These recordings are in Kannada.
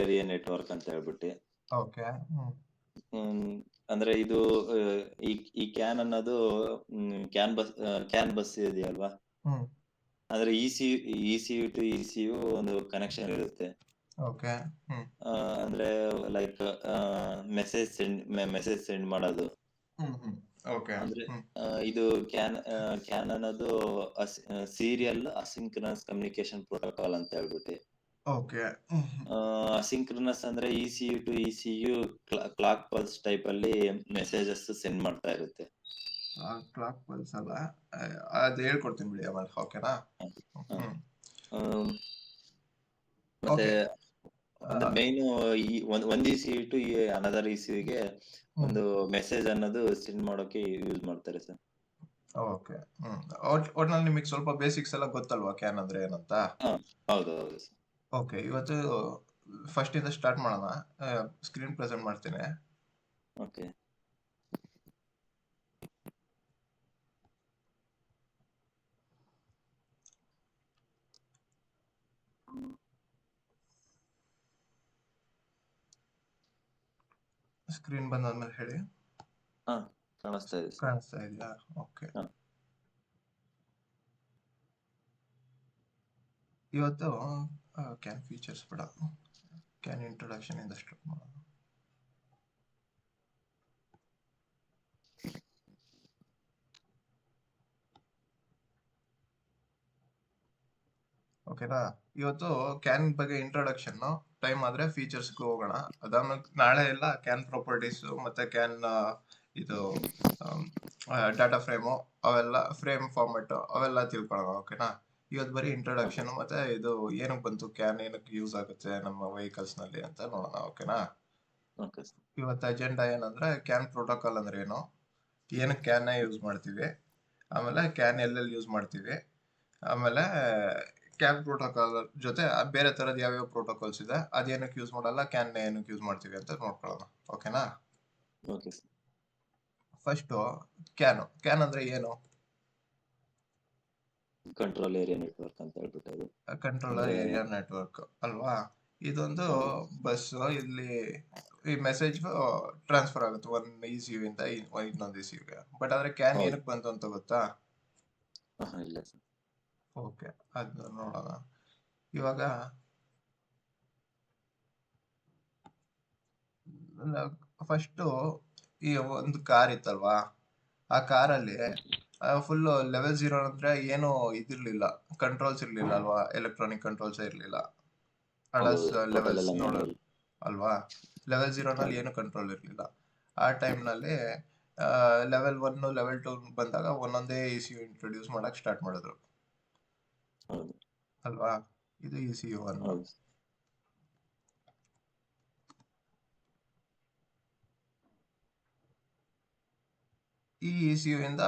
ಏರಿಯಾ ನೆಟ್ವರ್ಕ್ ಅಂತ ಹೇಳ್ಬಿಟ್ಟು. ಓಕೆ. ಹ್ಮ್ ಅಂದ್ರೆ ಇದು ಈ ಈ ಕ್ಯಾನ್ ಅನ್ನೋದು ಕ್ಯಾನ್ ಬಸ್ ಇದೆಯಲ್ವಾ, ಹ್ಮ್ ಅಂದ್ರೆ ಇ ಸಿ ಯು ಟು ಇ.ಸಿ.ಯು ಒಂದು ಕನೆಕ್ಷನ್ ಇರುತ್ತೆ. ಓಕೆ. ಅಂದ್ರೆ ಲೈಕ್ ಮೆಸೇಜ್ ಸೆಂಡ್ ಮಾಡೋದು. ಓಕೆ. ಅಂದ್ರೆ ಇದು ಕ್ಯಾನ್ ಅನ್ನೋದು ಸೀರಿಯಲ್ ಅಸಿಂಕ್ರನಸ್ ಕಮ್ಯುನಿಕೇಶನ್ ಪ್ರೋಟೋಕಾಲ್ ಅಂತ ಹೇಳ್ಬಿಟ್ಟು. ಓಕೆ. ಅಸಿಂಕ್ರನಸ್ ಅಂದ್ರೆ ಇ.ಸಿ.ಯು ಟು ಇ.ಸಿ.ಯು ಕ್ಲಾಕ್ ಪಲ್ಸ್ ಟೈಪ್ ಅಲ್ಲಿ ಮೆಸೇಜಸ್ ಸೆಂಡ್ ಮಾಡ್ತಾ ಇರುತ್ತೆ. ಕ್ಲಾಕ್ ಪಲ್ಸ್ ಅಲ್ಲ, ಅದು ಹೇಳ್ಕೊಡ್ತೀನಿ ಬಿಡಿ ಆಮೇಲೆ. ಓಕೆನಾ? ಮತ್ತೆ ಓಕೆ. ಅಂದ್ರೆ ಮೈನ್ ಒಂದ್ ಇ.ಸಿ.ಯು ಟು ಅನದರ್ ಇ.ಸಿ.ಯುಗೆ ಒಂದು ಮೆಸೇಜ್ ಅನ್ನೋದು ಸೆಂಡ್ ಮಾಡೋಕೆ ಯೂಸ್ ಮಾಡ್ತಾರೆ ಸರ್. ಓಕೆ. ಒಟ್ನಲ್ಲಿ ನಿಮಗೆ ಸ್ವಲ್ಪ ಬೇಸಿಕ್ಸ್ ಎಲ್ಲ ಗೊತ್ತಲ್ವಾ ಕ್ಯಾನ್ ಅಂದ್ರೆ ಏನಂತ? ಹೌದು ಹೌದು ಸರ್. ಓಕೆ, ಇವತ್ತು ಫಸ್ಟ್ ಇಂದ ಸ್ಟಾರ್ಟ್ ಮಾಡೋಣ. ಸ್ಕ್ರೀನ್ ಪ್ರೆಸೆಂಟ್ ಮಾಡ್ತೀನಿ. ಓಕೆ. ಸ್ಕ್ರೀನ್ ಬಂದಾದ್ಮೇಲೆ ಹೇಳಿ. ಕಾಣಿಸ್ತಾ ಇದೆ ಸರ್. ಕಾಣಿಸ್ತಾ ಇದೆಯಾ? ಓಕೆ. ಇವತ್ತು ಕ್ಯಾನ್ ಫೀಚರ್ಸ್ ಬೇಡ, ಕ್ಯಾನ್ ಇಂಟ್ರೊಡಕ್ಷನ್ ಇಂದ ಸ್ಟಾರ್ಟ್ ಮಾಡೋಣ. ಓಕೆನಾ? ಇವತ್ತು ಕ್ಯಾನ್ ಬಗ್ಗೆ ಇಂಟ್ರೊಡಕ್ಷನ್ ಟೈಮ್ ಆದ್ರೆ ಫೀಚರ್ಸ್ಗೆ ಹೋಗೋಣ. ಅದಾದ್ಮೇಲೆ ನಾಳೆ ಎಲ್ಲ ಕ್ಯಾನ್ ಪ್ರಾಪರ್ಟೀಸ್ ಮತ್ತೆ ಕ್ಯಾನ್ ಇದು ಡಾಟಾ ಫ್ರೇಮು, ಅವೆಲ್ಲ ಫ್ರೇಮ್ ಫಾರ್ಮೆಟ್ ಅವೆಲ್ಲ ತಿಳ್ಕೊಳ್ಳೋಣ. ಓಕೆನಾ? ಇವತ್ತು ಬರೀ ಇಂಟ್ರೊಡಕ್ಷನ್ ಮತ್ತೆ ಇದು ಏನಕ್ಕೆ ಬಂತು ಕ್ಯಾನ್, ಏನಕ್ಕೆ ಯೂಸ್ ಆಗುತ್ತೆ ನಮ್ಮ ವೆಹಿಕಲ್ಸ್ ನಲ್ಲಿ ಅಂತ ನೋಡೋಣ. ಓಕೆನಾ? ಇವತ್ತು ಅಜೆಂಡಾ ಏನಂದ್ರೆ ಕ್ಯಾನ್ ಪ್ರೋಟೋಕಾಲ್ ಅಂದ್ರೆ ಏನು, ಏನಕ್ಕೆ ಕ್ಯಾನ್ ಯೂಸ್ ಮಾಡ್ತೀವಿ, ಆಮೇಲೆ ಕ್ಯಾನ್ ಎಲ್ಲೆಲ್ಲಿ ಯೂಸ್ ಮಾಡ್ತೀವಿ, ಆಮೇಲೆ ಕ್ಯಾನ್ ಪ್ರೋಟೋಕಾಲ್ ಜೊತೆ ಬೇರೆ ತರದ್ ಯಾವ್ಯಾವ ಪ್ರೋಟೋಕಾಲ್ಸ್ ಇದೆ, ಅದೇನಕ್ಕೆ ಯೂಸ್ ಮಾಡಲ್ಲ, ಕ್ಯಾನ್ ಏನಕ್ಕೆ ಯೂಸ್ ಮಾಡ್ತೀವಿ ಅಂತ ನೋಡ್ಕೊಳ್ಳೋಣ. ಓಕೆನಾ? ಫಸ್ಟ್ ಕ್ಯಾನ್ ಅಂದ್ರೆ ಏನು? ಕಂಟ್ರೋಲ್ ಏರಿಯಾ ನೆಟ್ವರ್ಕ್ ಅಂತ ಹೇಳ್ಬಿಟ್ಟು. ಕಂಟ್ರೋಲರ್ ಏರಿಯಾ ನೆಟ್ವರ್ಕ್ ಅಲ್ವಾ? ಇದೊಂದು ಬಸ್, ಇಲ್ಲಿ ಈ ಮೆಸೇಜ್ ಟ್ರಾನ್ಸ್ಫರ್ ಆಗುತ್ತೆ ಒಂದ್ ಇ.ಸಿ.ಯು ಇಂದ ಇನ್ನೊಂದು ಇ.ಸಿ.ಯುಗೆ. ಬಟ್ ಆದ್ರೆ ಕ್ಯಾನ್ ಏನಕ್ಕೆ ಬಂತು ಅಂತ ಗೊತ್ತಾ? ಇಲ್ಲ ಸರ್. ಓಕೆ, ಅದು ನೋಡೋಣ. ಇವಾಗ ಫಸ್ಟ್ ಈ ಒಂದು ಕಾರ್ ಇತ್ತಲ್ವಾ, ಆ ಕಾರಲ್ಲಿ ಫುಲ್ ಲೆವೆಲ್ 0 ಅಂದ್ರೆ ಏನು ಇದಿರ್ಲಿಲ್ಲ, ಕಂಟ್ರೋಲ್ಸ್ ಇರ್ಲಿಲ್ಲ ಅಲ್ವಾ, ಎಲೆಕ್ಟ್ರಾನಿಕ್ ಕಂಟ್ರೋಲ್ಸ್ ಇರ್ಲಿಲ್ಲ. ಲೆವೆಲ್ಸ್ ನೋಡ ಅಲ್ವಾ, ಲೆವೆಲ್ 0 ನಲ್ಲಿ ಏನು ಕಂಟ್ರೋಲ್ ಇರ್ಲಿಲ್ಲ. ಆ ಟೈಮ್ ನಲ್ಲಿ ಲೆವೆಲ್ 1 ಲೆವೆಲ್ 2 ಬಂದಾಗ ಒಂದೊಂದೇ ಇ.ಸಿ.ಯು ಇಂಟ್ರೊಡ್ಯೂಸ್ ಮಾಡಕ್ ಸ್ಟಾರ್ಟ್ ಮಾಡಿದ್ರು ಅಲ್ವಾ? ಇದು ಇ.ಸಿ.ಯು 1. ಈ ಇ.ಸಿ.ಯು ಇಂದ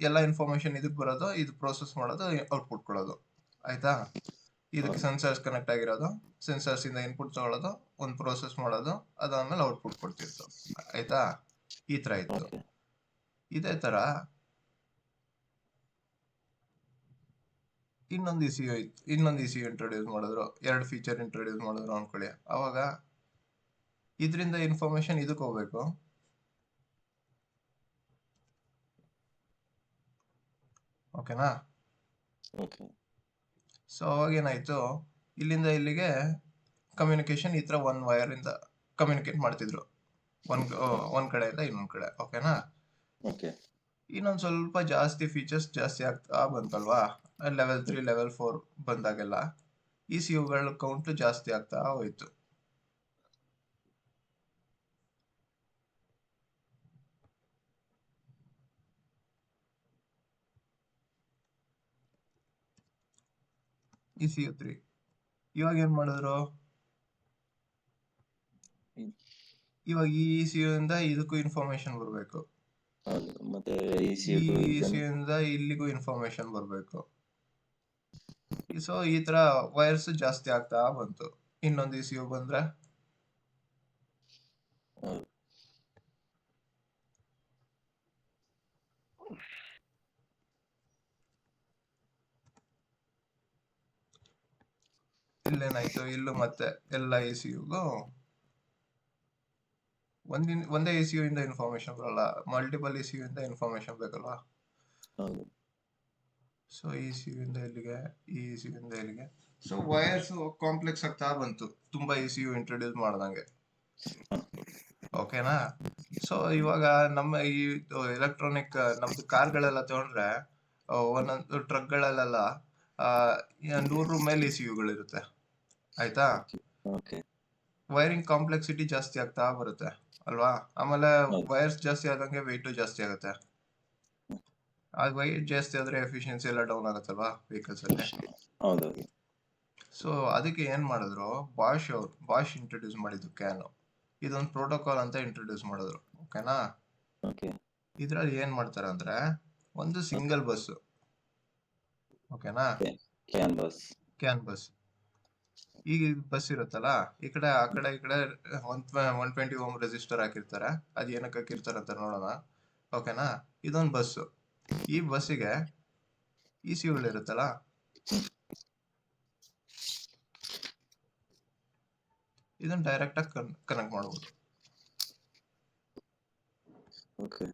ಎಲ್ಲ ಇನ್ಫಾರ್ಮೇಶನ್ ಇದಕ್ಕೆ ಬರೋದು, ಇದು ಪ್ರೋಸೆಸ್ ಮಾಡೋದು, ಔಟ್ಪುಟ್ ಕೊಡೋದು. ಆಯ್ತಾ? ಇದಕ್ಕೆ ಸೆನ್ಸರ್ಸ್ ಕನೆಕ್ಟ್ ಆಗಿರೋದು, ಸೆನ್ಸರ್ಸ್ ಇಂದ ಇನ್ಪುಟ್ ತಗೊಳ್ಳೋದು, ಒಂದು ಪ್ರೋಸೆಸ್ ಮಾಡೋದು, ಅದಾದ್ಮೇಲೆ ಔಟ್ಪುಟ್ ಕೊಡ್ತಿತ್ತು. ಆಯ್ತಾ? ಈ ತರ ಇತ್ತು. ಇದೇ ತರ ಇನ್ನೊಂದು ಇ.ಸಿ.ಯು ಇಂಟ್ರೊಡ್ಯೂಸ್ ಮಾಡಿದ್ರು, 2 ಫೀಚರ್ ಇಂಟ್ರೊಡ್ಯೂಸ್ ಮಾಡಿದ್ರು ಅನ್ಕೊಳ್ಳಿ. ಅವಾಗ ಇದರಿಂದ ಇನ್ಫಾರ್ಮೇಶನ್ ಇದಕ್ಕೆ ಹೋಗ್ಬೇಕು. ಓಕೆನಾ? ಸೊ ಅವಾಗ ಏನಾಯ್ತು, ಇಲ್ಲಿಂದ ಇಲ್ಲಿಗೆ ಕಮ್ಯುನಿಕೇಶನ್ ಈ ತರ ಒಂದ್ ವೈರ್ ಇಂದ ಕಮ್ಯುನಿಕೇಟ್ ಮಾಡ್ತಿದ್ರು, ಒಂದ್ ಕಡೆಯಿಂದ ಇನ್ನೊಂದ್ ಕಡೆ. ಓಕೆನಾ? ಇನ್ನೊಂದ್ ಸ್ವಲ್ಪ ಜಾಸ್ತಿ ಫೀಚರ್ಸ್ ಜಾಸ್ತಿ ಆಗ್ತಾ ಬಂತಲ್ವಾ, ಲೆವೆಲ್ 3 ಲೆವೆಲ್ 4 ಬಂದಾಗೆಲ್ಲ ಇ.ಸಿ.ಯುಗಳ ಕೌಂಟ್ ಜಾಸ್ತಿ ಆಗ್ತಾ ಹೋಯ್ತು. ಇ.ಸಿ.ಯು 3 ಇವಾಗ ಏನ್ ಮಾಡಿದ್ರು, ಇವಾಗ ಈ ಇ.ಸಿ.ಯು ಇಂದ ಇದಕ್ಕೂ ಇನ್ಫಾರ್ಮೇಶನ್ ಬರ್ಬೇಕು, ಮತ್ತೆ ಈ ಇ.ಸಿ.ಯು ಇಂದ ಇಲ್ಲಿಗೂ ಇನ್ಫಾರ್ಮೇಶನ್ ಬರ್ಬೇಕು. ಸೊ ಈ ತರ ವೈರ್ಸ್ ಜಾಸ್ತಿ ಆಗ್ತಾ ಬಂತು. ಇನ್ನೊಂದು ಇ.ಸಿ.ಯು ಬಂದ್ರೆ ಇಲ್ಲೇನಾಯ್ತು, ಇಲ್ಲೂ ಮತ್ತೆ ಎಲ್ಲ ಇ ಸಿ ಯುಗೂ ಒಂದೇ ಇ ಸಿ ಯು ಇಂದ ಇನ್ಫಾರ್ಮೇಶನ್ ಬರಲ್ಲ, ಮಲ್ಟಿಪಲ್ ಇ ಸಿ ಯು ಇಂದ ಇನ್ಫಾರ್ಮೇಶನ್ ಬೇಕಲ್ವಾ. ಹೌದು. ಸೊ ಇ ಸಿ ಯು ಇಂದ ಇಲ್ಲಿಗೆ, ಈ ಇ ಸಿ ಯು ಇಂದ ಇಲ್ಲಿಗೆ. ಸೊ ವೈರ್ಸ್ ಕಾಂಪ್ಲೆಕ್ಸ್ ಆಗ್ತಾ ಬಂತು ತುಂಬಾ ಇ ಸಿ ಯು ಇಂಟ್ರೊಡ್ಯೂಸ್ ಮಾಡ್ದಂಗೆ. ಓಕೆನಾ. ಸೊ ಇವಾಗ ನಮ್ಮ ಈ ಎಲೆಕ್ಟ್ರಾನಿಕ್ ನಮ್ದು ಕಾರ್ಗಳೆಲ್ಲ ತಗೊಂಡ್ರೆ ಒಂದೊಂದು ಟ್ರಕ್ಗಳಲ್ಲೆಲ್ಲ 100 ಮೇಲೆ ಇ ಸಿ ಯುಗಳಿರುತ್ತೆ, ಆಯ್ತಾ. ಓಕೆ. ವೈರಿಂಗ್ ಕಾಂಪ್ಲೆಕ್ಸಿಟಿ ಜಾಸ್ತಿ ಆಗ್ತಾ ಬರುತ್ತೆ ಅಲ್ವಾ. ಆಮೇಲೆ ಹೌದು. ವೈರ್ಸ್ ಜಾಸ್ತಿ ಆದಂಗೆ ವೆಯ್ಟು ಜಾಸ್ತಿ ಆಗುತ್ತೆ. ಅದು ವೈಟ್ ಜಾಸ್ತಿ ಆದ್ರೆ ಎಫಿಷಿಯನ್ಸಿ ಎಲ್ಲ ಡೌನ್ ಆಗುತ್ತಲ್ವಾ ವೆಹಿಕಲ್ಸ್ ಅಲ್ಲಿ. ಹೌದೌದು. ಸೊ ಅದಕ್ಕೆ ಏನ್ ಮಾಡಿದ್ರು, ಬಾಷ್ ಇಂಟ್ರೊಡ್ಯೂಸ್ ಮಾಡಿದ್ದು ಕ್ಯಾನ್. ಇದೊಂದು ಪ್ರೋಟೋಕಾಲ್ ಅಂತ ಇಂಟ್ರೊಡ್ಯೂಸ್ ಮಾಡಿದ್ರು, ಓಕೆನಾ. ಓಕೆ. ಇದ್ರಲ್ಲಿ ಏನ್ ಮಾಡ್ತಾರೆ ಅಂದ್ರೆ ಒಂದು ಸಿಂಗಲ್ ಬಸ್, ಓಕೆನಾ, ಕ್ಯಾನ್ವಾಸ್. Can bus. ಈಗ ಬಸ್ ಇರುತ್ತಲ್ಲ, ಈ ಕಡೆ ಆ ಕಡೆ ಈ ಕಡೆ 120 ಓಮ್ ರೆಸಿಸ್ಟರ್ ಹಾಕಿರ್ತಾರೆ. ಅದ್ ಏನಕ್ಕೆ ಹಾಕಿರ್ತಾರೆ ಅಂತ ನೋಡೋಣ, ಓಕೆನಾ. ಇದೊಂದು ಬಸ್. ಈ ಬಸ್ಸಿಗೆ ಇ ಸಿ ಇರುತ್ತಲ್ಲ, ಇದನ್ನ ಡೈರೆಕ್ಟ್ ಆಗಿ ಕನೆಕ್ಟ್ ಮಾಡಬಹುದು. ಓಕೆ.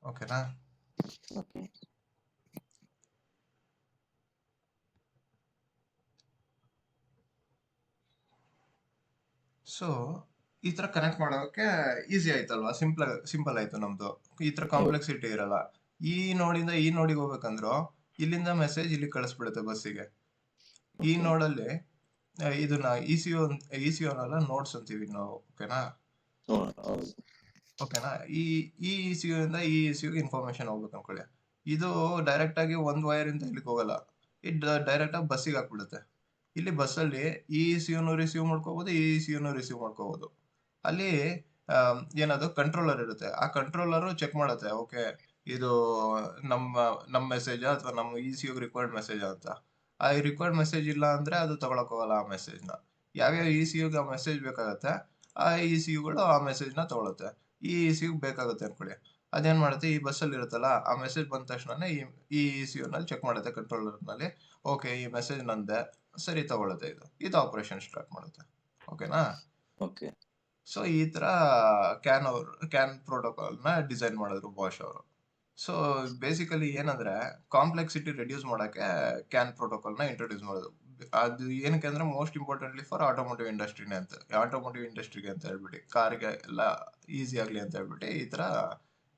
ಓಕೆನಾ. ಓಕೆ. ಸೊ ಈ ತರ ಕನೆಕ್ಟ್ ಮಾಡೋಕೆ ಈಸಿ ಆಯ್ತಲ್ವಾ, ಸಿಂಪಲ್ ಆಯ್ತು ನಮ್ದು. ಈ ತರ ಕಾಂಪ್ಲೆಕ್ಸಿಟಿ ಇರಲ್ಲ. ಈ ನೋಡಿಂದ ಈ ನೋಡಿಗೆ ಹೋಗ್ಬೇಕಂದ್ರು ಇಲ್ಲಿಂದ ಮೆಸೇಜ್ ಇಲ್ಲಿ ಕಳಿಸ್ಬಿಡುತ್ತೆ ಬಸ್ಸಿಗೆ. ಈ ನೋಡಲ್ಲಿ ಇದನ್ನ ಇ ಸಿ ಯು ಅನ್ನಲ್ಲ, ನೋಡ್ಸ್ ಅಂತೀವಿ ನಾವು, ಓಕೆನಾ. ಹೌದು. ಓಕೆನಾ. ಈ ಇ ಸಿ ಯು ಇಂದ ಈ ಸಿ ಯು ಇನ್ಫಾರ್ಮೇಶನ್ ಹೋಗ್ಬೇಕು ಅನ್ಕೊಳ್ಳಿ. ಇದು ಡೈರೆಕ್ಟ್ ಆಗಿ ಒಂದ್ ವೈರ್ ಇಂದ ಇಲ್ಲಿಗೆ ಹೋಗಲ್ಲ, ಇದು ಡೈರೆಕ್ಟ್ ಆಗಿ ಬಸ್ಸಿಗೆ ಹಾಕ್ಬಿಡುತ್ತೆ. ಇಲ್ಲಿ ಬಸ್ಸಲ್ಲಿ ಈ ಸಿ ಯುನು ರಿಸೀವ್ ಮಾಡ್ಕೋಬಹುದು, ಈ ಸಿ ಯುನು ರಿಸೀವ್ ಮಾಡ್ಕೋಬಹುದು. ಅಲ್ಲಿ ಏನದು ಕಂಟ್ರೋಲರ್ ಇರುತ್ತೆ, ಆ ಕಂಟ್ರೋಲರ್ ಚೆಕ್ ಮಾಡುತ್ತೆ, ಓಕೆ ಇದು ನಮ್ಮ ಮೆಸೇಜ್ ಅಥವಾ ನಮ್ಮ E C U required message ಅಂತ. ಆ ರಿಕ್ವೈರ್ಡ್ ಮೆಸೇಜ್ ಇಲ್ಲ ಅಂದ್ರೆ ಅದು ತಗೊಳಕ್ ಹೋಗಲ್ಲ ಆ ಮೆಸೇಜ್ ನ. ಯಾವ್ಯಾವ ಇ ಸಿ ಯುಗೆ ಆ ಮೆಸೇಜ್ ಬೇಕಾಗತ್ತೆ, ಆ ಇ ಸಿ ಯುಗಳು ಆ ಮೆಸೇಜ್ ನ ತಗೊಳುತ್ತೆ. ಈ ಇ ಸಿ ಯು ಬೇಕಾಗುತ್ತೆ ಅನ್ಕೊಳ್ಳಿ, ಅದೇನ್ ಮಾಡುತ್ತೆ, ಈ ಬಸ್ಸಲ್ಲಿ ಇರುತ್ತಲ್ಲ, ಆ ಮೆಸೇಜ್ ಬಂದ ತಕ್ಷಣನೇ ಈ ಇ ಸಿ ಯು ನಲ್ಲಿ ಚೆಕ್ ಮಾಡುತ್ತೆ ಕಂಟ್ರೋಲರ್ ನಲ್ಲಿ. ಓಕೆ ಈ ಮೆಸೇಜ್ ನಂದೆ, ಸರಿ ತಗೊಳುತ್ತೆ, ಇದು ಆಪರೇಷನ್ ಸ್ಟಾರ್ಟ್ ಮಾಡುತ್ತೆ, ಓಕೆನಾ. ಓಕೆ. ಸೊ ಈ ತರ ಕ್ಯಾನ್ ಪ್ರೋಟೋಕಾಲ್ ನ ಡಿಸೈನ್ ಮಾಡಿದ್ರು ಬಾಷ್ ಅವರು. ಸೊ ಬೇಸಿಕಲಿ ಏನಂದ್ರೆ ಕಾಂಪ್ಲೆಕ್ಸಿಟಿ ರೆಡ್ಯೂಸ್ ಮಾಡಕ್ಕೆ ಕ್ಯಾನ್ ಪ್ರೋಟೋಕಾಲ್ ನ ಇಂಟ್ರೊಡ್ಯೂಸ್ ಮಾಡೋದು. ಅದು ಏನಕ್ಕೆ ಅಂದ್ರೆ ಮೋಸ್ಟ್ ಇಂಪಾರ್ಟೆಂಟ್ಲಿ ಫಾರ್ ಆಟೋಮೋಟಿವ್ ಇಂಡಸ್ಟ್ರಿನೇ ಅಂತ, ಆಟೋಮೋಟಿವ್ ಇಂಡಸ್ಟ್ರಿಗೆ ಅಂತ ಹೇಳ್ಬಿಟ್ಟು, ಕಾರ್ಗೆ ಎಲ್ಲ ಈಸಿ ಆಗ್ಲಿ ಅಂತ ಹೇಳ್ಬಿಟ್ಟು ಈ ತರ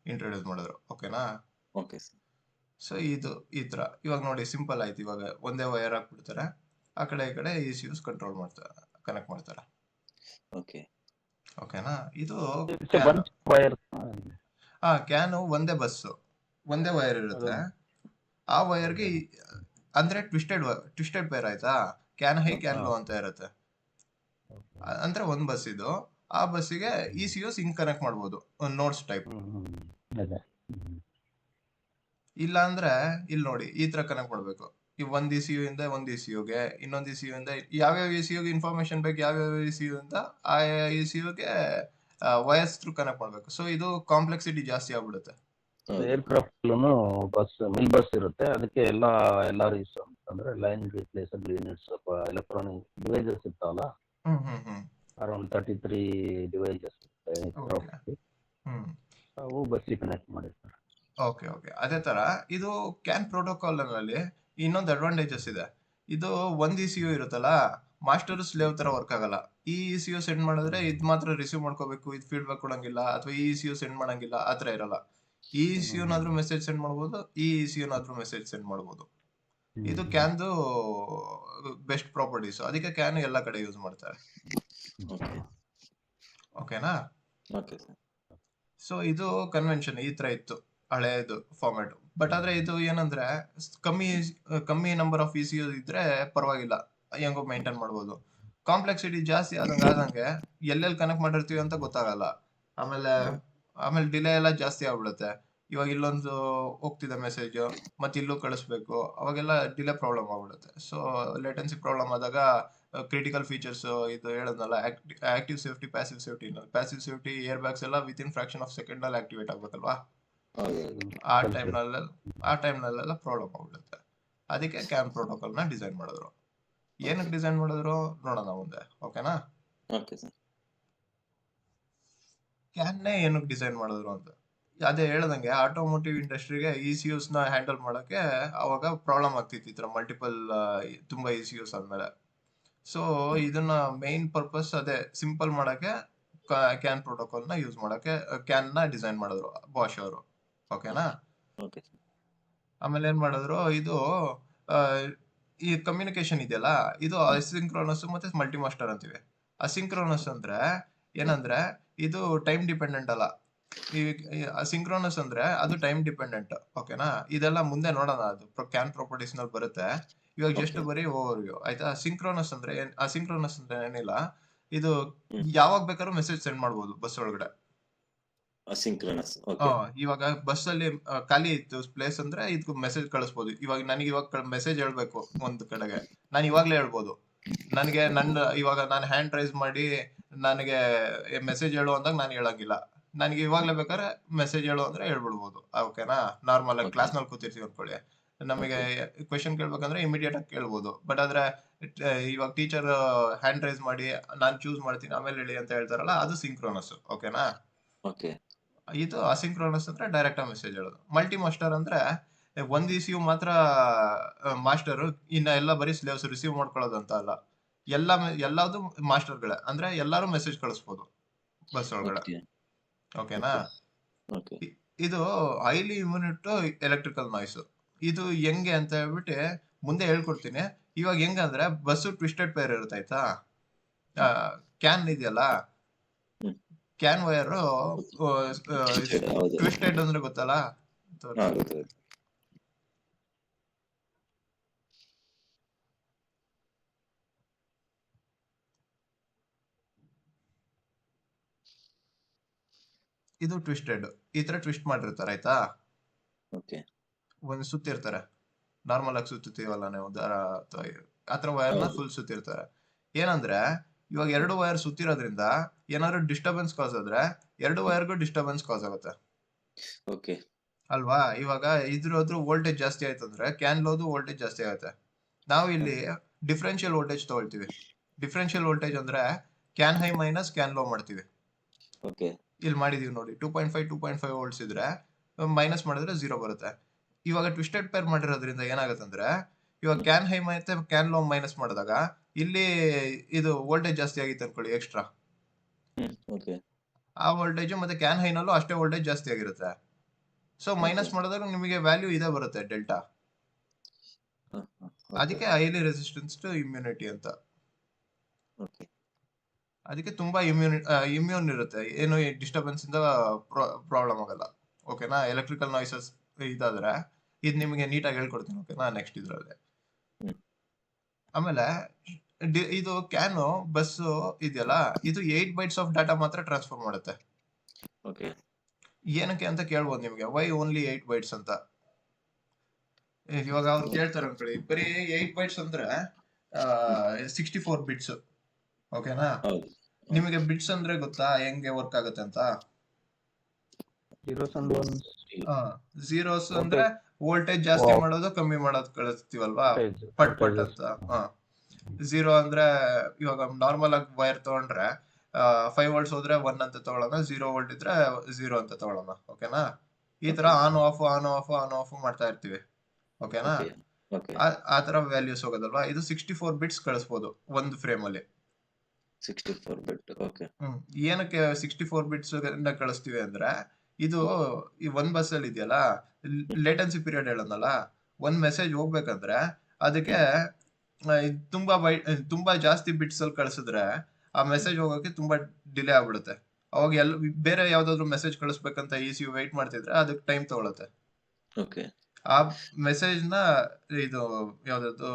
ಇಂಟ್ರೊಡ್ಯೂಸ್ ಮಾಡಿದ್ರು, ಓಕೆನಾ. ಓಕೆ. ಸೊ ಇದು ಈ ತರ ಇವಾಗ ನೋಡಿ ಸಿಂಪಲ್ ಆಯ್ತು. ಇವಾಗ ಒಂದೇ ವೈರ್ ಹಾಕ್ಬಿಡ್ತಾರೆ, ಆ ಕಡೆ ಈ ಕಡೆ ಇ ಸಿ ಯುಸ್ ಕಂಟ್ರೋಲ್ ಮಾಡ್ತಾರೆ, ಕನೆಕ್ಟ್ ಮಾಡ್ತಾರೆ, ಓಕೆ. ಓಕೆನಾ. ಇದು ಕ್ಯಾನ್ ಒಂದೇ ಬಸ್, ಒಂದೇ ವೈರ್ ಇರುತ್ತೆ. ಆ ವೈರ್ಗೆ ಅಂದ್ರೆ ಟ್ವಿಸ್ಟೆಡ್ ಪೇರ್ ಆಯ್ತಾ, ಕ್ಯಾನ್ ಹೈ ಕ್ಯಾನ್ ಲೋ ಅಂತ ಇರುತ್ತೆ. ಅಂದ್ರೆ ಒಂದ್ ಬಸ್ ಇದು, ಆ ಬಸ್ಸಿಗೆ E C U sync connect ಮಾಡ್ಬೋದು, ನೋಟ್ಸ್ ಟೈಪ್. ಇಲ್ಲ ಅಂದ್ರೆ ಇಲ್ಲಿ ನೋಡಿ ಈ ತರ ಕನೆಕ್ಟ್ ಮಾಡ್ಬೇಕು. ಈ ಒಂದ್ ಇ ಸಿ ಯು ಇಂದ ಒಂದ್ ಇ ಸಿ ಯುಗೆ, ಇನ್ನೊಂದ್ ಇ ಸಿ ಯು ಇಂದ ಯಾವ್ಯಾವ ಇ ಸಿ ಯುಗೆ ಇನ್ಫಾರ್ಮೇಶನ್ ಬೇಕು, ಯಾವ್ಯಾವ ಇ ಸಿ ಯು ಇಂದ ಆ ಇ ಸಿ ಯುಗೆ ವೈರ್ಸ್ ಥ್ರೂ ಕನೆಕ್ಟ್ ಮಾಡ್ಬೇಕು. ಸೊ ಇದು ಕಾಂಪ್ಲೆಕ್ಸಿಟಿ ಜಾಸ್ತಿ ಆಗ್ಬಿಡುತ್ತೆ. ಏರ್ಕ್ರಾಫ್ಟ್ ಬಸ್ ಮಿಲ್ ಬಸ್ ಇರುತ್ತೆ, ಅದಕ್ಕೆ ಎಲ್ಲ ಅಂದ್ರೆ line replaceable units electronic devices ಇರ್ತಾವಲ್ಲ, ಅರೌಂಡ್ 33 ಡಿವೈಸಸ್ ಅವು ಬಸ್ಸಿಗೆ ಕನೆಕ್ಟ್ ಮಾಡಿರ್ತಾರೆ. Okay okay. ಅದೇ ತರ ಇದು ಕ್ಯಾನ್ ಪ್ರೋಟೋಕಾಲ್ ನಲ್ಲಿ ಇನ್ನೊಂದು ಅಡ್ವಾಂಟೇಜಸ್ ಇದೆ. ಇದು ಒಂದ್ ಇ ಸಿ ಯು ಇರುತ್ತಲ್ಲ, ಮಾಸ್ಟರ್ ಸ್ಲೇವ್ ತರ ವರ್ಕ್ ಆಗಲ್ಲ. ಈ ಇ ಸಿ ಯು ಸೆಂಡ್ ಮಾಡಿದ್ರೆ ಇದ್ ಮಾತ್ರ ರಿಸೀವ್ ಮಾಡ್ಕೋಬೇಕು, ಇದು ಫೀಡ್ಬ್ಯಾಕ್ ಕೊಡಂಗಿಲ್ಲ, ಅಥವಾ ಈ ಸಿ ಯು ಸೆಂಡ್ ಮಾಡಂಗಿಲ್ಲ, ಆತರ ಇರಲ್ಲ. ಈ ಸಿ ಯುನಾದ್ರೂ ಮೆಸೇಜ್ ಸೆಂಡ್ ಮಾಡ್ಬೋದು, ಈ ಸಿ ಯುನಾದ್ರೂ ಮೆಸೇಜ್ ಸೆಂಡ್ ಮಾಡ್ಬೋದು. ಇದು ಕ್ಯಾನ್ದು ಬೆಸ್ಟ್ ಪ್ರಾಪರ್ಟೀಸ್, ಅದಕ್ಕೆ ಕ್ಯಾನ್ ಎಲ್ಲ ಕಡೆ ಯೂಸ್ ಮಾಡ್ತಾರೆ, ಓಕೆನಾ. ಸೊ ಇದು ಕನ್ವೆನ್ಷನ್ ಈ ತರ ಇತ್ತು ಹಳೆಯದು ಫಾರ್ಮ್ಯಾಟ್. ಬಟ್ ಆದ್ರೆ ಇದು ಏನಂದ್ರೆ ಕಮ್ಮಿ number of E C U ಇದ್ರೆ ಪರವಾಗಿಲ್ಲ, ಹೆಂಗೋ ಮೇಂಟೈನ್ ಮಾಡ್ಬೋದು. ಕಾಂಪ್ಲೆಕ್ಸಿಟಿ ಜಾಸ್ತಿ ಆದಂಗೆ ಎಲ್ಲೆಲ್ಲಿ ಕನೆಕ್ಟ್ ಮಾಡಿರ್ತೀವಿ ಅಂತ ಗೊತ್ತಾಗಲ್ಲ. ಆಮೇಲೆ ಡಿಲೇ ಎಲ್ಲ ಜಾಸ್ತಿ ಆಗ್ಬಿಡುತ್ತೆ. ಇವಾಗ ಇಲ್ಲೊಂದು ಹೋಗ್ತಿದೆ ಮೆಸೇಜ್, ಮತ್ತೆ ಇಲ್ಲೂ ಕಳಿಸ್ಬೇಕು, ಅವಾಗೆಲ್ಲ ಡಿಲೇ ಪ್ರಾಬ್ಲಮ್ ಆಗ್ಬಿಡುತ್ತೆ. ಸೊ ಲೇಟೆನ್ಸಿ ಪ್ರಾಬ್ಲಮ್ ಆದಾಗ ಕ್ರಿಟಿಕಲ್ ಫೀಚರ್ಸ್ ಇದು ಹೇಳದ್ನಲ್ಲ, active safety, passive safety air bags ಎಲ್ಲ with in fraction of second ಅಲ್ಲಿ ಆಕ್ಟಿವೇಟ್ ಆಗ್ಬೇಕಲ್ವಾ. ಆ ಟೈಮ್ನಲ್ಲೆಲ್ಲ ಪ್ರಾಬ್ಲಮ್ ಆಗ್ಬಿಡುತ್ತೆ. ಅದಕ್ಕೆ ಕ್ಯಾನ್ ಪ್ರೋಟೋಕಾಲ್ ನ ಡಿಸೈನ್ ಮಾಡಿದ್ರು. ಏನಕ್ಕೆ ಡಿಸೈನ್ ಮಾಡಿದ್ರು ನೋಡೋಣ ಮುಂದೆ, ಓಕೆನಾ. Okay sir. ಕ್ಯಾನ್ನೇ ಏನಕ್ಕೆ ಡಿಸೈನ್ ಮಾಡಿದ್ರು ಅಂತ ಅದೇ ಹೇಳ್ದಂಗೆ, ಆಟೋಮೋಟಿವ್ ಇಂಡಸ್ಟ್ರಿಗೆ ECUs ನ ಹ್ಯಾಂಡಲ್ ಮಾಡಕ್ಕೆ ಅವಾಗ ಪ್ರಾಬ್ಲಮ್ ಆಗ್ತಿತ್ತು, ಈ ತರ ಮಲ್ಟಿಪಲ್ ತುಂಬಾ ECUs ಆದ್ಮೇಲೆ. ಸೊ ಇದನ್ನ ಮೇನ್ ಪರ್ಪಸ್ ಅದೇ ಸಿಂಪಲ್ ಮಾಡಕ್ಕೆ ಕ್ಯಾನ್ ಪ್ರೋಟೋಕಾಲ್ ನ ಯೂಸ್ ಮಾಡಕ್ಕೆ ಕ್ಯಾನ್ ನ ಡಿಸೈನ್ ಮಾಡಿದ್ರು ಬಾಷ್ ಅವರು, ಓಕೆನಾ. Okay sir. ಆಮೇಲೆ ಏನ್ ಮಾಡಿದ್ರು, ಇದು ಆ, ಈ ಕಮ್ಯುನಿಕೇಶನ್ ಇದೆಯಲ್ಲ, ಇದು ಅಸಿಂಕ್ರೋನಸ್ ಮತ್ತೆ ಮಲ್ಟಿ ಮಾಸ್ಟರ್ ಅಂತೀವಿ. ಅಸಿಂಕ್ರೋನಸ್ ಅಂದ್ರೆ ಏನಂದ್ರೆ ಇದು ಟೈಮ್ ಡಿಪೆಂಡೆಂಟ್ ಅಲ್ಲ. ಈ ಅಸಿಂಕ್ರೋನಸ್ ಅಂದ್ರೆ ಅದು ಟೈಮ್ ಡಿಪೆಂಡೆಂಟ್, ಓಕೆನಾ. ಇದೆಲ್ಲ ಮುಂದೆ ನೋಡೋಣ, ಅದು ಕ್ಯಾನ್ ಪ್ರಾಪರ್ಟೀಸ್ ನಲ್ಲಿ ಬರುತ್ತೆ. ಇವಾಗ ಜಸ್ಟ್ ಬರೀ ಓವರ್ ವ್ಯೂ ಆಯ್ತಾ. ಅಸಿಂಕ್ರೋನಸ್ ಅಂದ್ರೆ ಏನಿಲ್ಲ, ಇದು ಯಾವಾಗ ಬೇಕಾದ್ರೂ ಮೆಸೇಜ್ ಸೆಂಡ್ ಮಾಡ್ಬೋದು ಬಸ್ ಒಳಗಡೆ. ಅಸಿಂಕ್ರನಸ್. ಓಕೆ. ಇವಾಗ ಬಸ್ ಅಲ್ಲಿ ಖಾಲಿ ಇತ್ತು ಪ್ಲೇಸ್ ಅಂದ್ರೆ ಇದಕ್ಕೆ ಮೆಸೇಜ್ ಕಳಿಸ್ಬೋದು. ಇವಾಗ ಮೆಸೇಜ್ ಹೇಳ್ಬೇಕು ಒಂದ್ ಕಡೆಗೆ, ನಾನು ಇವಾಗ್ಲೇ ಹೇಳ್ಬೋದು. ನನಗೆ ಇವಾಗ ನಾನು ಹ್ಯಾಂಡ್ ರೈಸ್ ಮಾಡಿ ನನಗೆ ಮೆಸೇಜ್ ಹೇಳು ಅಂದಾಗ ನಾನು ಹೇಳಂಗಿಲ್ಲ. ನನಗೆ ಇವಾಗ್ಲೇ ಬೇಕಾದ್ರೆ ಮೆಸೇಜ್ ಹೇಳು ಅಂದ್ರೆ ಹೇಳ್ಬಿಡ್ಬೋದು, ಓಕೆನಾ. ನಾರ್ಮಲ್ ಆಗಿ ಕ್ಲಾಸ್ ನಲ್ಲಿ ಕೂತಿರ್ತೀವಿ ಅನ್ಕೊಳ್ಳಿ, ನಮಗೆ ಕ್ವೆಶನ್ ಕೇಳ್ಬೇಕಂದ್ರೆ ಇಮಿಡಿಯೇಟ್ ಆಗಿ ಕೇಳ್ಬೋದು. ಬಟ್ ಆದ್ರೆ ಇವಾಗ ಟೀಚರ್ ಹ್ಯಾಂಡ್ ರೈಸ್ ಮಾಡಿ ನಾನು ಚೂಸ್ ಮಾಡ್ತೀನಿ ಆಮೇಲೆ ಹೇಳಿ ಅಂತ ಹೇಳ್ತಾರಲ್ಲ, ಅದು ಸಿಂಕ್ರೋನಸ್, ಓಕೆನಾ. ಓಕೆ. ಇದು ಅಸಿಂಕ್ರೋನಸ್ ಅಂದ್ರೆ ಡೈರೆಕ್ಟ್ ಆಗಿ ಮೆಸೇಜ್ ಹೇಳೋದು. ಮಲ್ಟಿ ಮಾಸ್ಟರ್ ಅಂದ್ರೆ ಒಂದ್ ECU ಮಾತ್ರ ಮಾಸ್ಟರ್, ಇನ್ನ ಎಲ್ಲ ಬರೀ ಸ್ಲೇವ್ಸ್ ರಿಸೀವ್ ಮಾಡ್ಕೊಳ್ಳೋದು ಅಂತ ಅಲ್ಲ. ಎಲ್ಲಾದು ಮಾಸ್ಟರ್ಗಳೇ, ಅಂದ್ರೆ ಎಲ್ಲಾರು ಮೆಸೇಜ್ ಕಳಿಸ್ಬೋದು ಬಸ್ ಒಳಗಡೆ, ಓಕೆನಾ. ಇದು ಹೈಲಿ ಇಮ್ಯೂನಿಟ್ ಟು ಎಲೆಕ್ಟ್ರಿಕಲ್ ನಾಯ್ಸ್. ಇದು ಹೆಂಗೆ ಅಂತ ಹೇಳ್ಬಿಟ್ಟು ಮುಂದೆ ಹೇಳ್ಕೊಡ್ತೀನಿ. ಇವಾಗ ಹೆಂಗಂದ್ರೆ ಬಸ್ಸು ಟ್ವಿಸ್ಟೆಡ್ ಪೇರ್ ಇರುತ್ತೆ ಆಯ್ತಾ. ಕ್ಯಾನ್ ಇದೆಯಲ್ಲ, ಕ್ಯಾನ್ ವೈರ್ ಟ್ವಿಸ್ಟೆಡ್ ಅಂದ್ರೆ ಗೊತ್ತಲ್ಲ. ಇದು ಟ್ವಿಸ್ಟೆಡ್, ಈ ತರ ಟ್ವಿಸ್ಟ್ ಮಾಡಿರ್ತಾರೆ ಆಯ್ತಾ. ಒಂದ್ ಸುತ್ತಿರ್ತಾರೆ, ನಾರ್ಮಲ್ ಆಗಿ ಸುತ್ತೀವಲ್ಲ ನೀವು ಆತರ ವೈರ್ನ ಫುಲ್ ಸುತ್ತಿರ್ತಾರೆ. ಏನಂದ್ರೆ ಇವಾಗ 2 ವೈರ್ ಸುತ್ತಿರೋದ್ರಿಂದ ಏನಾದ್ರು ಡಿಸ್ಟರ್ಬೆನ್ಸ್ ಕಾಸ್ ಆದ್ರೆ 2 ವೈರ್ಗೂ ಡಿಸ್ಟರ್ಬೆನ್ಸ್ ಕಾಸ್ ಆಗುತ್ತೆ ಅಲ್ವಾ. ಇವಾಗ ಇದ್ರದ್ದು ವೋಲ್ಟೇಜ್ ಜಾಸ್ತಿ ಆಯ್ತು ಅಂದ್ರೆ ಕ್ಯಾನ್ ಲೋದು ವೋಲ್ಟೇಜ್ ಜಾಸ್ತಿ ಆಗುತ್ತೆ. ನಾವು ಇಲ್ಲಿ ಡಿಫ್ರೆನ್ಷಿಯಲ್ ವೋಲ್ಟೇಜ್ ತಗೊಳ್ತೀವಿ. ಡಿಫ್ರೆನ್ಷಿಯಲ್ ವೋಲ್ಟೇಜ್ ಅಂದ್ರೆ can high minus can low ಮಾಡ್ತೀವಿ. ಇಲ್ಲಿ ಮಾಡಿದೀವಿ ನೋಡಿ, 2.5 ವೋಲ್ಟ್ಸ್ ಇದ್ರೆ ಮೈನಸ್ ಮಾಡಿದ್ರೆ 0 ಬರುತ್ತೆ. ಇವಾಗ ಟ್ವಿಸ್ಟೆಡ್ ಪೇರ್ ಮಾಡಿರೋದ್ರಿಂದ ಏನಾಗುತ್ತಂದ್ರೆ, ಇವಾಗ ಕ್ಯಾನ್ ಹೈ ಮತ್ತೆ ಕ್ಯಾನ್ ಲೋ ಮೈನಸ್ ಮಾಡಿದಾಗ ಇಲ್ಲಿ ಇದು ವೋಲ್ಟೇಜ್ ಜಾಸ್ತಿ ಆಗಿತ್ತು ಅನ್ಕೊಳ್ಳಿ ಎಕ್ಸ್ಟ್ರಾ. ಆ ವೋಲ್ಟೇಜ್ ಮತ್ತೆ ಕ್ಯಾನ್ ಹೈನಲ್ಲೂ ಅಷ್ಟೇ ವೋಲ್ಟೇಜ್ ಜಾಸ್ತಿ ಆಗಿರುತ್ತೆ. ಸೊ ಮೈನಸ್ ಮಾಡಿದಾಗ ನಿಮಗೆ ವ್ಯಾಲ್ಯೂ ಇದೇ ಬರುತ್ತೆ, ಡೆಲ್ಟಾ. ಅದಕ್ಕೆ ಹೈಲಿ ರೆಸಿಸ್ಟೆನ್ಸ್ ಟು ಇಮ್ಯುನಿಟಿ ಅಂತ. ಅದಕ್ಕೆ ತುಂಬಾ ಇಮ್ಯೂನ್ ಇರುತ್ತೆ, ಏನು ಡಿಸ್ಟರ್ಬೆನ್ಸ್ ಇಂದ ಪ್ರಾಬ್ಲಮ್ ಆಗಲ್ಲ, ಓಕೆನಾ. ಎಲೆಕ್ಟ್ರಿಕಲ್ ನಾಯ್ಸಸ್ ಇದಾದ್ರೆ ಇದು ನಿಮಗೆ ನೀಟಾಗಿ ಹೇಳ್ಕೊಡ್ತೀನಿ, ಓಕೆನಾ, ನೆಕ್ಸ್ಟ್ ಇದ್ರಲ್ಲಿ. ಆಮೇಲೆ ಇದು ಕ್ಯಾನ್ ಬಸ್ ಇದೆಯಲ್ಲ, ಇದು 8 ಬೈಟ್ಸ್ ಆಫ್ ಡಾಟಾ ಮಾತ್ರ ಟ್ರಾನ್ಸ್ಫರ್ ಮಾಡುತ್ತೆ. ಏನಕ್ಕೆ ಅಂತ ಕೇಳ್ಬೋದು ನಿಮ್ಗೆ, ವೈ ಓನ್ಲಿ 8 ಬೈಟ್ಸ್ ಅಂತ. ಇವಾಗ ಅವ್ರು ಕೇಳ್ತಾರೆ ಅನ್ಕೊಳ್ಳಿ, ಬರೀ 8 ಬೈಟ್ಸ್ ಅಂದ್ರೆ 64 ಬಿಟ್ಸ್, ಓಕೆನಾ. ನಿಮಗೆ ಬಿಟ್ಸ್ ಅಂದ್ರೆ ಗೊತ್ತಾ ಹೆಂಗೆ ವರ್ಕ್ ಆಗುತ್ತೆ ಅಂತ? ಝೀರೋಸ್ ಅಂದ್ರೆ ವೋಲ್ಟೇಜ್ ಜಾಸ್ತಿ ಮಾಡೋದು ಕಮ್ಮಿ ಮಾಡೋದು ಕಳಿಸ್ತೀವಲ್ವಾ, ಪಟ್ ಅಂತ. 0 ಅಂದ್ರೆ ಇವಾಗ ನಾರ್ಮಲ್ ಆಗಿ ವೈರ್ ತಗೊಂಡ್ರೆ 5 ವೋಲ್ಟ್ಸ್ ಹೋದ್ರೆ 1 ಅಂತ ತಗೊಳ್ಳೋಣ, 0 ವೋಲ್ಟ್ ಇದ್ರೆ 0 ಅಂತ ತಗೊಳ್ಳೋಣ, ಓಕೆನಾ. ಈ ತರ ಆನ್ ಆಫ್ ಮಾಡ್ತಾ ಇರ್ತೀವಿ, ಓಕೆನಾ. ಆ ತರ ವ್ಯಾಲ್ಯೂಸ್ ಹೋಗೋದಲ್ವಾ. ಇದು 64 ಬಿಟ್ಸ್ ಕಳಿಸ್ಬೋದು ಒಂದು ಫ್ರೇಮ್ ಅಲ್ಲಿ. 64 ಬಿಟ್. ಏನಕ್ಕೆ 64 ಬಿಟ್ಸ್ ಕಳಿಸ್ತೀವಿ ಅಂದ್ರೆ, ಇದು ಈ ಒಂದ್ ಬಸ್ ಅಲ್ಲಿ ಇದೆಯಲ್ಲ, ಲೇಟೆನ್ಸಿ ಪೀರಿಯಡ್ ಹೇಳೋದಲ್ಲ, ಒಂದ್ ಮೆಸೇಜ್ ಹೋಗ್ಬೇಕಂದ್ರೆ ಅದಕ್ಕೆ ತುಂಬಾ ಜಾಸ್ತಿ ಬಿಟ್ಸ್ ಅಲ್ಲಿ ಕಳಿಸಿದ್ರೆ ಆ ಮೆಸೇಜ್ ಹೋಗೋಕೆ ತುಂಬಾ ಡಿಲೇ ಆಗ್ಬಿಡುತ್ತೆ. ಅವಾಗ ಬೇರೆ ಯಾವ್ದಾದ್ರು ಮೆಸೇಜ್ ಕಳಿಸ್ಬೇಕಂತ ECU ವೆಯ್ಟ್ ಮಾಡ್ತಿದ್ರೆ ಅದಕ್ಕೆ ಟೈಮ್ ತಗೊಳುತ್ತೆ. ಆ ಮೆಸೇಜ್ ನ ಇದು ಯಾವ್ದು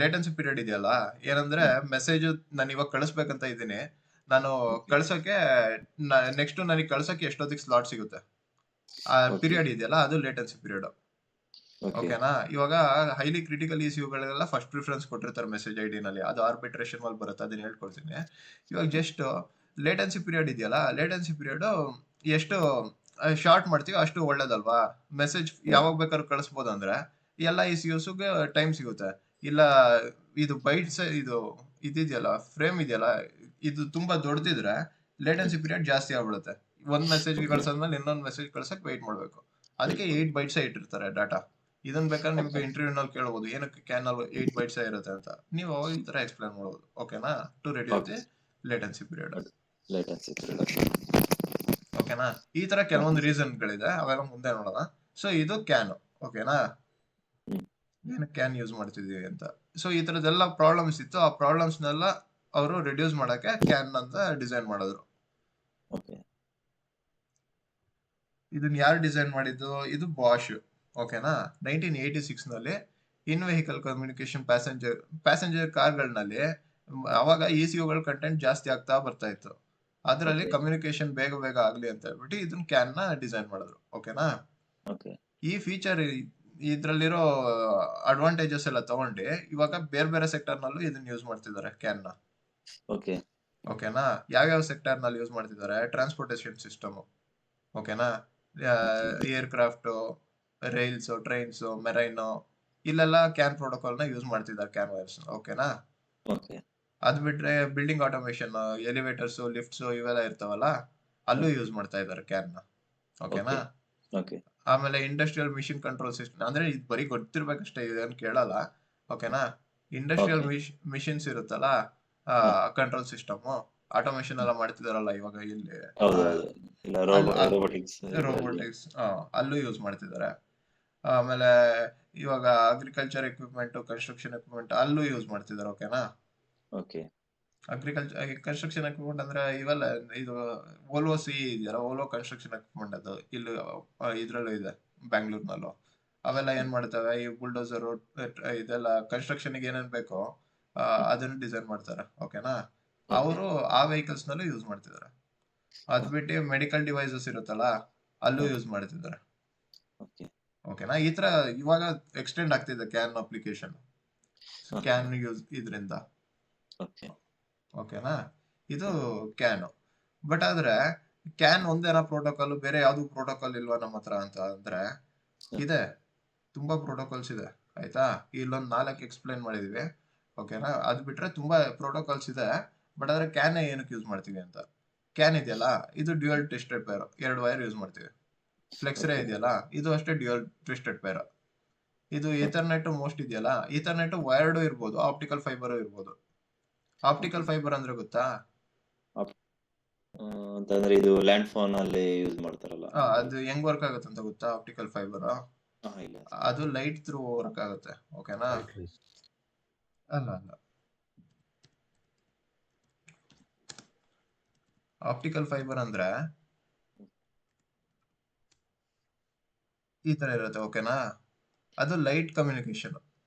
ಲೇಟೆನ್ಸಿ ಪೀರಿಯಡ್ ಇದೆಯಲ್ಲ, ಏನಂದ್ರೆ ಮೆಸೇಜ್ ನಾನು ಇವಾಗ ಕಳಿಸ್ಬೇಕಂತ ಇದ್ದೀನಿ, ನಾನು ಕಳ್ಸೋಕೆ ನೆಕ್ಸ್ಟ್ ನನಗೆ ಕಳ್ಸೋಕೆ ಎಷ್ಟೊತ್ತಿಗೆ ಸ್ಲಾಟ್ ಸಿಗುತ್ತೆ, ಆ ಪೀರಿಯಡ್ ಇದೆಯಲ್ಲ ಅದು ಲೇಟೆನ್ಸಿ ಪೀರಿಯಡ್. ಓಕೆ. ಓಕೆನಾ. ಇವಾಗ ಹೈಲಿ ಕ್ರಿಟಿಕಲ್ ಇಶ್ಯೂಗಳಿಗೆಲ್ಲ ಫಸ್ಟ್ ಪ್ರಿಫರೆನ್ಸ್ ಕೊಟ್ಟಿರ್ತಾರೆ ಮೆಸೇಜ್ ಐ ನಲ್ಲಿ, ಅದು ಆರ್ಬಿಟ್ರೇಷನ್ ಮೇಲೆ ಬರುತ್ತೆ, ಅದನ್ನ ಹೇಳ್ಕೊಡ್ತೀನಿ. ಇವಾಗ ಜಸ್ಟ್ ಲೇಟೆನ್ಸಿ ಪೀರಿಯಡ್ ಇದೆಯಲ್ಲ, ಲೇಟೆನ್ಸಿ ಪೀರಿಯಡ್ ಎಷ್ಟು ಶಾರ್ಟ್ ಮಾಡ್ತೀವಿ ಅಷ್ಟು ಒಳ್ಳೇದಲ್ವಾ. ಮೆಸೇಜ್ ಯಾವಾಗ ಬೇಕಾದ್ರೂ ಕಳಿಸ್ಬೋದು ಅಂದ್ರೆ ಎಲ್ಲ ಇಶ್ಯೂಸ್ಗೆ ಟೈಮ್ ಸಿಗುತ್ತೆ. ಇಲ್ಲ ಇದು ಬೈಟ್ಸ್ ಇದೆಯಲ್ಲ, ಫ್ರೇಮ್ ಇದೆಯಲ್ಲ, ಇದು ತುಂಬಾ ದೊಡ್ಡದಿದ್ರೆ ಲೇಟೆನ್ಸಿ ಪೀರಿಯಡ್ ಜಾಸ್ತಿ ಆಗ್ಬಿಡುತ್ತೆ. ಒಂದ್ ಮೆಸೇಜ್ ಕಳ್ಸೋದ್ಮೇಲೆ ಇನ್ನೊಂದ್ ಮೆಸೇಜ್ ಕಳ್ಸಕ್ ವೆಯ್ಟ್ ಮಾಡ್ಬೇಕು. ಅದಕ್ಕೆ 8 ಬೈಟ್ಸ್ ಇಟ್ಟಿರ್ತಾರೆ ಡಾಟಾ. ಇದನ್ ಬೇಕಾದ್ರೆ ನಿಮ್ಗೆ ಇಂಟರ್ವ್ಯೂ ನಲ್ಲಿ ಕೇಳಬಹುದು, ಏನಕ್ಕೆ ಕ್ಯಾನ್ ಅಲ್ಲಿ 8 ಬೈಟ್ಸ್ ಇರುತ್ತೆ ಅಂತ. ನೀವು ಅವಾಗ ಈ ತರ ಎಕ್ಸ್ಪ್ಲೇನ್ ಮಾಡಬಹುದು. ಓಕೆನಾ, to reduce the latency period. Latency period. ಓಕೆನಾ. ಈ ತರ ಕೆಲವೊಂದು ರೀಸನ್ ಗಳಿದೆ, ಅವೆಲ್ಲ ಮುಂದೆ ನೋಡೋಣ. ಸೊ ಇದು ಕ್ಯಾನ್. ಓಕೆನಾ, ಏನಕ್ಕೆ ಕ್ಯಾನ್ ಯೂಸ್ ಮಾಡ್ತಿದೀವಿ ಅಂತ. ಸೊ ಈ ತರದೆಲ್ಲ ಪ್ರಾಬ್ಲಮ್ಸ್ ಇತ್ತು, ಆ ಪ್ರಾಬ್ಲಮ್ಸ್ ನೆಲ್ಲ ಅವರು ರಿಡ್ಯೂಸ್ ಮಾಡಕ್ಕೆ ಕ್ಯಾನ್ ಅಂತ ಡಿಸೈನ್ ಮಾಡಿದ್ರು. ಓಕೆ. ಇದನ್ನ ಯಾರು ಡಿಸೈನ್ ಮಾಡಿದ್ದು? ಇದು ಬಾಷ್. ಓಕೆನಾ. 1986 ನಲ್ಲಿ ಇನ್ ವೆಹಿಕಲ್ ಕಮ್ಯುನಿಕೇಶನ್ ಪ್ಯಾಸೆಂಜರ್ ಕಾರ್ಗಳಲ್ಲಿ ಅವಾಗ ಇಸಿಯುಗಳ ಕಂಟೆಂಟ್ ಜಾಸ್ತಿ ಆಗ್ತಾ ಬರ್ತಾ ಇತ್ತು. ಅದರಲ್ಲಿ ಕಮ್ಯುನಿಕೇಶನ್ ಬೇಗ ಬೇಗ ಆಗ್ಲಿ ಅಂತ ಹೇಳ್ಬಿಟ್ಟು ಇದನ್ನ ಕ್ಯಾನ್ ನ ಡಿಸೈನ್ ಮಾಡಿದ್ರು. ಓಕೆನಾ. ಓಕೆ. ಈ ಫೀಚರ್ ಇದ್ರಲ್ಲಿರೋ ಅಡ್ವಾಂಟೇಜಸ್ ಎಲ್ಲ ತಗೊಂಡು ಇವಾಗ ಬೇರೆ ಬೇರೆ ಸೆಕ್ಟರ್ ನಲ್ಲೂ ಇದನ್ನ ಯೂಸ್ ಮಾಡ್ತಿದ್ದಾರೆ ಕ್ಯಾನ್ ನ. ಓಕೆ. ಓಕೆನಾ. ಯಾವ್ಯಾವ ಸೆಕ್ಟರ್ ನಲ್ಲಿ ಯೂಸ್ ಮಾಡ್ತಿದ್ದಾರೆ? Transportation system. ಓಕೆನಾ. Aircraft, rails, trains, marine, ಇಲ್ಲೆಲ್ಲ ಕ್ಯಾನ್ ಪ್ರೋಟೋಕಾಲ್ ನ ಯೂಸ್ ಮಾಡ್ತಿದ್ದಾರೆ, ಕ್ಯಾನ್ ವೈರ್ಸ್. ಓಕೆನಾ. ಓಕೆ. ಅದ್ ಬಿಟ್ರೆ ಬಿಲ್ಡಿಂಗ್ ಆಟೋಮೇಶನ್, ಎಲಿವೇಟರ್ಸ್, ಲಿಫ್ಟ್ಸ್ ಇವೆಲ್ಲ ಇರ್ತಾವಲ್ಲ, ಅಲ್ಲೂ ಯೂಸ್ ಮಾಡ್ತಾ ಇದ್ದಾರೆ ಕ್ಯಾನ್ ನ. ಓಕೆನಾ. ಓಕೆ. ಆಮೇಲೆ ಇಂಡಸ್ಟ್ರಿಯಲ್ ಮಿಷಿನ್ ಕಂಟ್ರೋಲ್ ಸಿಸ್ಟಮ್, ಅಂದ್ರೆ ಇದು ಬರೀ ಗೊತ್ತಿರ್ಬೇಕಷ್ಟೇ, ಇದೇನು ಕೇಳಲ್ಲ. ಓಕೆನಾ. ಇಂಡಸ್ಟ್ರಿಯಲ್ ಮಿಷಿನ್ಸ್ ಇರುತ್ತಲ್ಲ, ಕಂಟ್ರೋಲ್ ಸಿಸ್ಟಮ್, ಆಟೋಮೇಶನ್ ಎಲ್ಲ ಮಾಡ್ತಿದಾರಲ್ಲ ಇವಾಗ ಇಲ್ಲಿ, ರೋಬೋಟಿಕ್ಸ್, ಅಲ್ಲೂ ಯೂಸ್ ಮಾಡ್ತಿದ್ದಾರೆ. ಆಮೇಲೆ ಇವಾಗ ಅಗ್ರಿಕಲ್ಚರ್ ಎಕ್ವಿಪ್ಮೆಂಟ್, ಕನ್ಸ್ಟ್ರಕ್ಷನ್ ಎಕ್ವಿಪ್ಮೆಂಟ್ ಅಲ್ಲೂ ಯೂಸ್ ಮಾಡ್ತಿದ್ದಾರೆ. ಓಕೆನಾ. ಓಕೆ. ಕನ್ಸ್ಟ್ರಕ್ಷನ್ ಎಕ್ವಿಪ್ಮೆಂಟ್ ಅಂದ್ರೆ ಇವೆಲ್ಲ, ಇದು ಓಲ್ವೋ ಸಿ ಇದೆಯಲ್ಲ, ಓಲ್ವೋ ಕನ್ಸ್ಟ್ರಕ್ಷನ್ ಎಕ್ವಿಪ್ಮೆಂಟ್, ಅದು ಇಲ್ಲಿ ಇದ್ರಲ್ಲೂ ಇದೆ, ಬ್ಯಾಂಗ್ಳೂರ್ನಲ್ಲೂ. ಅವೆಲ್ಲ ಏನ್ ಮಾಡ್ತವೆ, ಈ ಬುಲ್ಡೋಸರ್ ಇದೆಲ್ಲ ಕನ್ಸ್ಟ್ರಕ್ಷನ್ ಗೆ ಏನೇನ್ ಬೇಕೋ ಅದನ್ನ ಡಿಸೈನ್ ಮಾಡ್ತಾರೆ. ಓಕೆನಾ. ಅವರು ಆ ವೆಹಿಕಲ್ಸ್ ನಲ್ಲೂ ಯೂಸ್ ಮಾಡ್ತಿದ್ದಾರೆ. ಅದ್ ಬಿಟ್ಟು ಮೆಡಿಕಲ್ ಡಿವೈಸಸ್ ಇರುತ್ತಲ್ಲ, ಅಲ್ಲೂ ಯೂಸ್ ಮಾಡ್ತಿದ್ದಾರೆ. ಓಕೆನಾ. ಈ ತರ ಇವಾಗ ಎಕ್ಸ್ಟೆಂಡ್ ಆಗ್ತಿದೆ ಕ್ಯಾನ್ ಅಪ್ಲಿಕೇಶನ್, ಕ್ಯಾನ್ ಯೂಸ್ ಇದರಿಂದ. ಓಕೆನಾ. ಇದು ಕ್ಯಾನ್. ಬಟ್ ಆದ್ರೆ ಕ್ಯಾನ್ ಒಂದೇನಾ ಪ್ರೋಟೋಕಾಲ್, ಬೇರೆ ಯಾವ್ದು ಪ್ರೋಟೋಕಾಲ್ ಇಲ್ವಾ ನಮ್ಮ ಹತ್ರ ಅಂತ ಅಂದ್ರೆ ಇದೆ, ತುಂಬಾ ಪ್ರೋಟೋಕಾಲ್ಸ್ ಇದೆ. ಆಯ್ತಾ. ಇಲ್ಲೊಂದ್ 4 ಎಕ್ಸ್ಪ್ಲೈನ್ ಮಾಡಿದೀವಿ. ಓಕೆನಾ. ಅದ್ ಬಿಟ್ರೆ ತುಂಬಾ ಪ್ರೋಟೋಕಾಲ್ಸ್ ಇದೆ. ಬಟ್ ಆದ್ರೆ ಕ್ಯಾನ್ ಏನಕ್ಕೆ ಯೂಸ್ ಮಾಡ್ತೀವಿ ಅಂತ, ಕ್ಯಾನ್ ಇದೆಯಲ್ಲ, ಇದು dual twisted peer, 2 wire use ಮಾಡ್ತೀವಿ. ಫ್ಲೆಕ್ಸ್ ರೇ ಇದೆಯಲ್ಲ, ಇದು ಅಷ್ಟೇ ಡ್ಯುಯಲ್ ಟ್ವಿಸ್ಟೆಡ್ ಪೇರ್. ಇದು ಈಥರ್ನೆಟ್ ಮೋಸ್ಟ್ ಇದೆಯಲ್ಲ, ಈಥರ್ನೆಟ್ ವೈರ್ಡ್ ಇರ್ಬೋದು, ಆಪ್ಟಿಕಲ್ ಫೈಬರ್ ಇರ್ಬೋದು. ಆಪ್ಟಿಕಲ್ ಫೈಬರ್ ಅಂದ್ರೆ ಗೊತ್ತಾ? ಅಂತಂದ್ರೆ ಇದು ಲ್ಯಾಂಡ್ ಫೋನ್ ಅಲ್ಲಿ ಯೂಸ್ ಮಾಡ್ತಾರಲ್ಲ, ಅದು ಹೆಂಗ್ ವರ್ಕ್ ಆಗುತ್ತೆ ಅಂತ ಗೊತ್ತಾ? ಆಪ್ಟಿಕಲ್ ಫೈಬರ್ ಅದು ಲೈಟ್ ಥ್ರೂ ವರ್ಕ್ ಆಗುತ್ತೆ. ಓಕೆನಾ. ಅಲ್ಲ, ಆಪ್ಟಿಕಲ್ ಫೈಬರ್ ಅಂದ್ರೆ ಈ ತರ ಇರುತ್ತೆ. ಓಕೆನಾ. ಅದು ಲೈಟ್ ಕಮ್ಯುನಿಕೇಶನ್,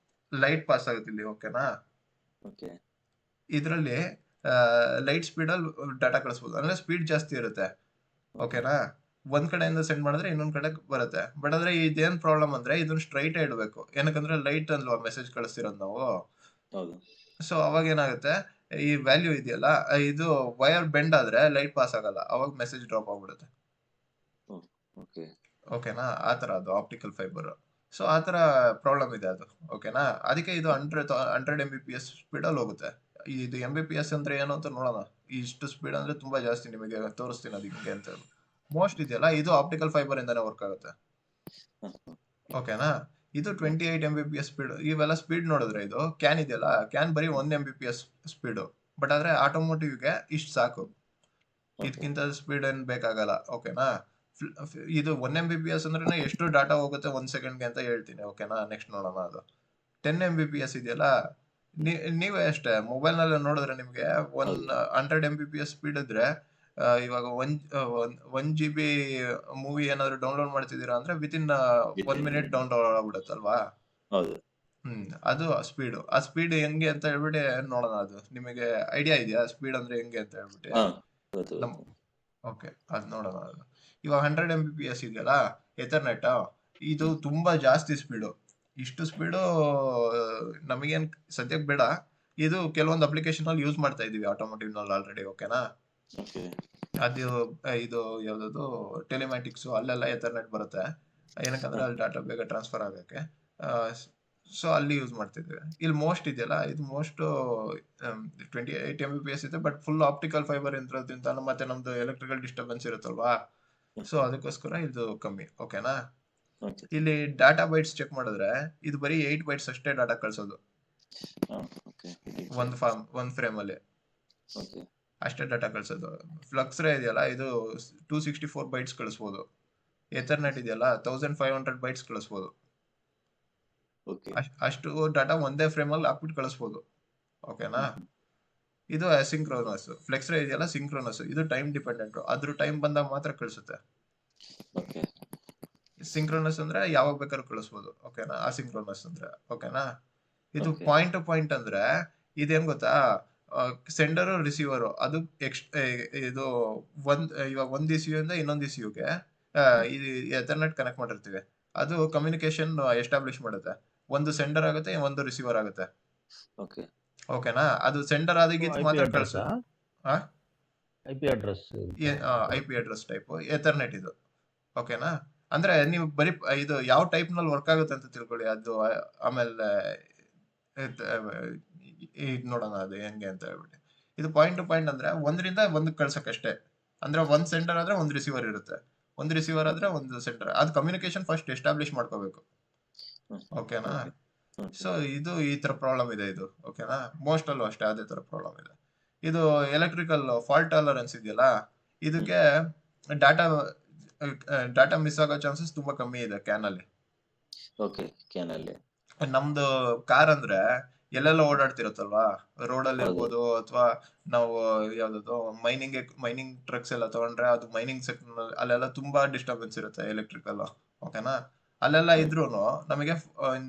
ಲೈಟ್ ಪಾಸ್ ಆಗುತ್ತೆ ಇಲ್ಲಿ. ಓಕೆನಾ. ಇದರಲ್ಲಿ ಲೈಟ್ ಸ್ಪೀಡ್ ಅಲ್ಲಿ ಡಾಟಾ ಕಳಿಸ್ಬೋದು, ಅಂದ್ರೆ ಸ್ಪೀಡ್ ಜಾಸ್ತಿ ಇರುತ್ತೆ. ಓಕೆನಾ. ಒಂದ್ ಕಡೆಯಿಂದ ಸೆಂಡ್ ಮಾಡಿದ್ರೆ ಇನ್ನೊಂದ್ ಕಡೆ ಬರುತ್ತೆ. ಬಟ್ ಆದ್ರೆ ಇದೇನ್ ಪ್ರಾಬ್ಲಮ್ ಅಂದ್ರೆ ಇದನ್ನ ಸ್ಟ್ರೈಟ್ ಇಡಬೇಕು, ಏನಕ್ಕಂದ್ರೆ ಲೈಟ್ ಅಲ್ವಾ ಮೆಸೇಜ್ ಕಳಿಸ್ತಿರೋದು ನಾವು. ಸೊ ಅವಾಗ ಏನಾಗುತ್ತೆ, ಈ ವ್ಯಾಲ್ಯೂ ಇದೆಯಲ್ಲ, ಇದು ವೈರ್ ಬೆಂಡ್ ಆದ್ರೆ ಲೈಟ್ ಪಾಸ್ ಆಗಲ್ಲ, ಅವಾಗ ಮೆಸೇಜ್ ಡ್ರಾಪ್ ಆಗ್ಬಿಡುತ್ತೆ. ಓಕೆನಾ. ಆತರ ಅದು ಆಪ್ಟಿಕಲ್ ಫೈಬರ್. ಸೊ ಆತರ ಪ್ರಾಬ್ಲಮ್ ಇದೆ ಅದು. ಓಕೆನಾ. ಅದಕ್ಕೆ ಇದು 100 Mbps ಸ್ಪೀಡ್ ಅಲ್ಲಿ ಹೋಗುತ್ತೆ. ಇದು Mbps ಅಂದ್ರೆ ಏನು ಅಂತ ನೋಡೋಣ. ಇಷ್ಟು ಸ್ಪೀಡ್ ಅಂದ್ರೆ ತುಂಬಾ ಜಾಸ್ತಿ, ನಿಮಗೆ ತೋರಿಸ್ತೀನಿ ಅದು ಹಿಂಗೆ ಅಂತ. ಮೋಸ್ಟ್ ಇದೆಯಲ್ಲ, ಇದು ಆಪ್ಟಿಕಲ್ ಫೈಬರ್ ಇಂದಾನೆ ವರ್ಕ್ ಆಗುತ್ತೆ. ಓಕೆನಾ. ಇದು 28 Mbps ಸ್ಪೀಡ್. ಇವೆಲ್ಲ ಸ್ಪೀಡ್ ನೋಡಿದ್ರೆ ಇದು ಕ್ಯಾನ್ ಇದೆಯಲ್ಲ, ಕ್ಯಾನ್ ಬರೀ 1 Mbps ಸ್ಪೀಡ್. ಬಟ್ ಆದ್ರೆ ಆಟೋಮೋಟಿವ್ ಗೆ ಇಷ್ಟು ಸಾಕು, ಇದಕ್ಕಿಂತ ಸ್ಪೀಡ್ ಏನ್ ಬೇಕಾಗಲ್ಲ. ಓಕೆನಾ. ಇದು 1 Mbps ಅಂದ್ರೆ ಎಷ್ಟು ಡಾಟಾ ಹೋಗುತ್ತೆ 1 ಸೆಕೆಂಡ್ಗೆ ಅಂತ ಹೇಳ್ತೀನಿ. ಓಕೆನಾ. ನೆಕ್ಸ್ಟ್ ನೋಡೋಣ. ಅದು 10 Mbps ಇದೆಯಲ್ಲ, ನೀವೇ ಅಷ್ಟೇ ಮೊಬೈಲ್ ನಲ್ಲಿ ನೋಡಿದ್ರೆ ನಿಮ್ಗೆ 100 Mbps ಸ್ಪೀಡ್ ಇದ್ರೆ, ಇವಾಗ 1 GB ಮೂವಿ ಏನಾದ್ರು ಡೌನ್ಲೋಡ್ ಮಾಡ್ತಿದ್ದೀರಾ ಅಂದ್ರೆ ವಿತಿನ್ 1 ಮಿನಿಟ್ ಡೌನ್ಲೋಡ್ ಆಗ್ಬಿಡುತ್ತಲ್ವಾ. ಅದು ಸ್ಪೀಡ್. ಆ ಸ್ಪೀಡ್ ಹೆಂಗೆ ಅಂತ ಹೇಳ್ಬಿಟ್ಟು ನೋಡೋಣ. ಅದು ನಿಮಗೆ ಐಡಿಯಾ ಇದೆಯಾ ಸ್ಪೀಡ್ ಅಂದ್ರೆ ಹೆಂಗೆ ಅಂತ ಹೇಳ್ಬಿಟ್ಟು? ಓಕೆ, ಅದ್ ನೋಡೋಣ. ಇವಾಗ 100 Mbps ಇದೆಯಲ್ಲ ಎಥರ್ನೆಟ್, ಇದು ತುಂಬಾ ಜಾಸ್ತಿ ಸ್ಪೀಡು. ಇಷ್ಟು ಸ್ಪೀಡು ನಮಗೇನ್ ಸದ್ಯಕ್ಕೆ ಬೇಡ. ಇದು ಕೆಲವೊಂದು ಅಪ್ಲಿಕೇಶನ್ ಅಲ್ಲಿ ಯೂಸ್ ಮಾಡ್ತಾ ಇದೀವಿ ಆಟೋಮೋಟಿವ್ ನಲ್ಲಿ ಆಲ್ರೆಡಿ. ಓಕೆನಾ? ಓಕೆ. ಅದು ಇದು ಯಾವ್ದದು ಟೆಲಿಮ್ಯಾಟಿಕ್ಸ್ ಅಲ್ಲೆಲ್ಲ ಎಥರ್ನೆಟ್ ಬರುತ್ತೆ. ಏನಕ್ಕಂದ್ರೆ ಅಲ್ಲಿ ಡಾಟಾ ಬೇಗ ಟ್ರಾನ್ಸ್ಫರ್ ಆಗಕ್ಕೆ. ಸೊ ಅಲ್ಲಿ ಯೂಸ್ ಮಾಡ್ತಿದ್ವಿ. ಇಲ್ಲಿ ಮೋಸ್ಟ್ ಇದೆಯಲ್ಲ, ಇದು ಮೋಸ್ಟ್ 28 Mbps ಇದೆ, ಬಟ್ ಫುಲ್ ಆಪ್ಟಿಕಲ್ ಫೈಬರ್ ಇರೋದ್ರಿಂದ ಮತ್ತೆ ನಮ್ದು ಎಲೆಕ್ಟ್ರಿಕಲ್ ಡಿಸ್ಟರ್ಬೆನ್ಸ್ ಇರುತ್ತಲ್ವಾ, ಸೊ ಅದಕ್ಕೋಸ್ಕರ ಇದು ಕಮ್ಮಿ. ಓಕೆನಾ? ಓಕೆ. ಇಲ್ಲಿ ಡಾಟಾ ಬೈಟ್ಸ್ ಚೆಕ್ ಮಾಡಿದ್ರೆ ಇದು ಬರೀ 8 ಬೈಟ್ಸ್ ಅಷ್ಟೇ ಡಾಟಾ ಕಳ್ಸೋದು ಓಕೆ. ಒಂದ್ ಫ್ರೇಮ್ ಅಲ್ಲಿ. ಓಕೆ. ಅಷ್ಟೇ ಡಾಟಾ ಕಳ್ಸೋದು. ಫ್ಲಕ್ಸ್ ರೇ ಇದೆಯಲ್ಲ, ಇದು 264 ಬೈಟ್ಸ್ ಕಳಿಸ್ಬೋದು. ಎಥರ್ನೆಟ್ ಇದೆಯಲ್ಲ 1500 ಬೈಟ್ಸ್ ಕಳಿಸ್ಬೋದು. ಓಕೆ. ಅಷ್ಟು ಡಾಟಾ ಒಂದೇ ಫ್ರೇಮ್ ಅಲ್ಲಿ ಹಾಕ್ಬಿಟ್ಟು ಕಳಿಸ್ಬೋದು. ಓಕೆನಾ? ಇದು ಅಸಿಂಕ್ರೋನಸ್. ಫ್ಲೆಕ್ಸ್ ರೇ ಇದೆಯಲ್ಲ ಸಿಂಕ್ರೋನಸ್. ಇದು ಟೈಮ್ ಡಿಪೆಂಡೆಂಟ್, ಅದ್ರ ಟೈಮ್ ಬಂದಾಗ ಮಾತ್ರ ಕಳಿಸುತ್ತೆ. ಓಕೆ. ಸಿಂಕ್ರೋನಸ್ ಅಂದ್ರೆ ಯಾವಾಗ ಬೇಕಾದ್ರೂ ಕಳಿಸ್ಬೋದು. ಓಕೆನಾ? ಅಸಿಂಕ್ರೋನಸ್ ಅಂದ್ರೆ. ಓಕೆನಾ? ಇದು Okay. ಪಾಯಿಂಟ್ ಟು ಪಾಯಿಂಟ್ ಅಂದ್ರೆ ಇದೇನ್ ಗೊತ್ತಾ, ಸೆಂಡರ್ ರಿಸೀವರ್ ಅದು ಇದು ಇವಾಗ ಒಂದ್ ಇಸ್ಯೂ ಇಂದ ಇನ್ನೊಂದ್ ಇಸ್ಯೂಗೆ ಇದು ಎಥರ್ನೆಟ್ ಕನೆಕ್ಟ್ ಮಾಡಿರ್ತೀವಿ. ಅದು ಕಮ್ಯುನಿಕೇಶನ್ ಎಸ್ಟಾಬ್ಲಿಷ್ ಮಾಡುತ್ತೆ. ಒಂದು ಸೆಂಡರ್ ಆಗುತ್ತೆ, ಒಂದು ರಿಸೀವರ್ ಆಗುತ್ತೆ. ಓಕೆ. ಓಕೆನಾ? ಅದು ಸೆಂಡರ್ ಆದಾಗಿದ್ದು ಮಾತ್ರ ಕಳಿಸು. IP address IP address type Ethernet ಇದು. ಓಕೆನಾ? ಅಂದ್ರೆ ನೀವು ಬರೀ ಇದು ಯಾವ ಟೈಪ್ ನಲ್ಲಿ ವರ್ಕ್ ಆಗುತ್ತೆ ಅಂತ ತಿಳ್ಕೊಳ್ಳಿ. ಅದು ಆಮೇಲೆ ಈಗ ನೋಡೋಣ ಅದು ಹೆಂಗೆ ಅಂತ ಹೇಳ್ಬಿಟ್ಟು. ಇದು ಪಾಯಿಂಟ್ ಟು ಪಾಯಿಂಟ್ ಅಂದ್ರೆ ಒಂದರಿಂದ ಒಂದಕ್ಕೆ ಕಳ್ಸಕ್ಕಷ್ಟೇ. ಅಂದ್ರೆ ಒಂದ್ ಸೆಂಡರ್ ಆದ್ರೆ ಒಂದ್ ರಿಸೀವರ್ ಇರುತ್ತೆ, ಒಂದ್ ರಿಸೀವರ್ ಆದ್ರೆ ಒಂದು ಸೆಂಡರ್. ಅದು ಕಮ್ಯುನಿಕೇಶನ್ ಫಸ್ಟ್ ಎಸ್ಟಾಬ್ಲಿಷ್ ಮಾಡ್ಕೋಬೇಕು. ಓಕೆನಾ? ಸೊ ಇದು ಈ ತರ ಪ್ರಾಬ್ಲಮ್ ಇದೆ ಇದು. ಓಕೆನಾ? ಮೋಸ್ಟ್ ಅಲ್ಲೂ ಅಷ್ಟೇ ಅದೇ ತರ ಪ್ರಾಬ್ಲಮ್ ಇದೆ. ಇದು ಎಲೆಕ್ಟ್ರಿಕಲ್ ಫಾಲ್ಟ್ ಟಾಲರೆನ್ಸ್ ಇದೆಯಲ್ಲ, ಇದಕ್ಕೆ ಡಾಟಾ ಮಿಸ್ ಆಗೋ ಚಾನ್ಸಸ್ ತುಂಬಾ ಕಮ್ಮಿ ಇದೆ ಕ್ಯಾನ್ ಅಲ್ಲಿ. ಓಕೆ. ಕ್ಯಾನ್ ಅಲ್ಲಿ. ನಮ್ದು ಕಾರ್ ಅಂದ್ರೆ ಎಲ್ಲೆಲ್ಲ ಓಡಾಡ್ತಿರತ್ತಲ್ವಾ, ರೋಡ್ ಅಲ್ಲಿ ಇರ್ಬೋದು, ಅಥವಾ ನಾವು ಯಾವ್ದು ಮೈನಿಂಗ್ ಟ್ರಕ್ಸ್ ಎಲ್ಲ ತಗೊಂಡ್ರೆ ಅದು ಮೈನಿಂಗ್ ಸೆಕ್ಟರ್ ಅಲ್ಲೆಲ್ಲ ತುಂಬಾ ಡಿಸ್ಟರ್ಬೆನ್ಸ್ ಇರುತ್ತೆ ಎಲೆಕ್ಟ್ರಿಕಲ್. ಓಕೆನಾ? ಅಲ್ಲೆಲ್ಲ ಇದ್ರೂನು ನಮಗೆ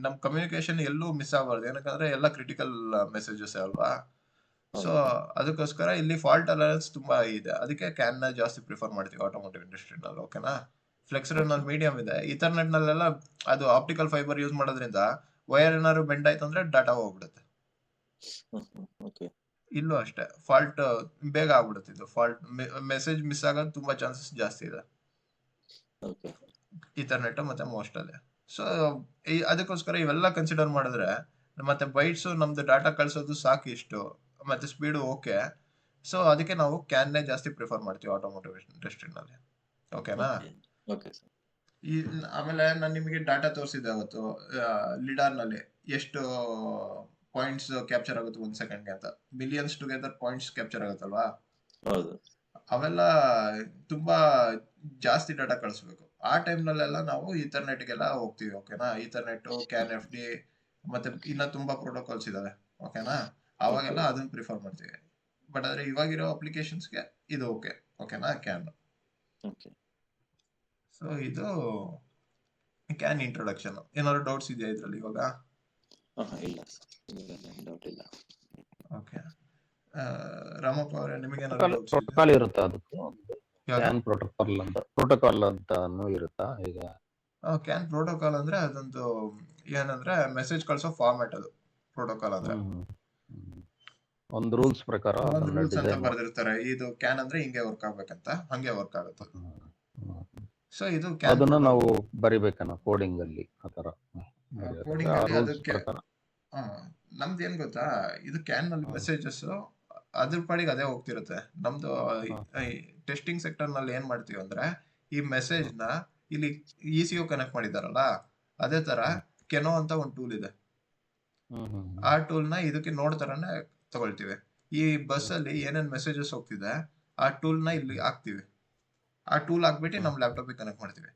ನಮ್ ಕಮ್ಯುನಿಕೇಶನ್ ಎಲ್ಲೂ ಮಿಸ್ ಆಗಬಾರ್ದು. ಏನಕ್ಕಂದ್ರೆ ಎಲ್ಲ ಕ್ರಿಟಿಕಲ್ ಮೆಸೇಜಸ್ ಅಲ್ವಾ. ಸೊ ಅದಕ್ಕೋಸ್ಕರ ಇಲ್ಲಿ ಫಾಲ್ಟ್ ಟಾಲರೆನ್ಸ್ ತುಂಬಾ ಇದೆ. ಅದಕ್ಕೆ ಕ್ಯಾನ್ ನ ಜಾಸ್ತಿ ಪ್ರಿಫರ್ ಮಾಡ್ತೀವಿ ಆಟೋಮೋಟಿವ್ ಇಂಡಸ್ಟ್ರಿನಲ್ಲಿ. ಓಕೆನಾ? ಫ್ಲೆಕ್ಸ್ ರೇ ನಲ್ಲಿ ಮೀಡಿಯಂ ಇದೆ. ಇಥರ್ನೆಟ್ ನಲ್ಲೆಲ್ಲ ಅದು ಆಪ್ಟಿಕಲ್ ಫೈಬರ್ ಯೂಸ್ ಮಾಡೋದ್ರಿಂದ ವೈರ್ ಏನಾದ್ರು ಬೆಂಡ್ ಆಯ್ತು ಅಂದ್ರೆ ಡಾಟಾ ಹೋಗ್ಬಿಡುತ್ತೆ. ಓಕೆ. ಇಲ್ಲೂ ಅಷ್ಟೇ ಫಾಲ್ಟ್ ಬೇಗ ಆಗ್ಬಿಡುತ್ತೆ. ಇದು ಫಾಲ್ಟ್ ಮೆಸೇಜ್ ಮಿಸ್ ಆಗೋದು ತುಂಬಾ ಚಾನ್ಸಸ್ ಜಾಸ್ತಿ ಇದೆ ಓಕೆ. ಇಥರ್ನೆಟ್ ಮತ್ತೆ ಮೋಸ್ಟ್ ಅಲ್ಲಿ. ಸೊ ಅದಕ್ಕೋಸ್ಕರ ಇವೆಲ್ಲ ಕನ್ಸಿಡರ್ ಮಾಡಿದ್ರೆ ಮತ್ತೆ ಬೈಟ್ಸ್ ನಮ್ದು ಡಾಟಾ ಕಳ್ಸೋದು ಸಾಕು ಇಷ್ಟು, ಮತ್ತೆ ಸ್ಪೀಡು ಓಕೆ. ಸೊ ಅದಕ್ಕೆ ನಾವು ಕ್ಯಾನ್ನೇ ಜಾಸ್ತಿ ಪ್ರಿಫರ್ ಮಾಡ್ತೀವಿ ಆಟೋಮೋಟಿವ್ ಇಂಡಸ್ಟ್ರಿನಲ್ಲಿ. ಓಕೆನಾ? ಓಕೆ. ಆಮೇಲೆ ನಾನು ನಿಮಗೆ ಡಾಟಾ ತೋರಿಸಿದ್ದೆ ಅವತ್ತು ಲಿಡಾರ್ ನಲ್ಲಿ ಎಷ್ಟು ಪಾಯಿಂಟ್ಸ್ ಕ್ಯಾಪ್ಚರ್ ಆಗುತ್ತೆ 1 ಸೆಕೆಂಡ್ಗೆ ಅಂತ. ಮಿಲಿಯನ್ಸ್ ಟುಗೆದರ್ ಪಾಯಿಂಟ್ಸ್ ಕ್ಯಾಪ್ಚರ್ ಆಗುತ್ತಲ್ವಾ. ಹೌದು. ಅವೆಲ್ಲ ತುಂಬಾ ಜಾಸ್ತಿ ಡಾಟಾ ಕಳಿಸ್ಬೇಕು. ಆ ಟೈಮ್ ನಲ್ಲೆಲ್ಲ ನಾವು ಇಥರ್ನೆಟ್ಗೆಲ್ಲ ಹೋಗ್ತೀವಿ. ಓಕೆನಾ? ಇಥರ್ನೆಟ್, ಕ್ಯಾನ್ FD ಮತ್ತೆ ಇನ್ನ ತುಂಬಾ ಪ್ರೋಟೋಕಾಲ್ಸ್ ಇದಾವೆ. ಓಕೆನಾ? ಅವಾಗೆಲ್ಲ ಅದನ್ನ ಪ್ರಿಫರ್ ಮಾಡ್ತೀವಿ. ಬಟ್ ಆದ್ರೆ ಇವಾಗಿರೋ ಅಪ್ಲಿಕೇಶನ್ಸ್ಗೆ ಇದು ಓಕೆ. ಓಕೆನಾ? ಕ್ಯಾನ್. ಓಕೆ. ಸೊ ಇದು ಕ್ಯಾನ್ ಇಂಟ್ರೊಡಕ್ಷನ್. ಏನಾದ್ರು ಡೌಟ್ಸ್ ಇದೆಯಾ ಇದ್ರಲ್ಲಿ ಇವಾಗ? ಇಲ್ಲ ಡೌಟ್ ಇಲ್ಲ. ಓಕೆ. ರಾಮಪ್ಪ ಅವರೇ, ನಿಮಗೆ ಏನಾದ್ರು ಡೌಟ್ಸ್ ಇದೆಯಾ? ಪ್ರೋಟೋಕಾಲ್ ಇರುತ್ತಾ ಅದಕ್ಕೆ? ಕ್ಯಾನ್ ಪ್ರೋಟೋಕಾಲ್ ಅಂತಾನು ಇರುತ್ತಾ ಈಗ? ಕ್ಯಾನ್ ಪ್ರೋಟೋಕಾಲ್ ಅಂದ್ರೆ ಅದೊಂದು ಏನಂದ್ರೆ ಮೆಸೇಜ್ ಕಳ್ಸೋ ಫಾರ್ಮ್ಯಾಟ್ ಅದು ಪ್ರೋಟೋಕಾಲ್ ಅಂದ್ರೆ. ಒಂದು ರೂಲ್ಸ್ ಪ್ರಕಾರ ಒಂದು ರೂಲ್ಸ್ ಅಂತ ಬರ್ದಿರ್ತಾರೆ. ಇದು ಕ್ಯಾನ್ ಅಂದ್ರೆ ಹಿಂಗೆ ವರ್ಕ್ ಆಗ್ಬೇಕಂತ, ಹಂಗೆ ವರ್ಕ್ ಆಗುತ್ತೆ. ಸೊ ಇದು ಅದನ್ನ ನಾವು ಬರಿಬೇಕನ್ನ ಕೋಡಿಂಗ್ ಅಲ್ಲಿ ಆತರ ಕೋಡಿಂಗ್ ಅಲ್ಲಿ ಅದಕ್ಕೆ ನಮ್ದು ಏನ್ ಗೊತ್ತಾ, ಇದು ಕ್ಯಾನ್ ನಲ್ಲಿ ಮೆಸೇಜಸ್ ಅದ್ರ ಪಾಡಿಗೆ ಅದೇ ಹೋಗ್ತಿರುತ್ತೆ. ನಮ್ದು ಟೆಸ್ಟಿಂಗ್ ಸೆಕ್ಟರ್ ನಲ್ಲಿ ಏನ್ ಮಾಡ್ತೀವಿ ಅಂದ್ರೆ ಈ ಮೆಸೇಜ್ ನ ಇಲ್ಲಿ ECU ಕನೆಕ್ಟ್ ಮಾಡಿದಾರಲ್ಲ, ಅದೇ ತರ ಕೆನೋ ಅಂತ ಒಂದು ಟೂಲ್ ಇದೆ. ಆ ಟೂಲ್ ನ ಇದಕ್ಕೆ ನೋಡ್ ತರಾನೇ ತಗೊಳ್ತೀವಿ. ಈ ಬಸ್ ಅಲ್ಲಿ ಏನೇನ್ ಮೆಸೇಜಸ್ ಹೋಗ್ತಿದೆ ಆ ಟೂಲ್ ನ ಇಲ್ಲಿ ಹಾಕ್ತಿವಿ. ಆ ಟೂಲ್ ಹಾಕ್ಬಿಟ್ಟು ನಮ್ ಲ್ಯಾಪ್ಟಾಪ್ ಕನೆಕ್ಟ್ ಮಾಡ್ತೀವಿ.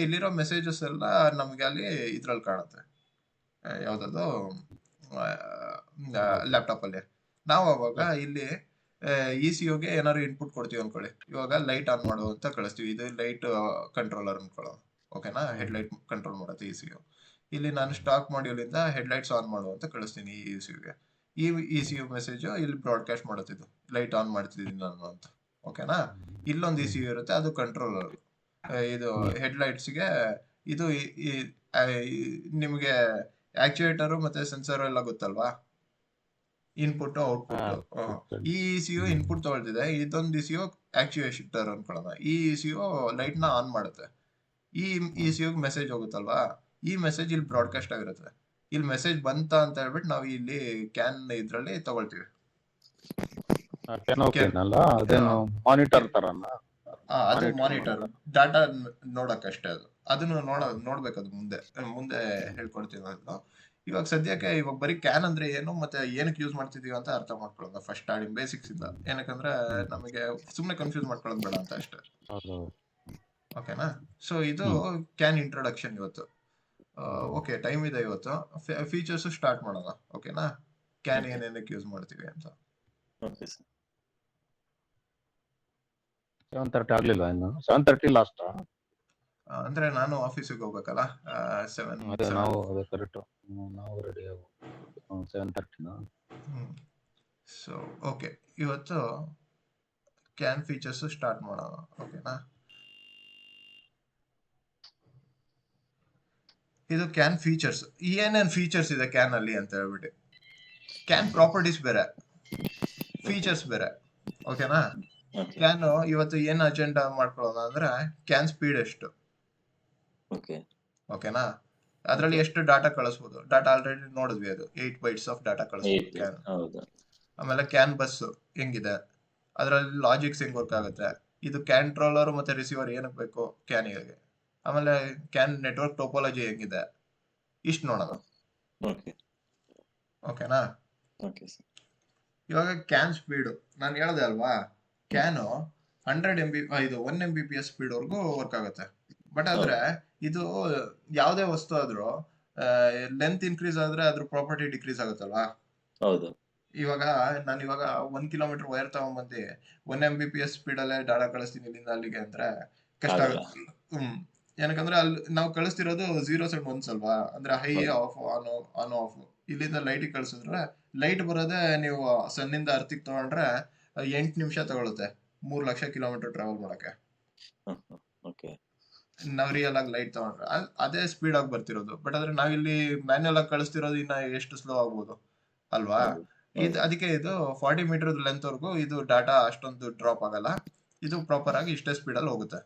ಇಲ್ಲಿರೋ ಮೆಸೇಜಸ್ ಎಲ್ಲ ನಮ್ಗೆ ಅಲ್ಲಿ ಇದ್ರಲ್ಲಿ ಕಾಣುತ್ತೆ, ಯಾವ್ದದು ಲ್ಯಾಪ್ಟಾಪ್ ಅಲ್ಲಿ. ನಾವು ಅವಾಗ ಇಲ್ಲಿ ECUಗೆ ಏನಾದ್ರು ಇನ್ಪುಟ್ ಕೊಡ್ತೀವಿ ಅನ್ಕೊಳ್ಳಿ. ಇವಾಗ ಲೈಟ್ ಆನ್ ಮಾಡು ಅಂತ ಕಳಿಸ್ತೀವಿ. ಇದು ಲೈಟ್ ಕಂಟ್ರೋಲರ್ ಅನ್ಕೊಳ್ಳೋ. ಓಕೆನಾ? ಹೆಡ್ ಲೈಟ್ ಕಂಟ್ರೋಲ್ ಮಾಡುತ್ತೆ ECU. ಇಲ್ಲಿ ನಾನು ಸ್ಟಾಕ್ ಮಾಡ್ಯೂಲ್ ಇಂದ ಹೆಡ್ ಲೈಟ್ಸ್ ಆನ್ ಮಾಡು ಅಂತ ಕಳಿಸ್ತೀನಿ ಈ ECUಗೆ. ಈ ECU ಮೆಸೇಜ್ ಇಲ್ಲಿ ಬ್ರಾಡ್ಕಾಸ್ಟ್ ಮಾಡುತ್ತೆ, ಇದು ಲೈಟ್ ಆನ್ ಮಾಡ್ತಿದ್ದೀನಿ ನಾನು ಅಂತ. ಓಕೆನಾ? ಇಲ್ಲೊಂದು ECU ಇರುತ್ತೆ, ಅದು ಕಂಟ್ರೋಲರ್. ಇದು ಹೆಡ್ ಲೈಟ್ಸ್ಗೆ ಇದು ನಿಮಗೆ ಆಕ್ಚುಯೇಟರ್ ಮತ್ತೆ ಸೆನ್ಸರ್ ಎಲ್ಲ ಗೊತ್ತಲ್ವಾ, ಇನ್ಪುಟ್ ಔಟ್ಪುಟ್. ಈ ಇಸಿಯು ಇನ್ಪುಟ್ ತಗೊಳ್ತಿದೆ, ಇದೊಂದು ಇಸಿಯು ಆಕ್ಚುಯೇಟರ್ ಅನ್ಕೊಳ್ಳೋಣ. ಈ ಇಸಿಯು ಲೈಟ್ ನ ಆನ್ ಮಾಡುತ್ತೆ, ಈ ಇಸಿಯು ಮೆಸೇಜ್ ಹೋಗುತ್ತಲ್ವಾ, ಈ ಮೆಸೇಜ್ ಇಲ್ಲಿ ಬ್ರಾಡ್ಕಾಸ್ಟ್ ಆಗಿರುತ್ತೆ. ಇಲ್ಲಿ ಮೆಸೇಜ್ ಬಂತ ಅಂತ ಹೇಳ್ಬಿಟ್ಟು ನಾವು ಇಲ್ಲಿ ಕ್ಯಾನ್ ಇದ್ರಲ್ಲಿ ತಗೊಳ್ತೀವಿ. ಅದೇನು ಮಾನಿಟರ್ ತರನ? ಅದು ಮಾನಿಟರ್ ಡಾಟಾ ನೋಡಕ್ಕಷ್ಟೇ. ಅದನ್ನು ನೋಡ್ಬೇಕು, ಅದು ಮುಂದೆ ಹೇಳ್ಕೊಡ್ತೀವಿ ಅದನ್ನು. ಇವಾಗ ಸದ್ಯಕ್ಕೆ ಇವಾಗ ಬರೀ ಕ್ಯಾನ್ ಅಂದ್ರೆ ಏನು ಮತ್ತೆ ಏನಕ್ಕೆ ಯೂಸ್ ಮಾಡ್ತಿದೀವಿ ಅಂತ ಅರ್ಥ ಮಾಡ್ಕೊಳ್ಳೋದು ಫಸ್ಟ್ ಸ್ಟಾರ್ಟಿಂಗ್ ಬೇಸಿಕ್ಸ್ ಇಂದ. ಏನಕ್ಕಂದ್ರೆ ನಮಗೆ ಸುಮ್ನೆ ಕನ್ಫ್ಯೂಸ್ ಮಾಡ್ಕೊಳ್ಳೋದು ಬೇಡ ಅಂತ ಅಷ್ಟೇ. ಓಕೆನಾ? ಸೊ ಇದು ಕ್ಯಾನ್ ಇಂಟ್ರೊಡಕ್ಷನ್ ಇವತ್ತು. ಓಕೆ, ಟೈಮ್ ಇದೆ ಇವತ್ತು. ಫೀಚರ್ಸ್ ಸ್ಟಾರ್ಟ್ ಮಾಡೋಣ. ಓಕೆನಾ? ಕ್ಯಾನ್ ಏನೇನಕ್ಕೆ ಯೂಸ್ ಮಾಡ್ತೀವಿ ಅಂತ. 7:30 ಆಗ್ಲಿಲ್ಲ ಇನ್ನು? 7:30 ಲಾಸ್ಟ್ ಅಂದ್ರೆ ನಾನು ಆಫೀಸಿಗೆ ಹೋಗ್ಬೇಕಲ್ಲ. 7 ನಾವು ಅದೇ ಕರೆಕ್ಟ್, ನಾವು ರೆಡಿ 7:30. ಸೊ ಓಕೆ, ಇವತ್ತು ಕ್ಯಾನ್ ಫೀಚರ್ಸ್ ಸ್ಟಾರ್ಟ್ ಮಾಡೋಣ. ಓಕೆನಾ? ಇದು ಕ್ಯಾನ್ ಫೀಚರ್ಸ್. ಏನೇನ್ ಫೀಚರ್ಸ್ ಇದೆ ಕ್ಯಾನ್ ಅಲ್ಲಿ ಅಂತ ಹೇಳ್ಬಿಟ್ಟು. ಕ್ಯಾನ್ ಪ್ರಾಪರ್ಟೀಸ್ ಬೇರೆ, ಫೀಚರ್ಸ್ ಬೇರೆ. ಓಕೆನಾ? ಕ್ಯಾನ್ ಇವತ್ತು ಏನ್ ಅಜೆಂಡಾ ಮಾಡ್ಕೊಳ್ಳೋಣ ಅಂದ್ರೆ ಕ್ಯಾನ್ ಸ್ಪೀಡ್ ಎಷ್ಟು. ಓಕೆನಾ? ಅದ್ರಲ್ಲಿ ಎಷ್ಟು ಡಾಟಾ ಕಳಿಸ್ಬೋದು. ಡಾಟಾ ಆಲ್ರೆಡಿ ನೋಡಿದ್ವಿ, ಅದು 8 ಬೈಟ್ಸ್ ಆಫ್ ಡಾಟಾ ಕಳಿಸ್ಬೋದು ಕ್ಯಾನ್. ಆಮೇಲೆ ಕ್ಯಾನ್ ಬಸ್ ಹೆಂಗಿದೆ, ಅದ್ರಲ್ಲಿ ಲಾಜಿಕ್ಸ್ ಹೆಂಗ್ ವರ್ಕ್ ಆಗುತ್ತೆ, ಇದು ಕಂಟ್ರೋಲರ್ ಮತ್ತೆ ರಿಸೀವರ್ ಏನಕ್ಕೆ ಬೇಕು ಕ್ಯಾನಿಗೆ, ಆಮೇಲೆ ಕ್ಯಾನ್ ನೆಟ್ವರ್ಕ್ ಟೋಪೋಲಜಿ ಹೆಂಗಿದೆ, ಇಷ್ಟು ನೋಡೋಣ. ಓಕೆನಾ? ಇವಾಗ ಕ್ಯಾನ್ ಸ್ಪೀಡ್ ನಾನು ಹೇಳ್ದೆ ಅಲ್ವಾ, ಕ್ಯಾನು 100 MB ಇದು 1 Mbps ಸ್ಪೀಡ್ ವರ್ಗೂ ವರ್ಕ್ ಆಗುತ್ತೆ. ಬಟ್ ಆದ್ರೆ ಇದು ಯಾವುದೇ ವಸ್ತು ಆದ್ರೂ ಲೆಂತ್ ಇನ್ಕ್ರೀಸ್ ಆದ್ರೆ ಅದ್ರ ಪ್ರಾಪರ್ಟಿ ಡಿಕ್ರೀಸ್ ಆಗುತ್ತಲ್ವಾ. ಹೌದು. ಇವಾಗ ನಾನು 1 ಕಿಲೋಮೀಟರ್ ವೈರ್ ತಗೊಂಡ್ಬಂದು 1 Mbps ಸ್ಪೀಡ್ ಅಲ್ಲೇ ಡಾಟಾ ಕಳಿಸ್ತೀನಿ ಇಲ್ಲಿಂದ ಅಲ್ಲಿಗೆ ಅಂದ್ರೆ ಕಷ್ಟ ಆಗುತ್ತೆ. ಏನಕ್ಕಂದ್ರೆ ಅಲ್ಲಿ ನಾವು ಕಳಿಸ್ತಿರೋದು 0s and 1s ಅಲ್ವಾ. ಅಂದ್ರೆ ಹೈ ಆಫ್ ಆನ್ ಆಫ್. ಇಲ್ಲಿಂದ ಲೈಟಿಗೆ ಕಳಿಸಿದ್ರೆ ಲೈಟ್ ಬರೋದೇ ನೀವು ಸನ್ನಿಂದ ಅರ್ತಿಗೆ ತಗೊಂಡ್ರೆ 8 ನಿಮಿಷ ತಗೊಳುತ್ತೆ 3 ಲಕ್ಷ ಕಿಲೋಮೀಟರ್ ಟ್ರಾವೆಲ್ ಮಾಡಕ್ಕೆ. ನಾವ್ ರಿಯಲ್ ಆಗಿ ಲೈಟ್ ತಗೊಂಡ್ರೆ ಅದೇ ಸ್ಪೀಡ್ ಆಗಿ ಬರ್ತಿರೋದು. ಬಟ್ ಆದ್ರೆ ನಾವಿಲ್ಲಿ ಮ್ಯಾನ್ಯಲ್ ಆಗಿ ಕಳಿಸ್ತಿರೋದು ಇನ್ನ ಎಷ್ಟು ಸ್ಲೋ ಆಗ್ಬೋದು ಅಲ್ವಾ. ಅದಕ್ಕೆ ಇದು 40 ಮೀಟರ್ ಲೆಂತ್ ವರ್ಗೂ ಇದು ಡಾಟಾ ಅಷ್ಟೊಂದು ಡ್ರಾಪ್ ಆಗಲ್ಲ. ಇದು ಪ್ರಾಪರ್ ಆಗಿ ಇಷ್ಟೇ ಸ್ಪೀಡ್ ಅಲ್ಲಿ ಹೋಗುತ್ತೆ.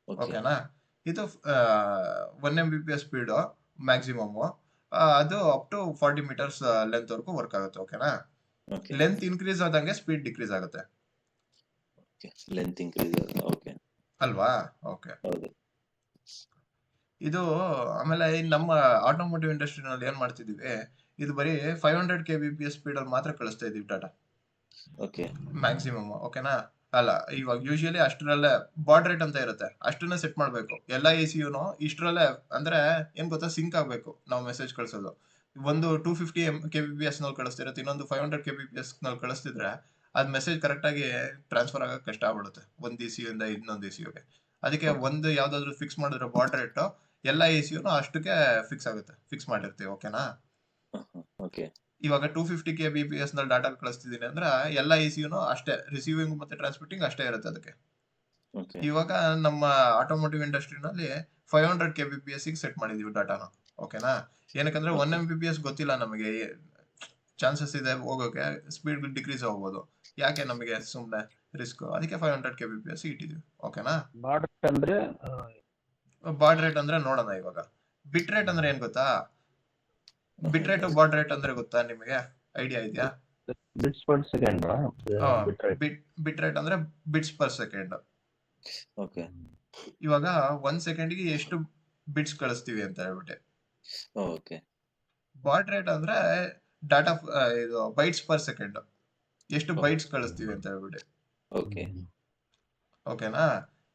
ಓಕೆನಾ? ಇದು 1 Mbps ಸ್ಪೀಡ್ ಮ್ಯಾಕ್ಸಿಮಮ್. ಅದು ಅಪ್ ಟು 40 ಮೀಟರ್ಸ್ ಲೆಂತ್ ವರ್ಗೂ ವರ್ಕ್ ಆಗುತ್ತೆ. ಓಕೆನಾ? ಲೆಂತ್ ಇನ್ಕ್ರೀಸ್ ಆದಂಗೆ ಸ್ಪೀಡ್ ಡಿಕ್ರೀಸ್ ಆಗುತ್ತೆ ಅಲ್ವಾ. ಓಕೆ, ಇದು ಆಮೇಲೆ ನಮ್ಮ ಆಟೋಮೋಟಿವ್ ಇಂಡಸ್ಟ್ರಿನಲ್ಲಿ ಏನ್ ಮಾಡ್ತಿದೀವಿ, ಇದು ಬರೀ 500 kbps ಸ್ಪೀಡ್ ಅಲ್ಲಿ ಮಾತ್ರ ಕಳಿಸ್ತಾ ಇದೀವಿ ಡಾಟಾ ಮ್ಯಾಕ್ಸಿಮಮ್. ಓಕೆನಾ? ಅಲ್ಲ, ಇವಾಗ ಯೂಶುವಲಿ ಅಷ್ಟರಲ್ಲೇ ಬಾಡ್ ರೇಟ್ ಅಂತ ಇರುತ್ತೆ, ಅಷ್ಟನ್ನ ಸೆಟ್ ಮಾಡ್ಬೇಕು. ಎಲ್ಲ ECUನು ಇಷ್ಟರಲ್ಲೇ. ಅಂದ್ರೆ ಏನ್ ಗೊತ್ತಾ, ಸಿಂಕ್ ಆಗ್ಬೇಕು ನಾವು ಮೆಸೇಜ್ ಕಳ್ಸೋದು. ಒಂದು 250 kbps ನಲ್ಲಿ ಕಳಿಸ್ತಿರತ್ತೆ, ಇನ್ನೊಂದು 500 kbps ನಲ್ಲಿ ಕಳಿಸ್ತಿದ್ರೆ ಅದ್ ಮೆಸೇಜ್ ಕರೆಕ್ಟ್ ಆಗಿ ಟ್ರಾನ್ಸ್ಫರ್ ಆಗಕ್ಕೆ ಕಷ್ಟ ಆಗ್ಬಿಡುತ್ತೆ ಒಂದ್ ECU ಇಂದ ಇನ್ನೊಂದು ECUಗೆ. ಅದಕ್ಕೆ ಒಂದು ಯಾವ್ದಾದ್ರು ಫಿಕ್ಸ್ ಮಾಡಿದ್ರೆ ಬಾಡ್ ರೇಟ್ ಎಲ್ಲ ECUನು ಅಷ್ಟಕ್ಕೆ ಫಿಕ್ಸ್ ಆಗುತ್ತೆ, ಫಿಕ್ಸ್ ಮಾಡಿರ್ತೀವಿ. ಓಕೆನಾ? ಇವಾಗ 250 kbps ನಲ್ಲಿ ಡಾಟಾ ಕಳಿಸ್ತಿದೀನಿ ಅಂದ್ರೆ ಎಲ್ಲ ECUನು ಅಷ್ಟೇ, ರಿಸೀವಿಂಗ್ ಮತ್ತೆ ಟ್ರಾನ್ಸ್ಮಿಟಿಂಗ್ ಅಷ್ಟೇ ಇರುತ್ತೆ ಅದಕ್ಕೆ. ಇವಾಗ ನಮ್ಮ ಆಟೋಮೋಟಿವ್ ಇಂಡಸ್ಟ್ರಿನಲ್ಲಿ 500 kbps ಸೆಟ್ ಮಾಡಿದೀವಿ ಡಾಟಾನ. ಓಕೆನಾ? ಏನಕ್ಕಂದ್ರೆ 1 Mbps ಗೊತ್ತಿಲ್ಲ ನಮಗೆ, ಚಾನ್ಸಸ್ ಇದೆ ಹೋಗೋಕೆ, ಸ್ಪೀಡ್ ಡಿಕ್ರೀಸ್ ಹೋಗ್ಬೋದು. ಯಾಕೆ ನಮಗೆ ಸುಮ್ನೆ ರಿಸ್ಕ್, ಅದಕ್ಕೆ 500 kbps ಇಟ್ಟಿದೀವಿ. ಓಕೆನಾ? ಬಾಡ್ ರೇಟ್ ಅಂದ್ರೆ ನೋಡೋಣ ಇವಾಗ. ಬಿಟ್ ರೇಟ್ ಅಂದ್ರೆ ಏನ್ ಗೊತ್ತಾ? ಬಿಟ್ ರೇಟ್ ಬಾಡ್ ರೇಟ್ ಅಂದ್ರೆ ಗೊತ್ತಾ ನಿಮಗೆ? ಐಡಿಯಾ ಇದೆಯಾ? Bits per second. ಬಿಟ್ ರೇಟ್ ಅಂದ್ರೆ ಬಿಟ್ಸ್ ಪರ್ ಸೆಕೆಂಡ್. ಇವಾಗ 1 ಸೆಕೆಂಡ್ಗೆ ಎಷ್ಟು ಬಿಟ್ಸ್ ಕಳಿಸ್ತೀವಿ ಅಂತ ಹೇಳ್ಬಿಟ್ಟೆ. ಬಾಡ್ ರೇಟ್ ಅಂದ್ರೆ ಡಾಟಾ ಇದು ಬೈಟ್ಸ್ ಪರ್ ಸೆಕೆಂಡ್, ಎಷ್ಟು ಬೈಟ್ಸ್ ಕಳಿಸ್ತೀವಿ ಅಂತ ಹೇಳ್ಬಿಟ್ಟೆ. ಓಕೆನಾ?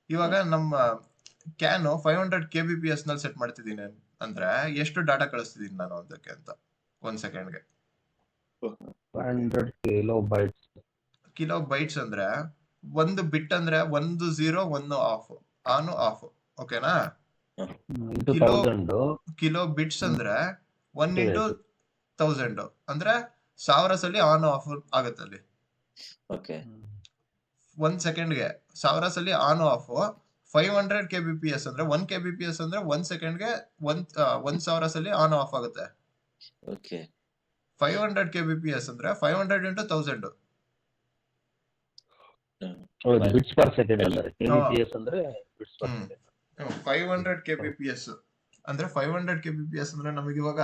ಇವಾಗ ನಮ್ಮ ಕ್ಯಾನ್ 500 kbps ನಲ್ಲಿ ಸೆಟ್ ಮಾಡ್ತಿದ್ದೀನಿ ಅಂದ್ರೆ ಎಷ್ಟು ಡಾಟಾ ಕಳಿಸ್ತಿದ್ದೀನಿ ನಾನು ಅದಕ್ಕೆ ಅಂತ 1 ಸೆಕೆಂಡ್ಗೆ. 500 ಕಿಲೋ ಬೈಟ್ಸ್ ಅಂದ್ರೆ ಒಂದು ಬಿಟ್ ಅಂದ್ರೆ 1 0 1 ಆಫ್, ಆನ್ ಆಫ್. ಓಕೆನಾ? ಕಿಲೋ ಬಿಟ್ಸ್ ಅಂದ್ರೆ 1 into 1000 ಅಂದ್ರೆ 1000 ಸಲ ಆನ್ ಆಫ್ ಆಗುತ್ತಲ್ಲಿ. 1 ಸೆಕೆಂಡ್ಗೆ 1000 ಸಲ ಆನ್ ಆಫ್ 500 kbps ಅಂದ್ರೆ 1 kbps ಅಂದ್ರೆ 1 ಸೆಕೆಂಡ್ಗೆ 1000 ಸಲ ಆನ್ ಆಫ್ ಆಗುತ್ತೆ. ಓಕೆ 500 kbps ಅಂದ್ರೆ 500 into 1000. ಬಿಟ್ಸ್ ಪರ್ ಸೆಕೆಂಡ್ ಅಂತಾರೆ. KBPS ಅಂದ್ರೆ ಬಿಟ್ಸ್ ಪರ್ ಹ್ಮ್. ಸೆಕೆಂಡ್. 500 kbps ಅಂದ್ರೆ 500 kbps ಅಂದ್ರೆ ನಮಗೆ ಇವಾಗ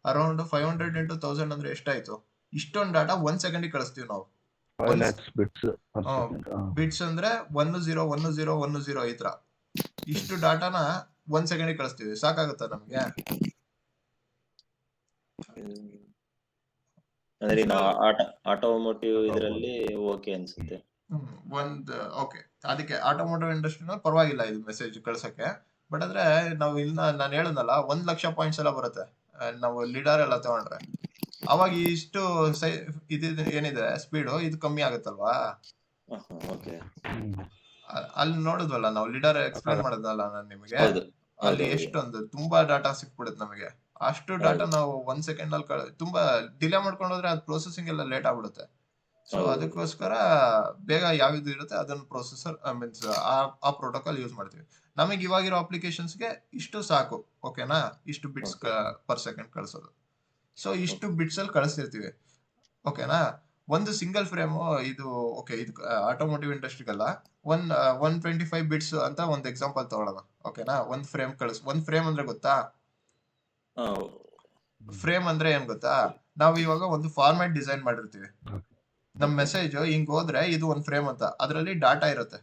ಅರೌಂಡ್ 500 into 1000 ಅಂದ್ರೆ ಎಷ್ಟಾಯ್ತು? ಇಷ್ಟೊಂದು ಡಾಟಾ 1 ಸೆಕೆಂಡ್ ಕಳಿಸ್ತೀವಿ ನಾವು. 5 lakhs bits per second. Bits ಅಂದ್ರೆ 101010 ಈ ತರ ಇಷ್ಟು ಡಾಟಾನ 1 ಸೆಕೆಂಡ್ ಕಳಿಸ್ತೀವಿ. ಸಾಕಾಗುತ್ತಾ ನಮ್ಗೆ? ಅಂದ್ರೆ ಆಟೋಮೋಟಿವ್ ಇದರಲ್ಲಿ ಓಕೆ ಅನ್ಸುತ್ತೆ. ಓಕೆ, ಅದಕ್ಕೆ ಆಟೋಮೋಟಿವ್ ಇಂಡಸ್ಟ್ರಿನಲ್ಲಿ ಪರವಾಗಿಲ್ಲ ಇದು ಮೆಸೇಜ್ ಕಳ್ಸಕ್ಕೆ. ಬಟ್ ಆದ್ರೆ ನಾವು ನಾನು ಹೇಳದ್ನಲ್ಲ 1 ಲಕ್ಷ ಪಾಯಿಂಟ್ಸ್ ಎಲ್ಲ ಬರುತ್ತೆ ನಾವು ಲೀಡರ್ ಎಲ್ಲ ತಗೊಂಡ್ರೆ. ಅವಾಗ ಇಷ್ಟು ಇದು ಏನಿದೆ ಸ್ಪೀಡು ಇದು ಕಮ್ಮಿ ಆಗುತ್ತಲ್ವಾ? ಓಕೆ ಅಲ್ಲಿ ನೋಡಿದ್ವಲ್ಲ ನಾವು ಲೀಡರ್ ಎಕ್ಸ್ಪ್ಲೇನ್ ಮಾಡೋದಲ್ಲ ನಾನು ನಿಮಗೆ. ಅಲ್ಲಿ ಎಷ್ಟೊಂದು ತುಂಬಾ ಡಾಟಾ ಸಿಕ್ಬಿಡುತ್ತೆ ನಮಗೆ. ಅಷ್ಟು ಡಾಟಾ ನಾವು 1 ಸೆಕೆಂಡ್ ಅಲ್ಲಿ ತುಂಬಾ ಡಿಲೇ ಮಾಡ್ಕೊಂಡು ಹೋದ್ರೆ ಅದು ಪ್ರೊಸೆಸಿಂಗ್ ಎಲ್ಲ ಲೇಟ್ ಆಗ್ಬಿಡುತ್ತೆ. ಸೊ ಅದಕ್ಕೋಸ್ಕರ ಬೇಗ ಯಾವ್ದು ಇರುತ್ತೆ ಅದನ್ನ ಪ್ರೊಸೆಸರ್ ಮೀನ್ಸ್ ಆ ಪ್ರೋಟೋಕಾಲ್ ಯೂಸ್ ಮಾಡ್ತೀವಿ. ನಮಗೆ ಇವಾಗಿರೋ ಅಪ್ಲಿಕೇಶನ್ಸ್ಗೆ ಇಷ್ಟು ಸಾಕು. ಓಕೆನಾ? ಇಷ್ಟು ಬಿಟ್ಸ್ ಪರ್ ಸೆಕೆಂಡ್ ಕಳಿಸೋದು. ಸೊ ಇಷ್ಟು ಬಿಟ್ಸ್ ಅಲ್ಲಿ ಕಳಿಸ್ತಿರ್ತೀವಿ. ಓಕೆನಾ? ಒಂದು ಸಿಂಗಲ್ ಫ್ರೇಮ್ ಇದು ಓಕೆ, ಇದು ಆಟೋಮೋಟಿವ್ ಇಂಡಸ್ಟ್ರಿಗಲ್ಲ. 125 ಬಿಟ್ಸ್ ಅಂತ ಒಂದು ಎಕ್ಸಾಂಪಲ್ ತಗೊಳ್ಳೋಣ. ಓಕೆನಾ? ಒಂದ್ ಫ್ರೇಮ್ ಅಂದ್ರೆ ಗೊತ್ತಾ? ಫ್ರೇಮ್ ಅಂದ್ರೆ ಏನ್ ಗೊತ್ತಾ? ನಾವು ಇವಾಗ ಒಂದು ಫಾರ್ಮ್ಯಾಟ್ ಡಿಸೈನ್ ಮಾಡಿರ್ತೀವಿ. ನಮ್ ಮೆಸೇಜ್ ಹಿಂಗ್ ಹೋದ್ರೆ ಇದು ಒಂದ್ ಫ್ರೇಮ್ ಅಂತ, ಅದ್ರಲ್ಲಿ ಡಾಟಾ ಇರುತ್ತೆ.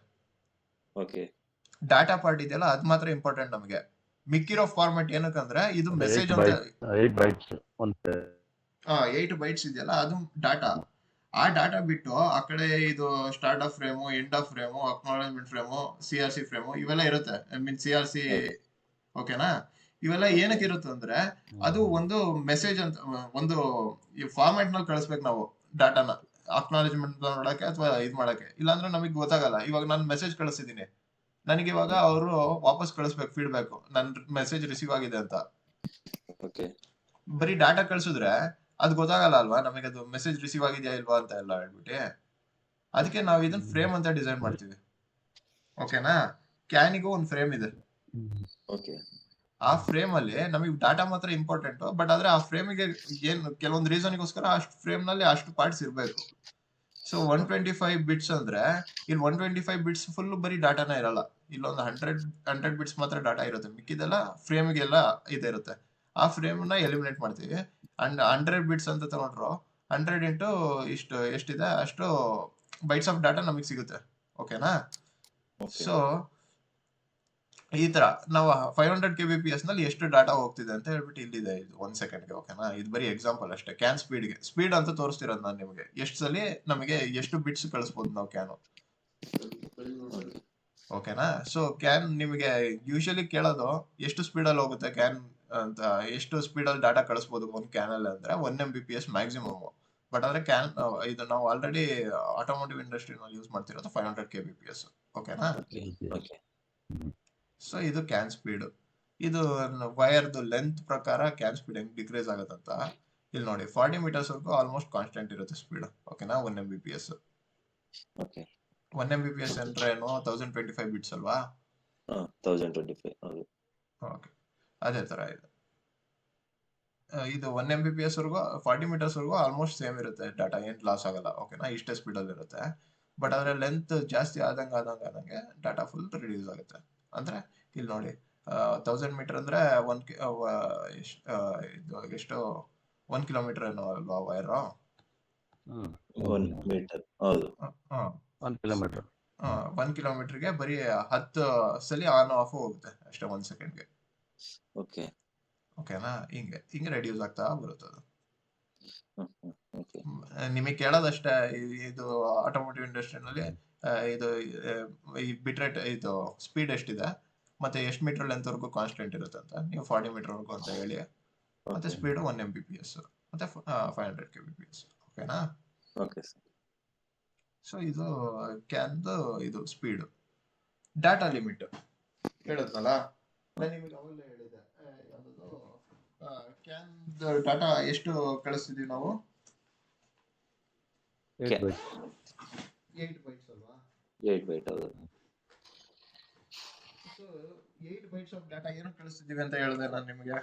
ಡಾಟಾ ಪಾರ್ಟ್ ಇದೆಯಲ್ಲ ಅದ್ ಮಾತ್ರ ಇಂಪಾರ್ಟೆಂಟ್ ನಮಗೆ. ಮಿಕ್ಕಿರೋ ಫಾರ್ಮ್ಯಾಟ್ ಏನಕ್ಕಂದ್ರೆ ಇದು ಮೆಸೇಜ್ ಅಂತ 8 ಬೈಟ್ಸ್ ಇದೆಯಲ್ಲ ಅದು ಡಾಟಾ. ಆ ಡಾಟಾ ಬಿಟ್ಟು ಆ ಕಡೆ ಇದು start of frame, end of frame, acknowledgement frame, CRC frame ಇವೆಲ್ಲ ಇರುತ್ತೆ. CRC ಓಕೆನಾ? ಇವೆಲ್ಲ ಏನಕ್ಕೆ ಇರುತ್ತೆ ಅಂದ್ರೆ ಅದು ಒಂದು ಮೆಸೇಜ್ ಅಂತ ಒಂದು ಫಾರ್ಮ್ಯಾಟ್ ನಲ್ಲಿ ಕಳಿಸ್ಬೇಕು ನಾವು ಡಾಟಾನ, ಅಕ್ನಾಲೆಜ್ಮೆಂಟ್ ಮಾಡಕ್ಕೆ ಅಥವಾ ಇದ್ ಮಾಡಕ್ಕೆ. ಇಲ್ಲಾಂದ್ರೆ ನಮಗೆ ಗೊತ್ತಾಗಲ್ಲ. ಇವಾಗ ನಾನು ಮೆಸೇಜ್ ಕಳಿಸಿದೀನಿ, ನನಗೆ ಇವಾಗ ಅವರು ವಾಪಸ್ ಕಳಿಸ್ಬೇಕು ಫೀಡ್ಬ್ಯಾಕ್ ನನ್ ಮೆಸೇಜ್ ರಿಸೀವ್ ಆಗಿದೆ ಅಂತ. ಬರೀ ಡಾಟಾ ಕಳ್ಸಿದ್ರೆ ಅದು ಗೊತ್ತಾಗಲ್ಲ ಅಲ್ವಾ ನಮಗೆ, ಅದು ಮೆಸೇಜ್ ರಿಸೀವ್ ಆಗಿದ್ಯಾ ಇಲ್ವಾ ಅಂತ ಎಲ್ಲ ಹೇಳ್ಬಿಟ್ಟು. ಅದಕ್ಕೆ ನಾವು ಇದನ್ನ ಫ್ರೇಮ್ ಅಂತ ಡಿಸೈನ್ ಮಾಡ್ತೀವಿ. ಓಕೆನಾ? ಕ್ಯಾನಿಗೂ ಒಂದು ಫ್ರೇಮ್ ಇದೆ. ಆ ಫ್ರೇಮ್ ಅಲ್ಲಿ ನಮಗೆ ಡಾಟಾ ಮಾತ್ರ ಇಂಪಾರ್ಟೆಂಟ್. ಬಟ್ ಆದ್ರೆ ಆ ಫ್ರೇಮಿಗೆ ಏನು ಕೆಲವೊಂದು ರೀಸನ್ಗೋಸ್ಕರ ಅಷ್ಟು ಫ್ರೇಮ್ ನಲ್ಲಿ ಅಷ್ಟು ಪಾರ್ಟ್ಸ್ ಇರ್ಬೇಕು. ಸೊ 125 ಬಿಟ್ಸ್ ಅಂದ್ರೆ ಇಲ್ಲಿ 125 ಬಿಟ್ಸ್ ಫುಲ್ ಬರೀ ಡಾಟಾನ ಇರಲ್ಲ. ಇಲ್ಲೊಂದು 100 ಬಿಟ್ಸ್ ಮಾತ್ರ ಡಾಟಾ ಇರುತ್ತೆ. ಮಿಕ್ಕಿದೆಲ್ಲ ಫ್ರೇಮ್ಗೆಲ್ಲ ಇದಿರುತ್ತೆ. ಆ ಫ್ರೇಮ್ ನ ಎಲಿಮಿನೇಟ್ ಮಾಡ್ತೀವಿ. ಅಂಡ್ 100 ಬಿಟ್ಸ್ ಅಂತ ತಗೊಂಡ್ರು 100 ಇಂಟು ಇಷ್ಟು ಎಷ್ಟಿದೆ ಅಷ್ಟು ಬೈಟ್ಸ್ ಆಫ್ ಡಾಟಾ ನಮಗೆ ಸಿಗುತ್ತೆ. ಓಕೆನಾ? ಸೊ ಈ ತರ ನಾವು 500 kbps ನಲ್ಲಿ ಎಷ್ಟು ಡಾಟಾ ಹೋಗ್ತಿದೆ ಅಂತ ಹೇಳ್ಬಿಟ್ಟು ಇಲ್ಲಿದೆ ಇದು 1 ಸೆಕೆಂಡ್ಗೆ. ಓಕೆನಾ? ಇದು ಬರೀ ಎಕ್ಸಾಂಪಲ್ ಅಷ್ಟೇ. ಕ್ಯಾನ್ ಸ್ಪೀಡ್ ಅಂತ ತೋರಿಸ್ತಿರೋದು ನಾನು ನಿಮಗೆ. ಎಷ್ಟು ಸಲ ನಮಗೆ ಎಷ್ಟು ಬಿಟ್ಸ್ ಕಳಿಸ್ಬೋದು ನಾವು ಕ್ಯಾನು. ಓಕೆನಾ? ಸೊ ಕ್ಯಾನ್ ನಿಮಗೆ ಯೂಶಲಿ ಕೇಳೋದು ಎಷ್ಟು ಸ್ಪೀಡ್ ಅಲ್ಲಿ ಹೋಗುತ್ತೆ ಕ್ಯಾನ್ ಅಂತ, ಎಷ್ಟು ಸ್ಪೀಡ್ ಅಲ್ಲಿ ಡಾಟಾ ಕಳಿಸ್ಬೋದು ಒಂದು ಕ್ಯಾನ್ ಅಲ್ಲಿ ಅಂದ್ರೆ 1 MBps ಮ್ಯಾಕ್ಸಿಮಮ್. ಬಟ್ ಆದ್ರೆ ಕ್ಯಾನ್ ಇದು ನಾವು ಆಲ್ರೆಡಿ ಆಟೋಮೋಟಿವ್ ಇಂಡಸ್ಟ್ರಿನಲ್ಲಿ ಯೂಸ್ ಮಾಡ್ತಿರೋದು 500 kbps. ಓಕೆನಾ? ಸೊ ಇದು ಕ್ಯಾನ್ ಸ್ಪೀಡ್. ಇದು ವೈರ್ದು ಲೆಂತ್ ಪ್ರಕಾರ ಕ್ಯಾನ್ ಸ್ಪೀಡ್ ಹೆಂಗ್ ಡಿಕ್ರೀಸ್ ಆಗುತ್ತಂತ ಇಲ್ಲಿ ನೋಡಿ. 40 meters ವರೆಗೂ ಆಲ್ಮೋಸ್ಟ್ ಕಾನ್ಸ್ಟೆಂಟ್ ಇರುತ್ತೆ ಸ್ಪೀಡ್. ಓಕೆನಾ? 1 MBps. 1 MBps ಅಂದ್ರೆ ಏನು? 1025 ಬಿಟ್ಸ್ ಅಲ್ವಾ? 1025. ಓಕೆ, ಅದೇ ತರ ಇದೆ. ಇದು 1 MBps ವರೆಗೂ 40 meters ವರೆಗೂ ಆಲ್ಮೋಸ್ಟ್ ಸೇಮ್ ಇರುತ್ತೆ ಡಾಟಾ, ಏನ್ ಲಾಸ್ ಆಗಲ್ಲ. ಓಕೆನಾ? ಇಷ್ಟೇ ಸ್ಪೀಡ್ ಅಲ್ಲಿ ಇರುತ್ತೆ. ಬಟ್ ಆದ್ರೆ ಲೆಂತ್ ಜಾಸ್ತಿ ಆದಂಗೆ ಡಾಟಾ ಫುಲ್ ರಿಡ್ಯೂಸ್ ಆಗುತ್ತೆ. ಅಂದ್ರೆ ಇಲ್ಲಿ ನೋಡಿ 1000 ಮೀಟರ್ ಅಂದ್ರೆ ಎಷ್ಟು 1 ಕಿಲೋಮೀಟರ್ ಏನೋ ಅಲ್ವಾ ವೈರ್? 1 ಮೀಟರ್. ಹೌದು, 1 ಕಿಲೋಮೀಟರ್. 1 ಕಿಲೋಮೀಟರ್ಗೆ ಬರೀ 10 ಸಲ ಆನ್ ಆಫ್ ಹೋಗುತ್ತೆ ಅಷ್ಟೇ 1 ಸೆಕೆಂಡ್ಗೆ. ಓಕೆನಾ? ಹಿಂಗೆ ರೆಡ್ಯೂಸ್ ಆಗ್ತಾ ಬರುತ್ತೆ ಅದು. ನಿಮಗೆ ಕೇಳೋದಷ್ಟೇ, ಇದು ಆಟೋಮೋಟಿವ್ ಇಂಡಸ್ಟ್ರಿನಲ್ಲಿ ಇದು ಈ ಬಿಟ್ ರೇಟ್ ಇದು ಸ್ಪೀಡ್ ಎಷ್ಟಿದೆ ಮತ್ತೆ ಎಷ್ಟು ಮೀಟರ್ ಲೆಂತ್ ವರೆಗೂ ಕಾನ್ಸ್ಟೆಂಟ್ ಇರುತ್ತೆ ಅಂತ. ನೀವು 40 ಮೀಟರ್ ವರೆಗೂ ಅಂತ ಹೇಳಿ, ಮತ್ತೆ ಸ್ಪೀಡ್ 1 MBps ಮತ್ತೆ 500 kbps. ಓಕೆನಾ? ಸೊ ಇದು ಕ್ಯಾನ್ದು ಇದು ಸ್ಪೀಡ್. ಡಾಟಾ ಲಿಮಿಟ್ ಹೇಳಿದ್ನಲ್ಲ ನಾನು ನಿಮಗೆ ಅವಾಗಲೇ ಹೇಳಿದೆ. ಕ್ಯಾನ್ ಡಾಟಾ ಎಷ್ಟು ಕಳಿಸ್ತಿದೀವಿ ನಾವು? 8 bytes. 8 ಬೈಟ್ಸ್ ಅಲ್ವಾ? 8 ಬೈಟ್. ಹೌದು. 8 ಬೈಟ್ಸ್ ಆಫ್ ಡಾಟಾ ಏನು ಕಳಿಸ್ತಿದೀವಿ ಅಂತ ಹೇಳಿದೆ ನಾನು ನಿಮಗೆ.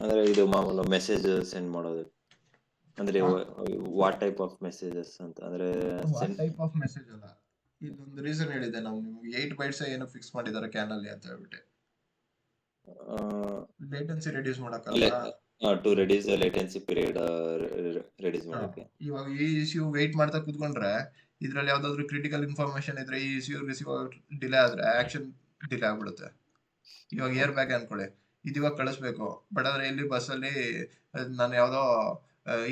ಅಂದ್ರೆ ಇದು ಮಾಮೂಲು ಮೆಸೇಜ್ ಸೆಂಡ್ ಮಾಡೋದು ಅಂದ್ರೆ ವಾಟ್ ಟೈಪ್ ಆಫ್ ಮೆಸೇಜಸ್ ಅಂತ ಅಂದ್ರೆ ವಾಟ್ ಟೈಪ್ ಆಫ್ ಮೆಸೇಜ್ ಅಲ್ಲ, ಇದೊಂದು ರೀಸನ್ ಹೇಳಿದೆ ನಾವು ನಿಮ್ಗೆ 8 ಬೈಟ್ಸ್ ಏನು ಫಿಕ್ಸ್ ಮಾಡಿದ್ದಾರೆ ಕ್ಯಾನ್ ಅಲ್ಲಿ ಅಂತ ಹೇಳ್ಬಿಟ್ಟು. ಲೇಟೆನ್ಸಿ ರೆಡ್ಯೂಸ್ ಮಾಡಕ್ಕಲ್ಲ. To reduce latency period reduce ಮಾಡಕ್ಕೆ. ಇವಾಗ ಈ ಇಶ್ಯೂ ವೇಟ್ ಮಾಡ್ತಾ ಕೂತ್ಕೊಂಡ್ರೆ ಇದ್ರಲ್ಲಿ ಯಾವ್ದಾದ್ರು ಕ್ರಿಟಿಕಲ್ ಇನ್ಫಾರ್ಮೇಶನ್ ಇದ್ರೆ ಈ ಇಶ್ಯೂ ರಿಸೀವ್ ಡಿಲೇ ಆದ್ರೆ ಆಕ್ಷನ್ ಡಿಲೇ ಆಗ್ಬಿಡುತ್ತೆ. ಇವಾಗ ಏರ್ ಬ್ಯಾಗ್ ಅನ್ಕೊಳ್ಳಿ, ಇದಿವಾಗ ಕಳಿಸ್ಬೇಕು, ಬಟ್ ಆದ್ರೆ ಇಲ್ಲಿ ಬಸ್ಸಲ್ಲಿ ನಾನು ಯಾವ್ದೋ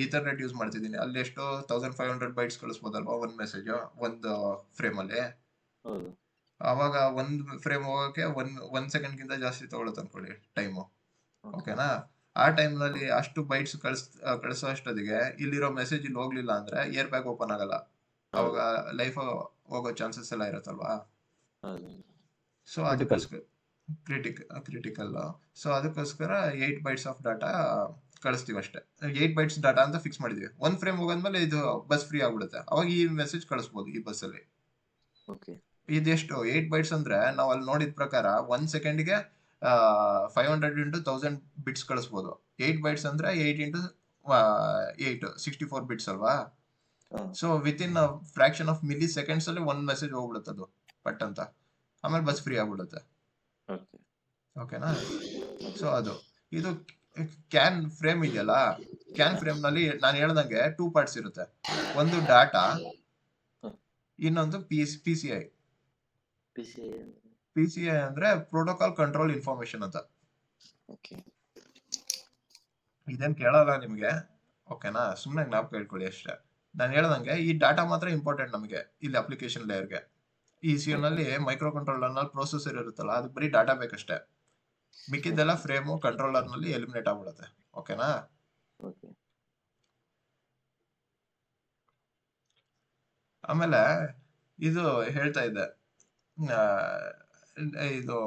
ಈಥರ್ನೆಟ್ ಯೂಸ್ ಮಾಡ್ತಿದ್ದೀನಿ, ಅಲ್ಲಿ ಎಷ್ಟು 1500 ಬೈಟ್ಸ್ ಕಳಿಸ್ಬೋದಲ್ವಾ ಒಂದ್ ಮೆಸೇಜ್ ಒಂದು ಫ್ರೇಮ್ ಅಲ್ಲಿ. ಹೌದು. ಅವಾಗ ಒಂದ್ ಫ್ರೇಮ್ ಹೋಗಕ್ಕೆ ಒಂದ್ ಸೆಕೆಂಡ್ ಗಿಂತ ಜಾಸ್ತಿ ತಗೊಳುತ್ತೆ ಅನ್ಕೊಳ್ಳಿ ಟೈಮು. ಓಕೆನಾ? ಆ ಟೈಮ್ ನಲ್ಲಿ ಅಷ್ಟು ಬೈಟ್ಸ್ ಕಳಿಸೋ ಅಷ್ಟೊತ್ತಿಗೆ ಇಲ್ಲಿರೋ ಮೆಸೇಜ್ ಇಲ್ಲಿ ಹೋಗ್ಲಿಲ್ಲ ಅಂದ್ರೆ ಏರ್ ಬ್ಯಾಗ್ ಓಪನ್ ಆಗಲ್ಲ. ಅವಾಗ ಲೈಫ್ ಹೋಗೋ ಚಾನ್ಸಸ್ ಎಲ್ಲ ಇರುತ್ತಲ್ವಾ. ಸೊ ಅದಕ್ಕೋಸ್ಕರ ಕ್ರಿಟಿಕಲ್. ಸೊ ಅದಕ್ಕೋಸ್ಕರ 8 ಬೈಟ್ಸ್ ಆಫ್ ಡಾಟಾ ಕಳಿಸ್ತೀವಿ ಅಷ್ಟೇ. 8 ಬೈಟ್ಸ್ ಡಾಟಾ ಅಂತ ಫಿಕ್ಸ್ ಮಾಡಿದೀವಿ. ಒಂದ್ ಫ್ರೇಮ್ ಹೋಗದ್ಮೇಲೆ ಇದು ಬಸ್ ಫ್ರೀ ಆಗ್ಬಿಡುತ್ತೆ, ಅವಾಗ ಈ ಮೆಸೇಜ್ ಕಳಿಸ್ಬೋದು ಈ ಬಸ್ ಅಲ್ಲಿ. ಇದೆಷ್ಟು 8 ಬೈಟ್ಸ್ ಅಂದ್ರೆ ನಾವು ಅಲ್ಲಿ ನೋಡಿದ ಪ್ರಕಾರ 1 ಸೆಕೆಂಡ್ಗೆ 500 into 1000 ಬಿಟ್ಸ್ ಕಳಿಸ್ಬೋದು. 8 ಬೈಟ್ಸ್ ಅಂದ್ರೆ 8 into 8 64 ಬಿಟ್ಸ್ ಅಲ್ವಾ. So with in fraction of milli seconds ಅಲ್ಲಿ ಒಂದ್ ಮೆಸೇಜ್ ಹೋಗ್ಬಿಡುತ್ತೆ ಅದು ಪಟ್ ಅಂತ, ಆಮೇಲೆ ಬಸ್ ಫ್ರೀ ಆಗ್ಬಿಡುತ್ತೆ. ಓಕೆನಾ? ಸೊ ಅದು ಇದು ಕ್ಯಾನ್ ಫ್ರೇಮ್ ಇದೆಯಲ್ಲ, ಕ್ಯಾನ್ ಫ್ರೇಮ್ ನಲ್ಲಿ ನಾನು ಹೇಳ್ದಂಗೆ 2 ಪಾರ್ಟ್ಸ್ ಇರುತ್ತೆ. ಒಂದು ಡಾಟಾ, ಇನ್ನೊಂದು PCI. PCI ಅಂದ್ರೆ ಪ್ರೋಟೋಕಾಲ್ ಕಂಟ್ರೋಲ್ ಇನ್ಫಾರ್ಮೇಶನ್ ಅಂತ. ಇದೇನ್ ಕೇಳಲ್ಲ ನಿಮ್ಗೆ, ಓಕೆನಾ? ಸುಮ್ನೆ ಜ್ಞಾಪಕ ಇಟ್ಕೊಳ್ಳಿ ಅಷ್ಟೇ. ನಾನು ಹೇಳ್ದಂಗೆ ಈ ಡಾಟಾ ಮಾತ್ರ ಇಂಪಾರ್ಟೆಂಟ್ ನಮಗೆ ಇಲ್ಲಿ ಅಪ್ಲಿಕೇಶನ್ ಲೇಯರ್ಗೆ. ಈ ECU ನಲ್ಲಿ ಮೈಕ್ರೋ ಕಂಟ್ರೋಲರ್ ನಲ್ಲಿ ಪ್ರೊಸೆಸರ್ ಇರುತ್ತಲ್ಲ, ಅದಕ್ಕೆ ಬರೀ ಡಾಟಾ ಬೇಕಷ್ಟೇ. ಮಿಕ್ಕಿದ್ದೆಲ್ಲ ಫ್ರೇಮು ಕಂಟ್ರೋಲರ್ ನಲ್ಲಿ ಎಲಿಮಿನೇಟ್ ಆಗ್ಬಿಡುತ್ತೆ. ಓಕೆನಾ? ಆಮೇಲೆ ಇದು ಹೇಳ್ತಾ ಇದ್ದೆ, ಇದು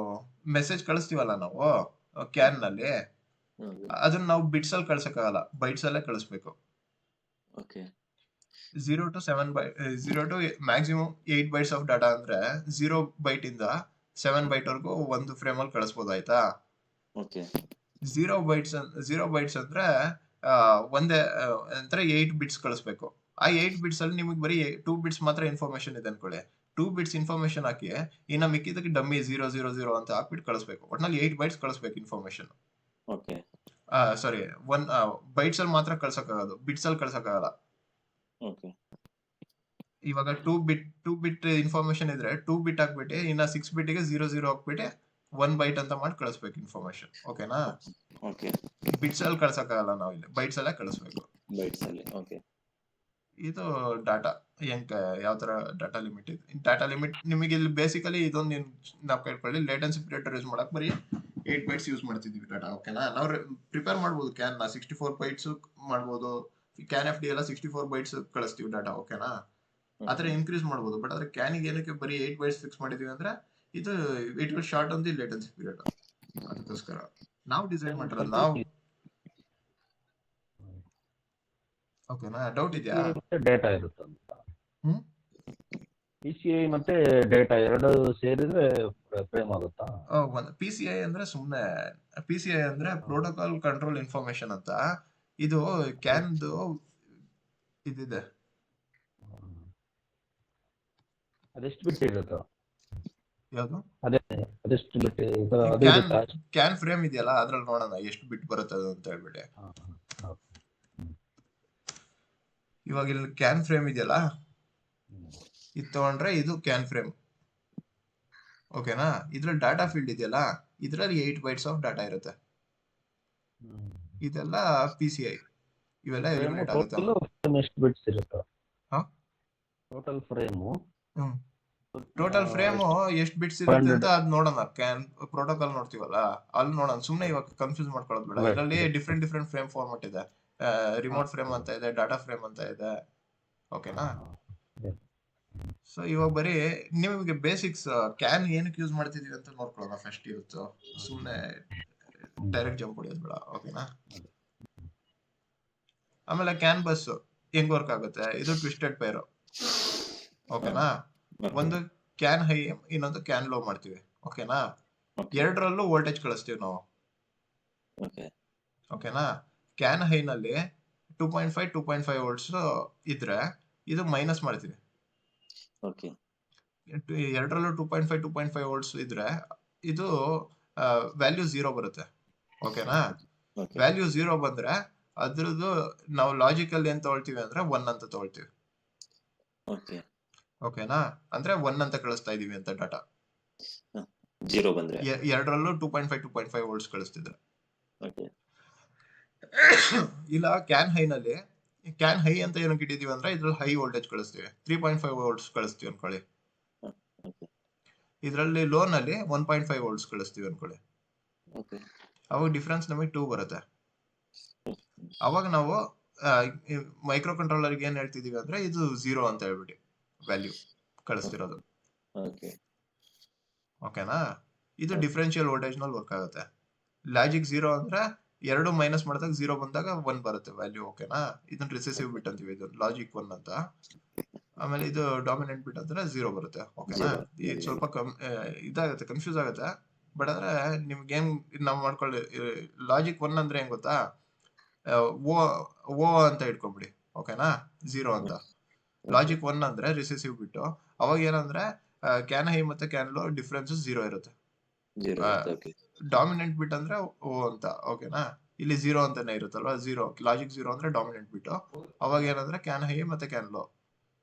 ಮೆಸೇಜ್ ಕಳಿಸ್ತೀವಲ್ಲ ನಾವು ಕ್ಯಾನ್ ನಲ್ಲಿ, ಅದನ್ನ ನಾವು ಬಿಟ್ಸ್ ಅಲ್ಲಿ ಕಳ್ಸಕ್ಕಾಗಲ್ಲ, ಬೈಟ್ಸ್ ಅಲ್ಲೇ ಕಳಿಸ್ಬೇಕು. 0 to maximum 8 bites of data ಅಂದ್ರೆ 0 ಬೈಟ್ ಇಂದ 7 ಬೈಟ್ ವರ್ಗೂ ಒಂದು ಫ್ರೇಮ್ ಅಲ್ಲಿ ಕಳಿಸ್ಬೋದು. ಆಯ್ತಾ? 0 ಬೈಟ್ಸ್ ಅಂದ್ರೆ ಒಂದೇ ಅಂದ್ರೆ 8 ಬಿಟ್ಸ್ ಕಳಿಸ್ಬೇಕು. ಆ 8 ಬಿಟ್ಸ್ ಅಲ್ಲಿ ನಿಮಗೆ ಬರೀ 2 ಬಿಟ್ಸ್ ಮಾತ್ರ ಇನ್ಫಾರ್ಮೇಶನ್ ಇದೆ ಅನ್ಕೊಳ್ಳಿ. 2 ಬಿಟ್ಸ್ ಇನ್ಫಾರ್ಮೇಶನ್ ಹಾಕಿ ಇನ್ನ ಮಿಕ್ಕಿದಕ್ಕೆ ಡಮ್ಮಿ 000 ಅಂತ ಹಾಕ್ಬಿಟ್ಟು ಕಳಿಸ್ಬೇಕು. ಒಟ್ನಲ್ಲಿ 8 ಬೈಟ್ಸ್ ಕಳಿಸ್ಬೇಕು ಇನ್ಫಾರ್ಮೇಶನ್. ಸಾರಿ, ಬೈಟ್ಸ್ ಅಲ್ಲಿ ಮಾತ್ರ ಕಳ್ಸಕ್ಕಾಗೋದು, ಬಿಟ್ಸ್ ಅಲ್ಲಿ ಕಳ್ಸಕ್ಕಾಗಲ್ಲ. ಇವಾಗ 2 ಬಿಟ್ ಇನ್ಫಾರ್ಮೇಶನ್ ಇದ್ರೆ 2 ಬಿಟ್ ಹಾಕ್ಬಿಟ್ಟು ಇನ್ನ 6 ಬಿಟ್ಗೆ 00 ಹಾಕ್ಬಿಟ್ಟು 1 ಬೈಟ್ ಅಂತ ಮಾಡಿ ಕಳಿಸ್ಬೇಕು ಇನ್ಫಾರ್ಮೇಶನ್. ಓಕೆನಾ? ಬಿಟ್ಸ್ ಅಲ್ಲಿ ಕಳ್ಸಕ್ಕಾಗಲ್ಲ, ನಾವು ಇಲ್ಲಿ ಬೈಟ್ಸ್ ಅಲ್ಲೇ ಕಳಿಸ್ಬೇಕು. ಇದು ಡಾಟಾ ಯಾವ ತರ ಡಾಟಾ ಲಿಮಿಟ್ ಇದೆ. ಡಾಟಾ ಲಿಮಿಟ್ ನಿಮಗೆ ಇಲ್ಲಿ ಬೇಸಿಕಲಿ ಇದೊಂದು ನಾವು ಕೇಳ್ಕೊಳ್ಳಿ, ಲೇಟೆನ್ಸಿ ಪೀರಿಯಡ್ ಯೂಸ್ ಮಾಡಕ್ ಬರೀ 8 ಬೈಟ್ಸ್ ಯೂಸ್ ಮಾಡ್ತಿದೀವಿ ಡಾಟಾ. ಓಕೆನಾ? ನಾವು ಪ್ರಿಪೇರ್ ಮಾಡ್ಬೋದು ಕ್ಯಾನ್ 64 ಬೈಟ್ಸ್ ಮಾಡ್ಬೋದು. ಕ್ಯಾನ್ FD ಎಲ್ಲ 64 ಬೈಟ್ಸ್ ಕಳಿಸ್ತೀವಿ ಡಾಟಾ. ಓಕೆನಾ? ಆತರ ಇನ್ಕ್ರೀಸ್ ಮಾಡ್ಬೋದು. ಬಟ್ ಆದ್ರೆ ಕ್ಯಾನಿಗೆ ಏನಕ್ಕೆ ಬರೀ 8 ಬೈಟ್ಸ್ ಫಿಕ್ಸ್ ಮಾಡಿದೀವಿ ಅಂದ್ರೆ ಇದು it will short on the latency period. ಅದಕ್ಕೋಸ್ಕರ ನಾವು ಡಿಸೈಡ್ ಮಾಡಿರೋದು ನಾವು. ಓಕೆನಾ? ಡೌಟ್ ಇದೆಯಾ? ಡೇಟಾ ಇರುತ್ತೆ ಅಂತ. PCI ಮತ್ತೆ ಡೇಟಾ ಎರಡು ಸೇರಿದ್ರೆ ಫ್ರೇಮ್ ಆಗುತ್ತಾ? PCI ಅಂದ್ರೆ ಸುಮ್ನೆ, PCI ಅಂದ್ರೆ ಪ್ರೋಟೋಕಾಲ್ ಕಂಟ್ರೋಲ್ ಇನ್ಫಾರ್ಮೇಶನ್ ಅಂತ. ಇದು ಕ್ಯಾನ್ದು ಇದಿದೆ. ಅದೆಷ್ಟು ಬಿಟ್ ಇರುತ್ತೆ? ಯಾವುದು? ಅದೆಷ್ಟು ಬಿಟ್? ಕ್ಯಾನ್ ಫ್ರೇಮ್ ಇದೆಯಲ್ಲ, ಅದ್ರಲ್ಲಿ ನೋಡೋಣ ಎಷ್ಟು ಬಿಟ್ ಬರುತ್ತೆ ಅದು ಅಂತ ಹೇಳ್ಬಿಟ್ಟು. ಇವಾಗ ಇಲ್ಲಿ ಕ್ಯಾನ್ ಫ್ರೇಮ್ ಇದೆಯಲ್ಲ, ಇದು ತಗೊಂಡ್ರೆ ಇದು ಕ್ಯಾನ್ ಫ್ರೇಮ್. ಓಕೆನಾ? ಇದ್ರಲ್ಲಿ ಡಾಟಾ ಫೀಲ್ಡ್ ಇದೆಯಲ್ಲ, ಇದ್ರಲ್ಲಿ 8 ಬೈಟ್ಸ್ ಆಫ್ ಡಾಟಾ ಇರುತ್ತೆ. ಇದೆಲ್ಲ PCI. ಇವೆಲ್ಲ ಎಲಿಮಿನೇಟ್ ಆಗುತ್ತೆ. ಎಷ್ಟು ಬಿಟ್ಸ್ ಇರುತ್ತೆ? ಟೋಟಲ್ ಫ್ರೇಮ್ ಎಷ್ಟು ಬಿಟ್ಸ್ ಇರುತ್ತೆ ಅಂತ ಅದ್ ನೋಡೋಣ. ಕ್ಯಾನ್ ಪ್ರೋಟೋಕಾಲ್ ನೋಡ್ತೀವಲ್ಲ ಅಲ್ಲಿ ನೋಡೋಣ. ಸುಮ್ನೆ ಇವಾಗ ಕನ್ಫ್ಯೂಸ್ ಮಾಡ್ಕೊಳ್ಳೋದು ಬೇಡ. ಇದರಲ್ಲಿ ಡಿಫ್ರೆಂಟ್ ಫ್ರೇಮ್ ಫಾರ್ಮೆಟ್ ಇದೆ. ರಿಮೋಟ್ ಫ್ರೇಮ್ ಅಂತ ಇದೆ, ಡಾಟಾ ಫ್ರೇಮ್ ಅಂತ ಇದೆ. ಓಕೆನಾ? ಸೊ ಇವಾಗ ಬರೀ ನಿಮಗೆ ಬೇಸಿಕ್ಸ್ ಕ್ಯಾನ್ ಏನಕ್ಕೆ ಯೂಸ್ ಮಾಡ್ತಿದೀವಿ ಅಂತ ನೋಡ್ಕೊಳ್ಳೋಣ ಫಸ್ಟ್ ಇವತ್ತು. ಸುಮ್ನೆ ಡೈರೆಕ್ಟ್ ಜಂಪ್ ಹೊಡಿಯೋದು ಬೇಡ. ಓಕೆನಾ? ಆಮೇಲೆ ಕ್ಯಾನ್ ಬಸ್ ಹೆಂಗ್ ವರ್ಕ್ ಆಗುತ್ತೆ, ಇದು ಟ್ವಿಸ್ಟೆಡ್ ಪೇರ್. ಓಕೆನಾ? ಒಂದು ಕ್ಯಾನ್ ಹೈ ಇನ್ನೊಂದು ಕ್ಯಾನ್ ಲೋ ಮಾಡ್ತೀವಿ. ಓಕೆನಾ? ಎರಡರಲ್ಲೂ ವೋಲ್ಟೇಜ್ ಕಳಿಸ್ತೀವಿ ನಾವು. ಓಕೆನಾ? ಕ್ಯಾನ್ ಹೈ ನಲ್ಲಿ 2.5 2.5 ವೋಲ್ಟ್ಸ್ ಇದ್ರೆ ಇದು ಮೈನಸ್ ಮಾಡ್ತೀವಿ. ಎರಡರಲ್ಲೂ 2.5 2.5 ವೋಲ್ಟ್ಸ್ ಇದ್ರೆ ಇದು ವ್ಯಾಲ್ಯೂ 0 ಬರುತ್ತೆ. ಓಕೆನಾ? ವ್ಯಾಲ್ಯೂ 0 ಬಂದ್ರೆ ಅದ್ರದ್ದು ನಾವು ಲಾಜಿಕಲ್ ಏನ್ ತಗೊಳ್ತೀವಿ ಅಂದ್ರೆ 1 ಅಂತ ತಗೊಳ್ತೀವಿ. ಓಕೆನಾ? ಅಂದ್ರೆ 1 ಅಂತ ಕಳಿಸ್ತಾ ಇದೀವಿ ಅಂತ ಡಾಟಾ. 0 ಬಂದ್ರೆ ಎರಡರಲ್ಲೂ 2.5 2.5 ವೋಲ್ಟ್ಸ್ ಕಳಿಸ್ತಿದ್ರೆ. ಇಲ್ಲ ಕ್ಯಾನ್ ಹೈ ನಲ್ಲಿ ಕ್ಯಾನ್ ಹೈ ಅಂತ ಏನಕ್ಕೆ ಇಟ್ಟಿದೀವಿ ಅಂದ್ರೆ ಇದ್ರಲ್ಲಿ ಹೈ ವೋಲ್ಟೇಜ್ ಕಳಿಸ್ತೀವಿ. 3.5 ವೋಲ್ಟ್ಸ್ ಕಳಿಸ್ತೀವಿ ಅನ್ಕೊಳ್ಳಿ. ಇದರಲ್ಲಿ ಲೋ ನಲ್ಲಿ 1.5 ವೋಲ್ಟ್ಸ್ ಕಳಿಸ್ತೀವಿ ಅನ್ಕೊಳ್ಳಿ. ಅವಾಗ ಡಿಫ್ರೆನ್ಸ್ ನಮಗೆ 2 ಬರುತ್ತೆ. ಅವಾಗ ನಾವು ಮೈಕ್ರೋ ಕಂಟ್ರೋಲರ್ ಏನ್ ಹೇಳ್ತಿದೀವಿ ಅಂದ್ರೆ ಇದು 0 ಅಂತ ಹೇಳ್ಬಿಟ್ಟು ವ್ಯಾಲ್ಯೂ ಕಳಿಸ್ತಿರೋದು. ಓಕೆನಾ? ಇದು ಡಿಫರೆನ್ಶಿಯಲ್ ವೋಲ್ಟೇಜ್ ನಲ್ಲಿ ವರ್ಕ್ ಆಗುತ್ತೆ. ಲಾಜಿಕ್ 0 ಅಂದ್ರೆ ಎರಡು ಮೈನಸ್ ಮಾಡಿದಾಗ 0 ಬಂದಾಗ 1 ಬರುತ್ತೆ ವ್ಯಾಲ್ಯೂ. ಓಕೆನಾ? ಇದನ್ನ ರಿಸೆಸಿವ್ ಬಿಟ್ ಅಂತೀವಿ, ಇದು ಲಾಜಿಕ್ 1 ಅಂತ. ಆಮೇಲೆ ಇದು ಡಾಮಿನೆಂಟ್ ಬಿಟ್ ಅಂದ್ರೆ 0 ಬರುತ್ತೆ. ಓಕೆನಾ? ಇದು ಸ್ವಲ್ಪ ಇದಾಗುತ್ತೆ, ಕನ್ಫ್ಯೂಸ್ ಆಗುತ್ತೆ. ಬಟ್ ಆದ್ರೆ ನಿಮ್ಗೆ ಏನ್ ನಾವು ಮಾಡ್ಕೊಳ್ಳಿ, ಲಾಜಿಕ್ 1 ಅಂದ್ರೆ ಏನ್ ಗೊತ್ತಾ, ಓ ಅಂತ ಇಟ್ಕೊಂಬಿಡಿ. ಓಕೆನಾ? 0 ಅಂತ. ಲಾಜಿಕ್ 1 ಅಂದ್ರೆ ರಿಸೆಸಿವ್ ಬಿಟ್ಟು. ಅವಾಗ ಏನಂದ್ರೆ ಕ್ಯಾನ್ ಹೈ ಮತ್ತೆ ಕ್ಯಾನ್ ಲೋ ಡಿಫ್ರೆನ್ಸ್ 0 ಇರುತ್ತೆ. ಡಾಮಿನೆಂಟ್ ಬಿಟ್ ಅಂದ್ರೆ ಓ ಅಂತ. ಓಕೆನಾ? ಇಲ್ಲಿ 0 ಅಂತಾನೆ ಇರುತ್ತಲ್ವಾ, 0 ಲಾಜಿಕ್ 0 ಅಂದ್ರೆ ಡಾಮಿನೆಂಟ್ ಬಿಟ್ಟು. ಅವಾಗ ಏನಂದ್ರೆ ಕ್ಯಾನ್ ಹೈ ಮತ್ತೆ ಕ್ಯಾನ್ ಲೋ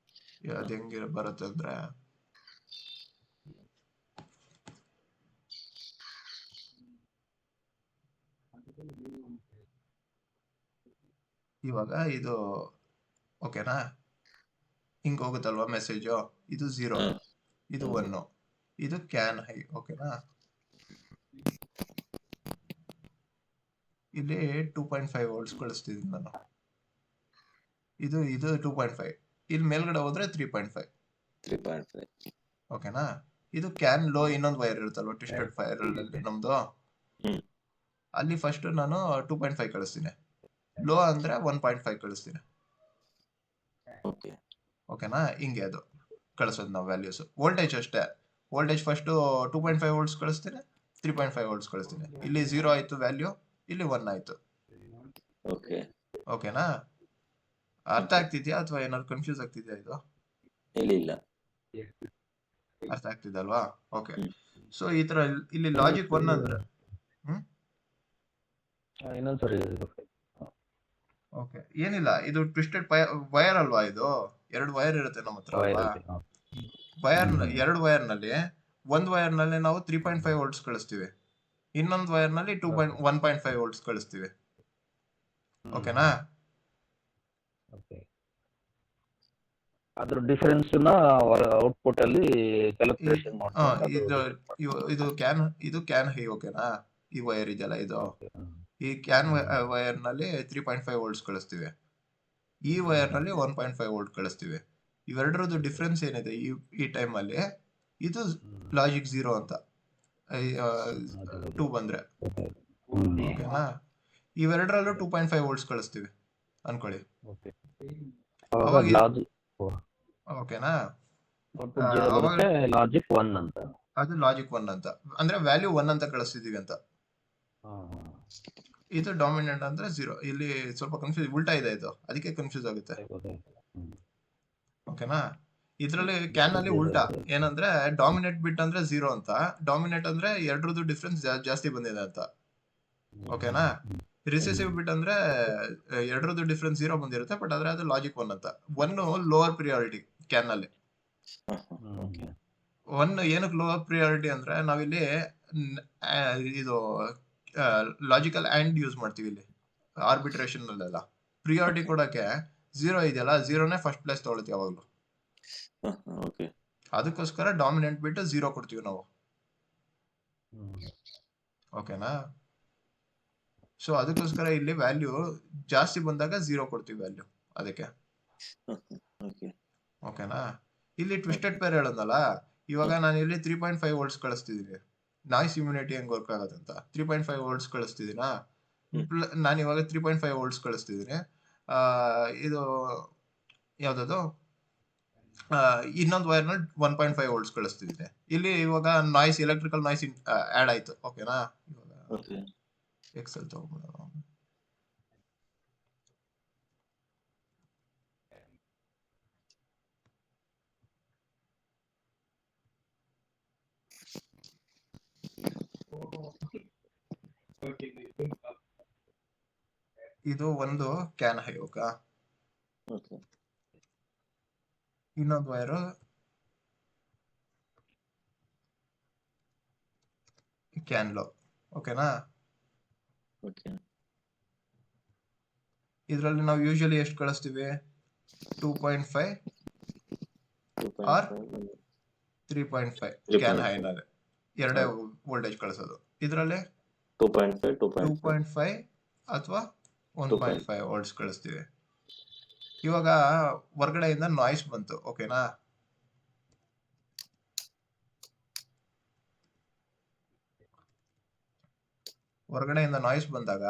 ಅದ್ ಹೆಂಗೆ ಬರುತ್ತೆ ಅಂದ್ರೆ ಇವಾಗ ಇದು ಓಕೆನಾ ಹಿಂಗ್ ಹೋಗುತ್ತಲ್ವಾ ಮೆಸೇಜು, ಇದು 0, ಇದು 1, ಇದು ಕ್ಯಾನ್ ಹೈ. ಓಕೆನಾ? ಇಲ್ಲಿ 2.5 ವೋಲ್ಟ್ಸ್ ಕಳಿಸ್ತಿದ್ದೀನಿ ನಾನು. ಇದು 2.5. ಇಲ್ಲಿ ಮೇಲ್ಗಡೆ ಹೋದ್ರೆ 3.5. ಓಕೆನಾ? ಇದು ಕ್ಯಾನ್ ಲೋ ಇನ್ನೊಂದು ವೈರ್ ಇರುತ್ತಲ್ವಾ ಟ್ವಿಸ್ಟೆಡ್ ಫೈರ್ ಅಲ್ಲಿ ನಮ್ದು, ಅಲ್ಲಿ ಫಸ್ಟ್ ನಾನು 2.5 ಕಳಿಸ್ತೀನಿ. ಲೋ ಅಂದ್ರೆ 1.5 ಕಳಿಸ್ತೀನಿ. ಓಕೆನಾ? ಹಿಂಗೆ ಅದು ಕಳಿಸೋದು ನಾವು ವ್ಯಾಲ್ಯೂಸ್. ವೋಲ್ಟೇಜ್ ಅಷ್ಟೇ. ವೋಲ್ಟೇಜ್ ಫಸ್ಟ್ 2.5 ವೋಲ್ಟ್ಸ್ ಕಳಿಸ್ತೀನಿ, 3.5 ವೋಲ್ಟ್ಸ್ ಕಳಿಸ್ತೀನಿ. ಇಲ್ಲಿ 0 ಆಯ್ತು ವ್ಯಾಲ್ಯೂ, ಇಲ್ಲಿ 1 ಆಯ್ತು. ಓಕೆನಾ? ಅರ್ಥ ಆಗ್ತಿದ್ಯಾ ಅಥವಾ ಏನಾದ್ರು ಕನ್ಫ್ಯೂಸ್ ಆಗ್ತಿದ್ಯಾ? ಇದು ಇಲ್ಲ, ಅರ್ಥ ಆಗ್ತಿದಲ್ವಾ? ಓಕೆ. ಸೊ ಈ ತರ ಇಲ್ಲಿ ಲಾಜಿಕ್ 1 ಅಂದ್ರೆ ಓಕೆ ಏನಿಲ್ಲ, ಇದು ಟ್ವಿಸ್ಟೆಡ್ ವೈರ್ ಅಲ್ವಾ, ಇದು 2 ವೈರ್ ಇರುತ್ತೆ ನಮ್ಮ ಹತ್ರ ಅಲ್ವಾ. ಎರಡು ವೈರ್ ನಲ್ಲಿ ಒಂದು ವೈರ್ ನಲ್ಲಿ ನಾವು 3.5 ವೋಲ್ಟ್ಸ್ ಕಳಿಸ್ತೀವಿ, ಇನ್ನೊಂದು ವೈರ್ ನಲ್ಲಿ 1.5 ವೋಲ್ಟ್ಸ್ ಕಳಿಸ್ತೀವಿ. ಓಕೆನಾ? ಅದ್ರ ಡಿಫರೆನ್ಸ್ ಔಟ್ಪುಟ್ ಅಲ್ಲಿ ಕ್ಯಾಲ್ಕುಲೇಷನ್ ಇದು ಕ್ಯಾನ್ ಹೈ. ಓಕೆನಾ? ಈ ವೈರ್ ಇದೆಯಲ್ಲ, ಇದು ಈ ಕ್ಯಾನ್ ವೈರ್ ನಲ್ಲಿ 3.5 ವೋಲ್ಟ್ಸ್ ಕಳಿಸ್ತೀವಿ, ಈ ವೈರ್ ನಲ್ಲಿ 1.5 ವೋಲ್ಟ್ ಕಳಿಸ್ತೀವಿ. ಇವೆರಡರದ್ದು ಡಿಫ್ರೆನ್ಸ್ ಏನಿದೆ ಈ ಟೈಮ್ ಅಲ್ಲಿ, ಇದು ಲಾಜಿಕ್ 0 ಅಂತ 2 ಬಂದ್ರೆ. ಓಕೆನಾ? ಇವೆರಡರಲ್ಲೂ 2.5 ವೋಲ್ಟ್ಸ್ ಕಳಿಸ್ತೀವಿ ಅನ್ಕೊಳ್ಳಿ. ಓಕೆನಾ? ಲಾಜಿಕ್ 1 ಅಂತ, ಅದು ಲಾಜಿಕ್ 1 ಅಂತ ಅಂದ್ರೆ ವ್ಯಾಲ್ಯೂ 1 ಅಂತ ಕಳಿಸ್ತಿದೀವಿ ಅಂತ. ಇದು ಡಾಮಿನೆಂಟ್ ಅಂದ್ರೆ 0. ಇಲ್ಲಿ ಸ್ವಲ್ಪ ಕನ್ಫ್ಯೂಸ್, ಉಲ್ಟಾ ಇದೆ ಇದು, ಅದಕ್ಕೆ ಕನ್ಫ್ಯೂಸ್ ಆಗುತ್ತೆ. ಓಕೆನಾ? ಇದ್ರಲ್ಲಿ ಕ್ಯಾನ್ ಅಲ್ಲಿ ಉಲ್ಟಾ ಏನಂದ್ರೆ ಡಾಮಿನೇಟ್ ಬಿಟ್ ಅಂದ್ರೆ 0 ಅಂತ, ಡಾಮಿನೇಟ್ ಅಂದ್ರೆ ಎರಡರದ್ದು ಡಿಫ್ರೆನ್ಸ್ ಜಾಸ್ತಿ ಬಂದಿದೆ ಅಂತ. ಓಕೆನಾ? ರಿಸೆಸಿವ್ ಬಿಟ್ ಅಂದ್ರೆ ಎರಡರದ್ದು ಡಿಫ್ರೆನ್ಸ್ 0 ಬಂದಿರುತ್ತೆ, ಬಟ್ ಆದ್ರೆ ಅದು ಲಾಜಿಕ್ 1 ಅಂತ. 1 ಲೋವರ್ ಪ್ರಿಯಾರಿಟಿ ಕ್ಯಾನ್ ಅಲ್ಲಿ. 1 ಏನಕ್ಕೆ ಲೋವರ್ ಪ್ರಿಯಾರಿಟಿ ಅಂದ್ರೆ ನಾವಿಲ್ಲಿ ಇದು ಲಾಜಿಕಲ್ ಆಂಡ್ ಯೂಸ್ ಮಾಡ್ತೀವಿ ಇಲ್ಲಿ ಆರ್ಬಿಟ್ರೇಷನ್ ಅಲ್ಲೆಲ್ಲ. ಪ್ರಿಯಾರಿಟಿ ಕೊಡಕ್ಕೆ 0 ಇದೆಯಲ್ಲ, 0ನೇ ಫಸ್ಟ್ ಪ್ಲೇಸ್ ತಗೊಳುತ್ತೆ ಯಾವಾಗ್ಲೂ. ಅದಕ್ಕೋಸ್ಕರ ಡಾಮಿನೆಂಟ್ ಬಿಟ್ಟು 0 ಕೊಡ್ತೀವಿ ನಾವು. ಓಕೆನಾ? ಸೊ ಅದಕ್ಕೋಸ್ಕರ ಇಲ್ಲಿ ವ್ಯಾಲ್ಯೂ ಜಾಸ್ತಿ ಬಂದಾಗ 0 ಕೊಡ್ತೀವಿ ವ್ಯಾಲ್ಯೂ, ಅದಕ್ಕೆ. ಓಕೆನಾ? ಇಲ್ಲಿ ಟ್ವಿಸ್ಟೆಡ್ ಪೇರ್ ಹೇಳೋದಲ್ಲ, ಇವಾಗ ನಾನು ಇಲ್ಲಿ 3.5 ವೋಲ್ಟ್ಸ್ ಕಳಿಸ್ತಿದ್ದೀನಿ. ನಾಯ್ಸ್ ಇಮ್ಯುನಿಟಿ ಹೆಂಗ್ ವರ್ಕ್ ಆಗೋದಂತ 3.5 ವೋಲ್ಟ್ಸ್ ಕಳಿಸ್ತಿದ್ದೀನಾ, ನಾನು ಇವಾಗ 3.5 ವೋಲ್ಟ್ಸ್ ಕಳಿಸ್ತಿದ್ದೀನಿ. ಇದು ಯಾವ್ದದು ಇನ್ನೊಂದು ವೈರ್ ನಲ್ಲಿ 1.5 ವೋಲ್ಟ್ಸ್ ಕಳಿಸ್ತಿದೆ. ಇಲ್ಲಿ ಇವಾಗ ನಾಯ್ಸ್, ಎಲೆಕ್ಟ್ರಿಕಲ್ ನಾಯ್ಸ್ ಆಡ್ ಆಯ್ತು. ಓಕೆನಾ? ಇವಾಗ ಓಕೆ ಎಕ್ಸೆಲ್ ತಗೊಂಡ್ಬಿಡೋಣ. ಇದು ಒಂದು ಕ್ಯಾನ್ ಹೈ. ಓಕೆ, ಓಕೆ ಇನ್ನೊಂದು ವೈರು ಕ್ಯಾನ್ ಲೋ. ಓಕೆನಾ? ಓಕೆ ಇದರಲ್ಲಿ ನಾವು ಯೂಶಲಿ ಎಷ್ಟು ಕಳಿಸ್ತೀವಿ? 2.5 ಆರ್ 3.5 ಕ್ಯಾನ್ ಹೈ ನಲ್ಲಿ ಎರಡೇ ವೋಲ್ಟೇಜ್ ಕಳಿಸೋದು. ಇದರಲ್ಲಿ 2.5 ಅಥವಾ 1.5 ವೋಲ್ಟ್ಸ್ ಕಳಿಸ್ತೀವಿ. ಇವಾಗ ಹೊರಗಡೆಯಿಂದ ನಾಯ್ಸ್ ಬಂತು. ಓಕೆನಾ? ಹೊರಗಡೆಯಿಂದ ನಾಯ್ಸ್ ಬಂದಾಗ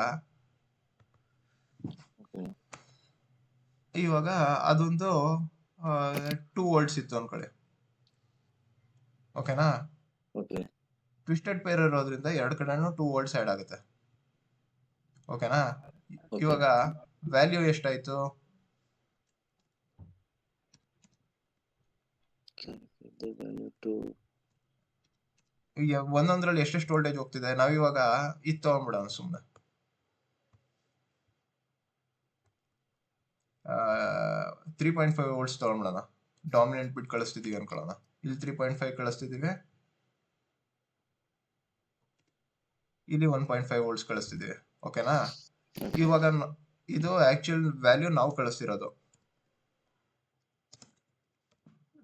ಇವಾಗ ಅದೊಂದು 2 ವೋಲ್ಟ್ಸ್ ಇತ್ತು ಅನ್ಕೊಳ್ಳಿ. ಓಕೆನಾ? ಓಕೆ ಟ್ವಿಸ್ಟೆಡ್ ಪೇರ್ ಇರೋದ್ರಿಂದ ಎರಡು ಕಡೆನೂ 2 ವೋಲ್ಟ್ಸ್ ಆಡ್ ಆಗುತ್ತೆ. ಓಕೆನಾ? ಇವಾಗ ವ್ಯಾಲ್ಯೂ ಎಷ್ಟಾಯ್ತು? ಒಂದೊಂದ್ರಲ್ಲಿ ಎಷ್ಟೆಷ್ಟು ವೋಲ್ಟೇಜ್ ಹೋಗ್ತಿದೆ? ನಾವಿವಾಗ ಇದು ತಗೊಂಡ್ಬಿಡೋಣ ಸುಮ್ಮನೆ. 3.5 ವೋಲ್ಟ್ಸ್ ತಗೊಂಡ್ಬಿಡೋಣ. ಡಾಮಿನೆಂಟ್ ಬಿಟ್ ಕಳಿಸ್ತಿದೀವಿ ಅನ್ಕೊಳ್ಳೋಣ. ಇಲ್ಲಿ 3.5 ಕಳಿಸ್ತಿದೀವಿ, ಇಲ್ಲಿ 1.5 ವೋಲ್ಟ್ಸ್ ಕಳಿಸ್ತಿದೀವಿ. ಓಕೆನಾ? ಇವಾಗ ಇದು ಆಕ್ಚುಯಲ್ ವ್ಯಾಲ್ಯೂ ನಾವು ಕಳಿಸ್ತಿರೋದು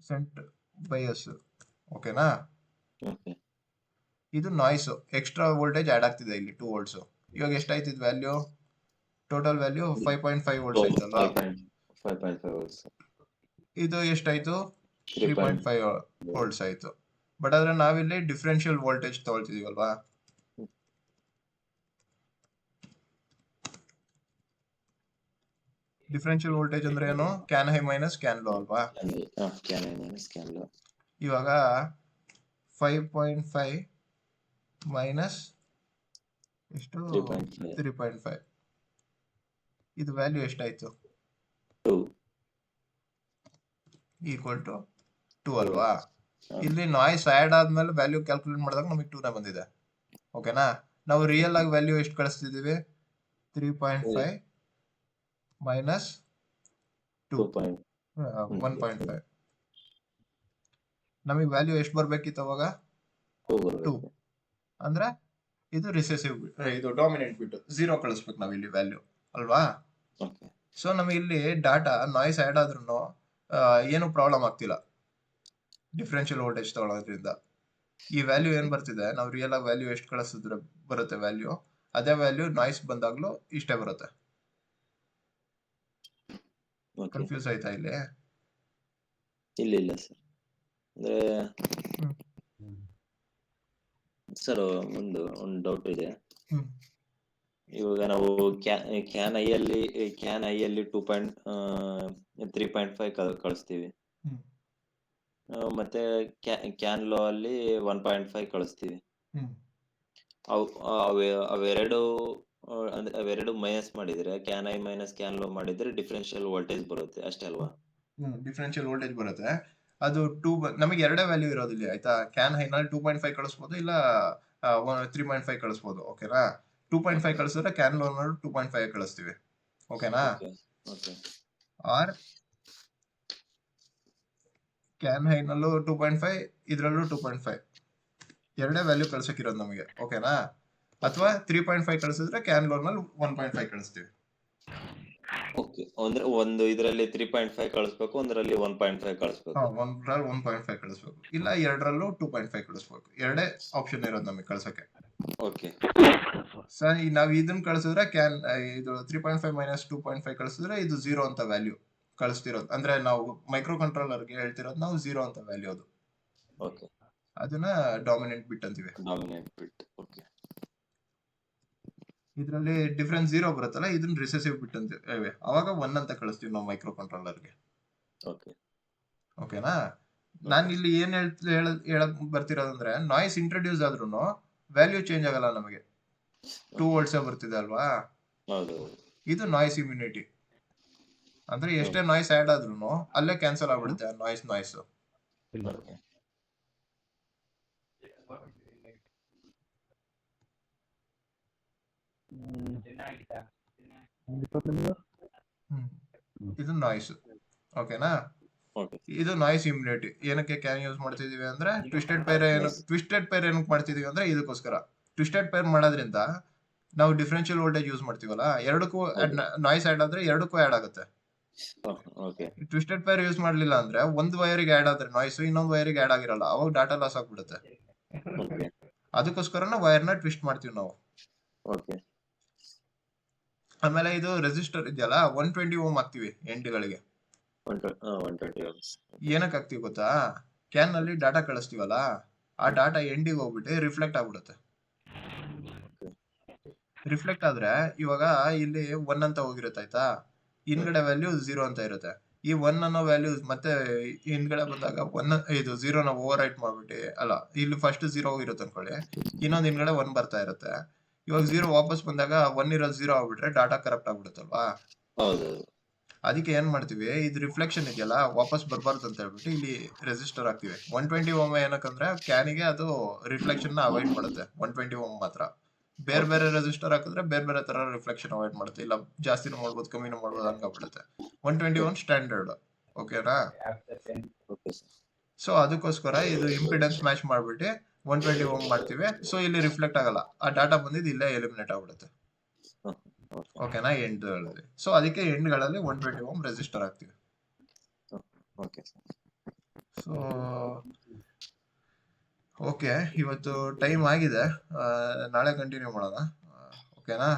ಸೆಂಟ್ ಬೈಯಸ್. ಓಕೆನಾ? ಇದು ನಾಯ್ಸ್, ಎಕ್ಸ್ಟ್ರಾ ವೋಲ್ಟೇಜ್ ಆಡ್ ಆಗ್ತಿದೆ ಇಲ್ಲಿ 2 ವೋಲ್ಟ್ಸ್. ಇವಾಗ ಎಷ್ಟಾಯ್ತಿದ್ ವ್ಯಾಲ್ಯೂ? ಟೋಟಲ್ ವ್ಯಾಲ್ಯೂ 5.5 ವೋಲ್ಟ್ಸ್ ಆಯ್ತಲ್ವಾ? 5.5 ವೋಲ್ಟ್ಸ್. ಇದು ಎಷ್ಟಾಯ್ತು? 3.5 ವೋಲ್ಟ್ಸ್ ಆಯ್ತು. ಬಟ್ ಆದ್ರೆ ನಾವಿಲ್ಲಿ ಡಿಫರೆನ್ಷಿಯಲ್ ವೋಲ್ಟೇಜ್ ತಗೊಳ್ತಿದೀವಲ್ವಾ? ಡಿಫರೆನ್ಷಿಯಲ್ ವೋಲ್ಟೇಜ್ ಅಂದ್ರೆ ಏನು? Can high minus can low ಅಲ್ವಾ? ಇವಾಗ 5.5 ಮೈನಸ್ ಎಷ್ಟು? 3.5. ಇದು ವ್ಯಾಲ್ಯೂ ಎಷ್ಟಾಯ್ತು? 2 ಈಕ್ವಲ್ ಟು 2 ಅಲ್ವಾ? ಇಲ್ಲಿ ನಾಯ್ಸ್ ಆಡ್ ಆದ್ಮೇಲೆ ವ್ಯಾಲ್ಯೂ ಕ್ಯಾಲ್ಕುಲೇಟ್ ಮಾಡಿದಾಗ ನಮಗೆ 2 ನೇ ಬಂದಿದೆ. ಓಕೆನಾ? ನಾವು ರಿಯಲ್ ಆಗಿ ವ್ಯಾಲ್ಯೂ ಎಷ್ಟು ಕಳಿಸ್ತಿದೀವಿ? 3.5 ಮೈನಸ್ 1.5. ನಮಗೆ ವ್ಯಾಲ್ಯೂ ಎಷ್ಟು ಬರ್ಬೇಕಿತ್ತು ಅವಾಗ? 2. ಅಂದ್ರೆ ಇದು ರಿಸೆಸಿವ್, ಇದು ಡಾಮಿನೆಂಟ್ ಬಿಟ್ಟು 0 ಕಳಿಸ್ಬೇಕು ನಾವು ಇಲ್ಲಿ ವ್ಯಾಲ್ಯೂ ಅಲ್ವಾ? ಸೊ ನಮಗೆ ಇಲ್ಲಿ ಡಾಟಾ ನಾಯ್ಸ್ ಆಡ್ ಆದ್ರೂ ಏನು ಪ್ರಾಬ್ಲಮ್ ಆಗ್ತಿಲ್ಲ ಡಿಫರೆನ್ಷಿಯಲ್ ವೋಲ್ಟೇಜ್ ತಗೊಳ್ಳೋದ್ರಿಂದ. ಈ ವ್ಯಾಲ್ಯೂ ಏನ್ ಬರ್ತಿದೆ, ನಾವು ರಿಯಲ್ ಆಗಿ ವ್ಯಾಲ್ಯೂ ಎಷ್ಟು ಕಳಿಸಿದ್ರೆ ಬರುತ್ತೆ ವ್ಯಾಲ್ಯೂ, ಅದೇ ವ್ಯಾಲ್ಯೂ ನಾಯ್ಸ್ ಬಂದಾಗ್ಲೂ ಇಷ್ಟೇ ಬರುತ್ತೆ. ಕನ್ಫ್ಯೂಸ್ ಆಯ್ತಾ ಇಲ್ಲಿ? ಇಲ್ಲ ಸರ್. ಅಂದ್ರೆ ಸರ್ ಒಂದು ಡೌಟ್ ಇದೆ. ಇವಾಗ ನಾವು ಕ್ಯಾನ್ ಐ ಅಲ್ಲಿ 3.5 ಕಳಿಸ್ತೀವಿ, ಮತ್ತೆ ಕ್ಯಾನ್ ಲೋ ಅಲ್ಲಿ 1.5 ಕಳಿಸ್ತೀವಿ. ಅವೆರಡು ಮೈನಸ್ ಮಾಡಿದ್ರೆ, can I minus can low ಮಾಡಿದ್ರೆ ಡಿಫರೆನ್ಷಿಯಲ್ ವೋಲ್ಟೇಜ್ ಬರುತ್ತೆ ಅಷ್ಟೇ ಅಲ್ವಾ? ಡಿಫರೆನ್ಷಿಯಲ್ ವೋಲ್ಟೇಜ್ ಬರುತ್ತೆ. ಅದು 2 ನಮಗೆ ಎರಡೇ ವ್ಯಾಲ್ಯೂ ಇರೋದಿಲ್ಲ ಆಯ್ತಾ? ಕ್ಯಾನ್ ಹೈ ನಲ್ಲಿ 2.5 ಕಳಿಸ್ಬೋದು, ಇಲ್ಲ 3.5 ಕಳಿಸ್ಬೋದು. ಓಕೆನಾ? 2.5 ಕಳಿಸಿದ್ರೆ ಕ್ಯಾನ್ ಲೋ ನಲ್ಲಿ 2.5 ಕಳಿಸ್ತೀವಿ. ಓಕೆನಾ? ಆರ್ ಕ್ಯಾನ್ ಹೈ ನಲ್ಲೂ 2.5, ಇದ್ರಲ್ಲೂ 2.5, ಎರಡೇ ವ್ಯಾಲ್ಯೂ ಕಳ್ಸಕ್ಕಿರೋದು ನಮಗೆ. ಓಕೆನಾ? ಅಥವಾ 3.5 ಕಳಿಸಿದ್ರೆ ಕ್ಯಾನ್ ಲೋ ನಲ್ಲಿ 1.5 ಕಳಿಸ್ತೀವಿ. ಓಕೆ, ಅಂದ್ರೆ ಒಂದು ಇದರಲ್ಲಿ 3.5 ಕಳಿಸ್ಬೇಕು, ಒಂದರಲ್ಲಿ 1.5 ಕಳಿಸ್ಬೇಕು. ಒಂದ್ರಲ್ಲಿ 1.5 ಕಳಿಸ್ಬೇಕು, ಇಲ್ಲ ಎರಡರಲ್ಲೂ 2.5 ಕಳಿಸ್ಬೇಕು. ಎರಡೇ ಆಪ್ಷನ್ ಇರೋದು ನಮಗೆ ಕಳ್ಸಕ್ಕೆ. ಓಕೆ ಸರ್, ನಾವ್ ಇದನ್ನ ಕಳಿಸಿದ್ರೆ ಇದು 3.5 ಮೈನಸ್ 2.5 ಕಳಿಸಿದ್ರೆ ಇದು 0 ಅಂತ ವ್ಯಾಲ್ಯೂ ಕಳಿಸ್ತಿರೋದು. ಅಂದ್ರೆ ನಾವು ಮೈಕ್ರೋ ಕಂಟ್ರೋಲರ್ಗೆ ಹೇಳ್ತಿರೋದು ನಾವು 0 ಅಂತ ವ್ಯಾಲ್ಯೂ ಅದು. ಓಕೆ, ಅದನ್ನ ಡಾಮಿನೆಂಟ್ ಬಿಟ್ ಅಂತೀವಿ. ಡಾಮಿನೆಂಟ್ ಬಿಟ್. ಓಕೆ, ಇದರಲ್ಲಿ ಡಿಫರೆನ್ಸ್ 0 ಬರುತ್ತಲ್ಲ, ಇದನ್ನ ರಿಸೆಸಿವ್ ಬಿಟ್ ಅಂತೀವಿ. ಅವಾಗ 1 ಅಂತ ಕಳಿಸ್ತೀವಿ ನಾವು ಮೈಕ್ರೋ ಕಂಟ್ರೋಲರ್ಗೆ. ಓಕೆ, ಓಕೆನಾ. ನಾನು ಇಲ್ಲಿ ಏನ್ ಹೇಳಕ್ ಬರ್ತಿರೋದಂದ್ರೆ ನಾಯ್ಸ್ ಇಂಟ್ರೊಡ್ಯೂಸ್ ಆದ್ರೂ ವ್ಯಾಲ್ಯೂ ಚೇಂಜ್ ಆಗಲ್ಲ ನಮಗೆ, 2 ವೋಲ್ಟ್ಸ್ ಬರ್ತಿದೆ ಅಲ್ವಾ. ಹೌದು. ಇದು ನಾಯ್ಸ್ ಇಮ್ಯುನಿಟಿ ಅಂದ್ರೆ ಎಷ್ಟೇ ನಾಯ್ಸ್ ಆಡ್ ಆದ್ರೂ ಅಲ್ಲೇ ಕ್ಯಾನ್ಸಲ್ ಆಗ್ಬಿಡುತ್ತೆ ನಾಯ್ಸ್. ಇಲ್ಲ. Okay. ಇದು ನಾಯ್ಸ್. ಓಕೆನಾ. Okay. ಇದು ನಾಯ್ಸ್ ಇಮ್ಯುನಿಟಿ. ಏನಕ್ಕೆ ಕ್ಯಾನ್ ಯೂಸ್ ಮಾಡ್ತಿದೀವಿ ಅಂದ್ರೆ ಟ್ವಿಸ್ಟೆಡ್ ಪೈರ್ ಏನಕ್ಕೆ ಮಾಡ್ತಿದೀವಿ ಅಂದ್ರೆ ಇದಕ್ಕೋಸ್ಕರ. ಟ್ವಿಸ್ಟೆಡ್ ಪೈರ್ ಮಾಡೋದ್ರಿಂದ ನಾವು ಡಿಫರೆನ್ಷಿಯಲ್ ವೋಲ್ಟೇಜ್ ಯೂಸ್ ಮಾಡ್ತೀವಲ್ಲ, ಎರಡಕ್ಕೂ ನಾಯ್ಸ್ ಆಡ್ ಆದ್ರೆ ಎರಡಕ್ಕೂ ಆಡ್ ಆಗುತ್ತೆ. Okay. ಟ್ವಿಸ್ಟೆಡ್ ಪೈರ್ ಯೂಸ್ ಮಾಡ್ಲಿಲ್ಲ ಅಂದ್ರೆ ಒಂದು ವೈರಿಗೆ ಆಡ್ ಆದ್ರೆ ನಾಯ್ಸ್ ಇನ್ನೊಂದು ವೈರಿಗೆ ಆಡ್ ಆಗಿರಲ್ಲ, ಅವಾಗ ಡಾಟಾ ಲಾಸ್ ಆಗ್ಬಿಡುತ್ತೆ. Okay. ಅದಕ್ಕೋಸ್ಕರನ ವೈರ್ನ ಟ್ವಿಸ್ಟ್ ಮಾಡ್ತೀವಿ ನಾವು. Okay. ಆಮೇಲೆ ಇದು ರೆಸಿಸ್ಟರ್ ಇದೆಯಲ್ಲ 120 ಓಮ್ ಹಾಕ್ತಿವಿ ಎಂಡ್ಗಳಿಗೆ. 120 ohms. ಏನಕ್ಕೆ ಹಾಕ್ತಿವಿ ಗೊತ್ತಾ? ಕ್ಯಾನ್ ನಲ್ಲಿ ಡಾಟಾ ಕಳಿಸ್ತೀವಲ್ಲ, ಆ ಡಾಟಾ ಎಂಡಿಗೆ ಹೋಗ್ಬಿಟ್ಟು ರಿಫ್ಲೆಕ್ಟ್ ಆಗ್ಬಿಡುತ್ತೆ. ರಿಫ್ಲೆಕ್ಟ್ ಆದ್ರೆ ಇವಾಗ ಇಲ್ಲಿ 1 ಅಂತ ಹೋಗಿರುತ್ತೆ ಆಯ್ತಾ, ಹಿಂದ್ಗಡೆ ವ್ಯಾಲ್ಯೂ 0 ಅಂತ ಇರುತ್ತೆ. ಈ 1 ಅನ್ನೋ ವ್ಯಾಲ್ಯೂ ಮತ್ತೆ ಹಿಂದ್ಗಡೆ ಬಂದಾಗ 0ನ ಓವರ್ ರೈಟ್ ಮಾಡ್ಬಿಟ್ಟು, ಅಲ್ಲ ಇಲ್ಲಿ ಫಸ್ಟ್ 0 ಇರುತ್ತೆ ಅನ್ಕೊಳ್ಳಿ, ಇನ್ನೊಂದು ಹಿಂದ್ಗಡೆ 1 ಬರ್ತಾ ಇರುತ್ತೆ. ಇವಾಗ 0 ವಾಪಸ್ ಬಂದಾಗ 1 ಇರೋದು 0 ಆಗ್ಬಿಟ್ರೆ ಡಾಟಾ ಕರಪ್ಟ್ ಆಗ್ಬಿಡುತ್ತಲ್ವಾ. ಹೌದು. ಅದಕ್ಕೆ ಏನ್ ಮಾಡ್ತೀವಿ, ಇದು ರಿಫ್ಲೆಕ್ಷನ್ ಇದೆಯಲ್ಲ ವಾಪಸ್ ಬರ್ಬಾರ್ದು ಅಂತ ಹೇಳ್ಬಿಟ್ಟು ಇಲ್ಲಿ ರೆಸಿಸ್ಟರ್ ಹಾಕ್ತಿವಿ. 120 ಓಮ್ ಏನಕ್ಕಂದ್ರೆ ಕ್ಯಾನಿಗೆ ಅದು ರಿಫ್ಲೆಕ್ಷನ್ ನ ಅವಾಯ್ಡ್ ಮಾಡುತ್ತೆ. 120 ಓಮ್ ಮಾತ್ರ. ಬೇರೆ ರೆಸಿಸ್ಟರ್ ಹಾಕಿದ್ರೆ ಬೇರೆ ತರ ರಿಫ್ಲೆಕ್ಷನ್ ಅವಾಯ್ಡ್ ಮಾಡುತ್ತೆ. ಇಲ್ಲ ಜಾಸ್ತಿನೂ ಮಾಡ್ಬೋದು ಕಮ್ಮಿನೂ ಮಾಡ್ಬೋದು ಹಂಗಾಗ್ಬಿಡುತ್ತೆ. 120 ಓಮ್ ಸ್ಟ್ಯಾಂಡರ್ಡ್. ಓಕೆನಾ. Okay, sir. ಸೊ ಅದಕ್ಕೋಸ್ಕರ ಇದು ಇಂಪಿಡೆನ್ಸ್ ಮ್ಯಾಚ್ ಮಾಡ್ಬಿಟ್ಟು 120 ಓಮ್ ಮಾಡ್ತೀವಿ. ಸೊ ಇಲ್ಲಿ ರಿಫ್ಲೆಕ್ಟ್ ಆಗಲ್ಲ, ಆ ಡಾಟಾ ಬಂದಿದ್ದು ಇಲ್ಲೇ ಎಲಿಮಿನೇಟ್ ಆಗ್ಬಿಡುತ್ತೆ. Okay. ಓಕೆನಾ. ಎಂಡ್ಗಳಲ್ಲಿ ಸೊ ಅದಕ್ಕೆ ಎಂಡ್ಗಳಲ್ಲಿ 120 ಓಮ್ ರೆಸಿಸ್ಟರ್ ಹಾಕ್ತಿವಿ. Okay, sir. ಸೊ ಓಕೆ, ಇವತ್ತು ಟೈಮ್ ಆಗಿದೆ, ನಾಳೆ ಕಂಟಿನ್ಯೂ ಮಾಡೋಣ. ಓಕೆನಾ.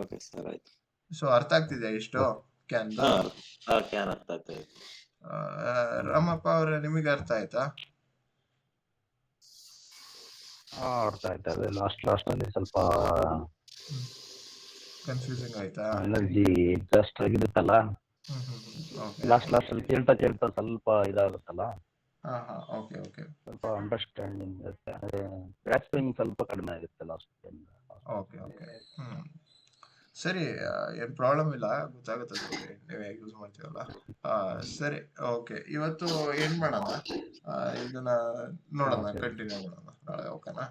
Okay, sir. ಆಯ್ತು. ಸೊ ಅರ್ಥ ಆಗ್ತಿದೆ ಇಷ್ಟು ಕ್ಯಾನ್? ಕ್ಯಾನ್ ಅರ್ಥ ಆಗ್ತಾ ಇದೆ. ರಾಮಪ್ಪ ಅವ್ರೆ, ನಿಮಗೆ ಅರ್ಥ ಆಯ್ತಾ? ಅರ್ಥ ಆಯ್ತು. ಅದೇ ಲಾಸ್ಟ್ ಅಲ್ಲಿ ಸ್ವಲ್ಪ ಕನ್ಫ್ಯೂಸಿಂಗ್ ಆಯ್ತಾ? ಎನರ್ಜಿ ಜಾಸ್ತಿ ಆಗಿರುತ್ತಲ್ಲ, ಓಕೆ. ಲಾಸ್ಟ್ ಅಲ್ಲಿ ಕೇಳ್ತಾ ಸ್ವಲ್ಪ ಇದಾಗುತ್ತಲ್ಲ, ಓಕೆ ಸ್ವಲ್ಪ ಅಂಡರ್ಸ್ಟ್ಯಾಂಡಿಂಗ್ ಇರುತ್ತೆ. ಅದೇ ಗ್ರಾಸ್ಪಿಂಗ್ ಸ್ವಲ್ಪ ಕಡಿಮೆ ಆಗುತ್ತೆ ಲಾಸ್ಟ್. ಓಕೆ. ಸರಿ, ಏನ್ ಪ್ರಾಬ್ಲಮ್ ಇಲ್ಲ, ಗೊತ್ತಾಗುತ್ತೆ ನೀವು ಹೇಗೆ ಯೂಸ್ ಮಾಡ್ತೀವಲ್ಲ. ಸರಿ, ಓಕೆ. ಇವತ್ತು ಏನ್ ಮಾಡೋಣ, ಇದನ್ನ ನೋಡೋಣ, ಕಂಟಿನ್ಯೂ ಮಾಡೋಣ ನಾಳೆ. ಓಕೆನಾ.